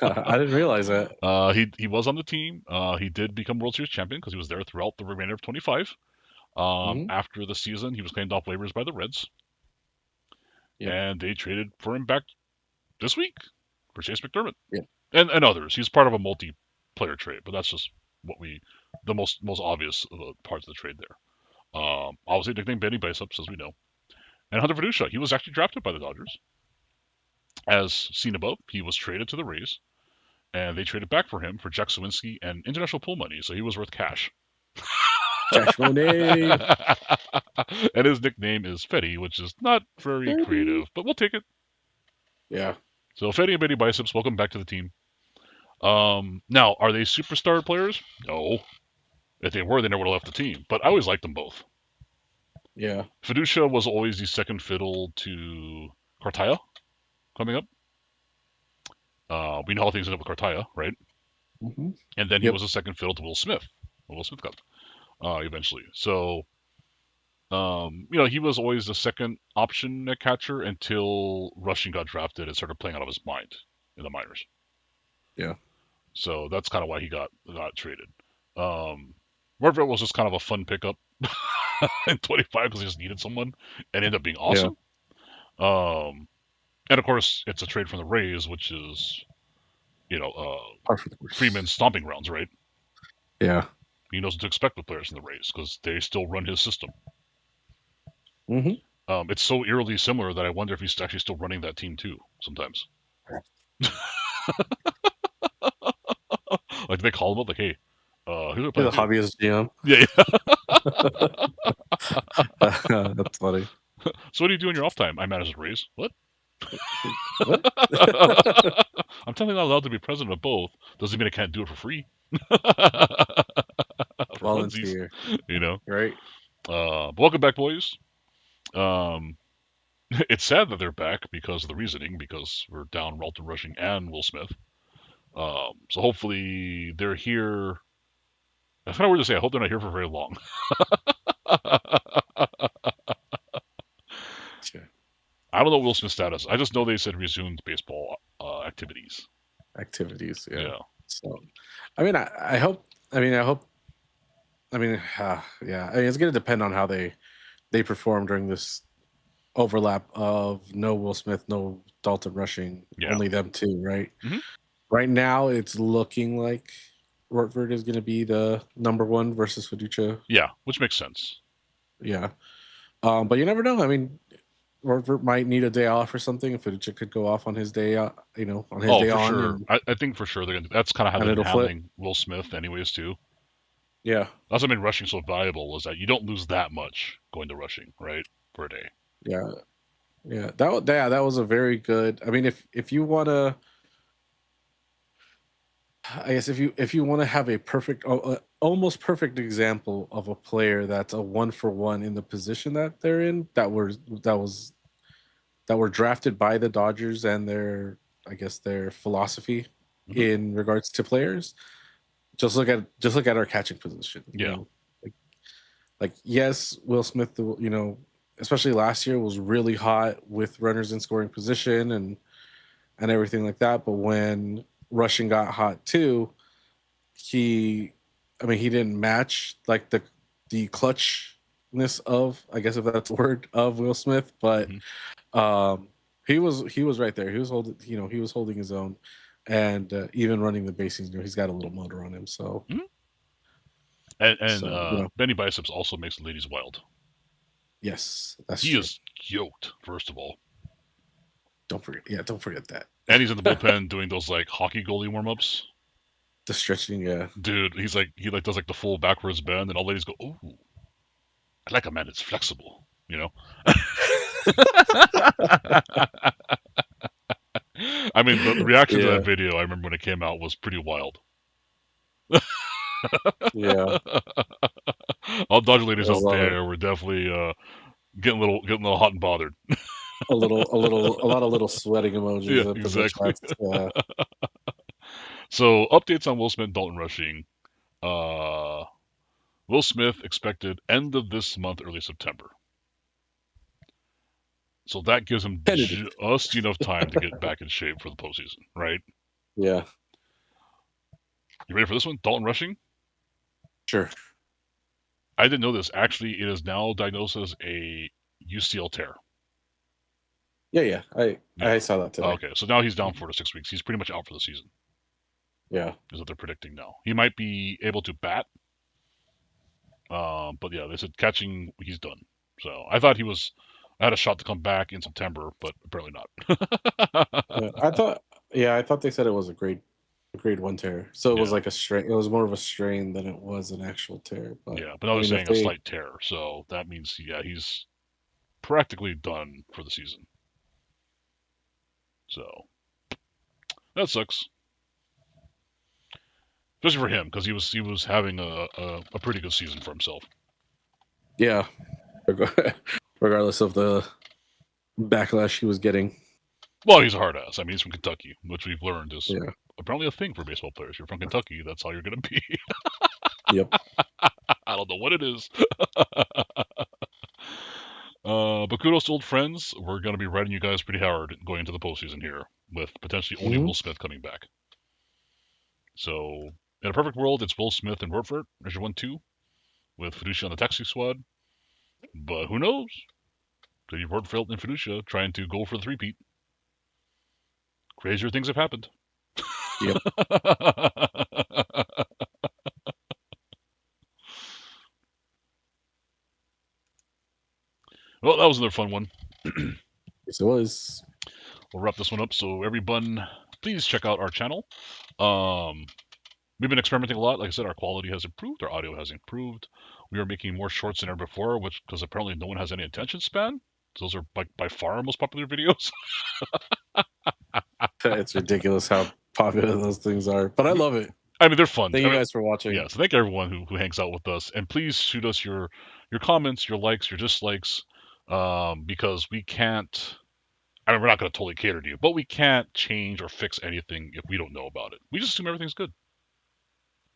I didn't realize that. He was on the team. He did become World Series champion because he was there throughout the remainder of 25. Mm-hmm. After the season, he was claimed off waivers by the Reds, Yep. and they traded for him back this week for Chase McDermott Yep. and others. He's part of a multiplayer trade, but that's just the most obvious parts of the trade there. Obviously, nicknamed Benny Biceps, as we know, and Hunter Fiducia. He was actually drafted by the Dodgers. As seen above, he was traded to the Rays, and they traded back for him for Jack Sawinski and international pool money, so he was worth cash. Cash money. And his nickname is Feddy, which is not very Feddy. creative, but we'll take it. Yeah. So Feddy and Benny Biceps, welcome back to the team. Now, are they superstar players? No. If they were, they never would have left the team. But I always liked them both. Yeah. Fiducia was always the second fiddle to Cartaya coming up. We know how things ended up with Cartaya, right? Mm-hmm. And then he was a second fiddle to Will Smith. Will Smith got eventually. So, he was always the second option at catcher until Rushing got drafted and started playing out of his mind in the minors. Yeah. So that's kind of why he got traded. Rortvedt was just kind of a fun pickup in 25 because he just needed someone and ended up being awesome. Yeah. And of course, it's a trade from the Rays, which is, Freeman's stomping grounds, right? Yeah. He knows what to expect with players in the Rays because they still run his system. Mm-hmm. It's so eerily similar that I wonder if he's actually still running that team too sometimes. Like they call him up, like, hey, who's the hobbyist GM. Yeah. That's funny. So what do you do in your off time? I manage the Rays. What? What? I'm technically not allowed to be president of both. Doesn't mean I can't do it for free. Volunteer. Right. But welcome back, boys. It's sad that they're back because of the reasoning, because we're down Walter Rushing and Will Smith. So hopefully they're here. That's kind of weird to say. I hope they're not here for very long. I don't know Will Smith's status. I just know they said resumed baseball activities. Yeah. So, I hope. Yeah. It's going to depend on how they perform during this overlap of no Will Smith, no Dalton Rushing, only them two, right? Mm-hmm. Right now, it's looking like Rortvedt is going to be the number one versus Fiducia. Yeah, which makes sense. Yeah. But you never know. Rortvedt might need a day off or something. If Fiducia could go off on his day, on his day on. Sure. I think for sure that's kind of how they're handling Will Smith, anyways, too. Yeah. That's what made Rushing so valuable, was that you don't lose that much going to Rushing, right, for a day. Yeah. Yeah. That was a very good. If you want to. I guess if you want to have a perfect, almost perfect example of a player that's a 1-for-1 in the position that they're in, that were drafted by the Dodgers and their philosophy in regards to players, just look at our catching position. Yeah. Like yes, Will Smith, especially last year, was really hot with runners in scoring position and everything like that. But when Rushing got hot too, he didn't match like the clutchness of, I guess if that's the word, of Will Smith, but he was right there. He was holding his own, and even running the bases, he's got a little motor on him. So, Benny Biceps also makes the ladies wild. Yes, that's he true. is yoked, first of all. Don't forget that. And he's in the bullpen doing those like hockey goalie warm-ups. The stretching, yeah. Dude, he does like the full backwards bend, and all ladies go, "Ooh, I like a man that's flexible," The reaction to that video, I remember when it came out, was pretty wild. Yeah, All Dodger ladies there's out there were definitely getting a little hot and bothered. a lot of little sweating Yeah, emojis up in the exactly. chats. Yeah. So updates on Will Smith, Dalton Rushing. Uh, Will Smith expected end of this month, early September. So that gives him Kennedy. just enough time to get back in shape for the postseason, right? Yeah, You ready for this one? Dalton Rushing. sure. I didn't know this. Actually, it is now diagnosed as a UCL tear. Yeah. Yeah. I saw that today. Okay, so now he's down 4 to 6 weeks. He's pretty much out for the season. Yeah. Is what they're predicting now. He might be able to bat, but yeah, they said catching he's done. So I thought I had a shot to come back in September, but apparently not. Yeah, I thought they said it was a grade 1 tear. So it was Yeah. like a strain. It was more of a strain than it was an actual tear. But Yeah, but now I they're mean, if saying a they slight tear, so that means he's practically done for the season. So that sucks, especially for him because he was having a pretty good season for himself. yeah, regardless of the backlash he was getting. Well, he's a hard ass. I mean, he's from Kentucky, which we've learned is Yeah. apparently a thing for baseball players. You're from Kentucky, that's how you're gonna be. Yep. I don't know what it is. But kudos to old friends. We're going to be riding you guys pretty hard going into the postseason here, with potentially only Will Smith coming back. So, in a perfect world, it's Will Smith and Rortfurt as your 1-2, with Fiducia on the taxi squad. But who knows? Maybe Rortfurt and Fiducia trying to go for the three-peat. Crazier things have happened. Yep. Well, that was another fun one. Yes, it was. We'll wrap this one up. So everyone, please check out our channel. We've been experimenting a lot. Like I said, our quality has improved, our audio has improved. We are making more shorts than ever before, which because apparently no one has any attention span. Those are by far our most popular videos. It's ridiculous how popular those things are, but I love it. I mean, they're fun. Thank you guys for watching. Yeah, so thank everyone who hangs out with us, and please shoot us your comments, your likes, your dislikes, because we can't. I mean, we're not going to totally cater to you, but we can't change or fix anything if we don't know about it. We just assume everything's good.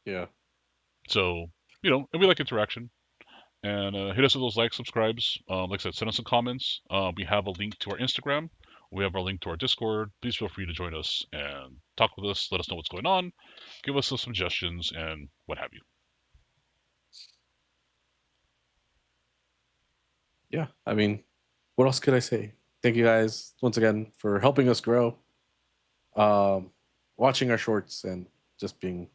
Yeah. So, and we like interaction. And hit us with those likes, subscribes. Like I said, send us some comments. We have a link to our Instagram. We have our link to our Discord. Please feel free to join us and talk with us. Let us know what's going on. Give us some suggestions and what have you. Yeah. I mean, what else could I say? Thank you guys once again for helping us grow, watching our shorts, and just being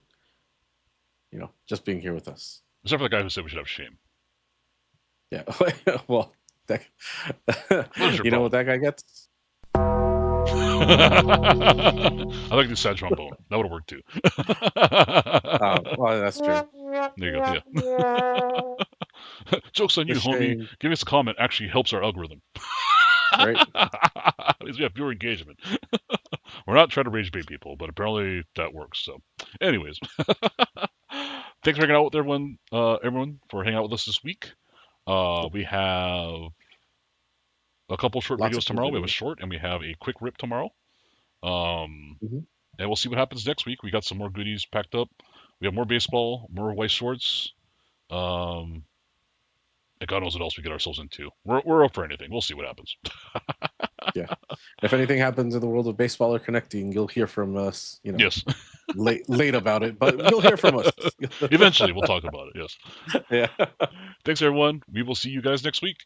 here with us. Except for the guy who said we should have shame. Yeah. Well, you know what that guy gets? I like the sad trombone. That would have worked too. Well, that's true. There you go. Yeah. Joke's on you, homie. Giving us a comment actually helps our algorithm. Right? At least we have viewer engagement. We're not trying to rage bait people, but apparently that works. So, anyways, thanks for hanging out with everyone for hanging out with us this week. We have a couple short videos tomorrow. We have a short and we have a quick rip tomorrow. And we'll see what happens next week. We got some more goodies packed up. We have more baseball, more Weiss Schwarz. And God knows what else we get ourselves into. We're up for anything. We'll see what happens. Yeah. If anything happens in the world of baseball or connecting, you'll hear from us. Yes. late about it, but you'll hear from us. Eventually, we'll talk about it. Yes. Yeah. Thanks, everyone. We will see you guys next week.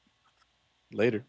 Later.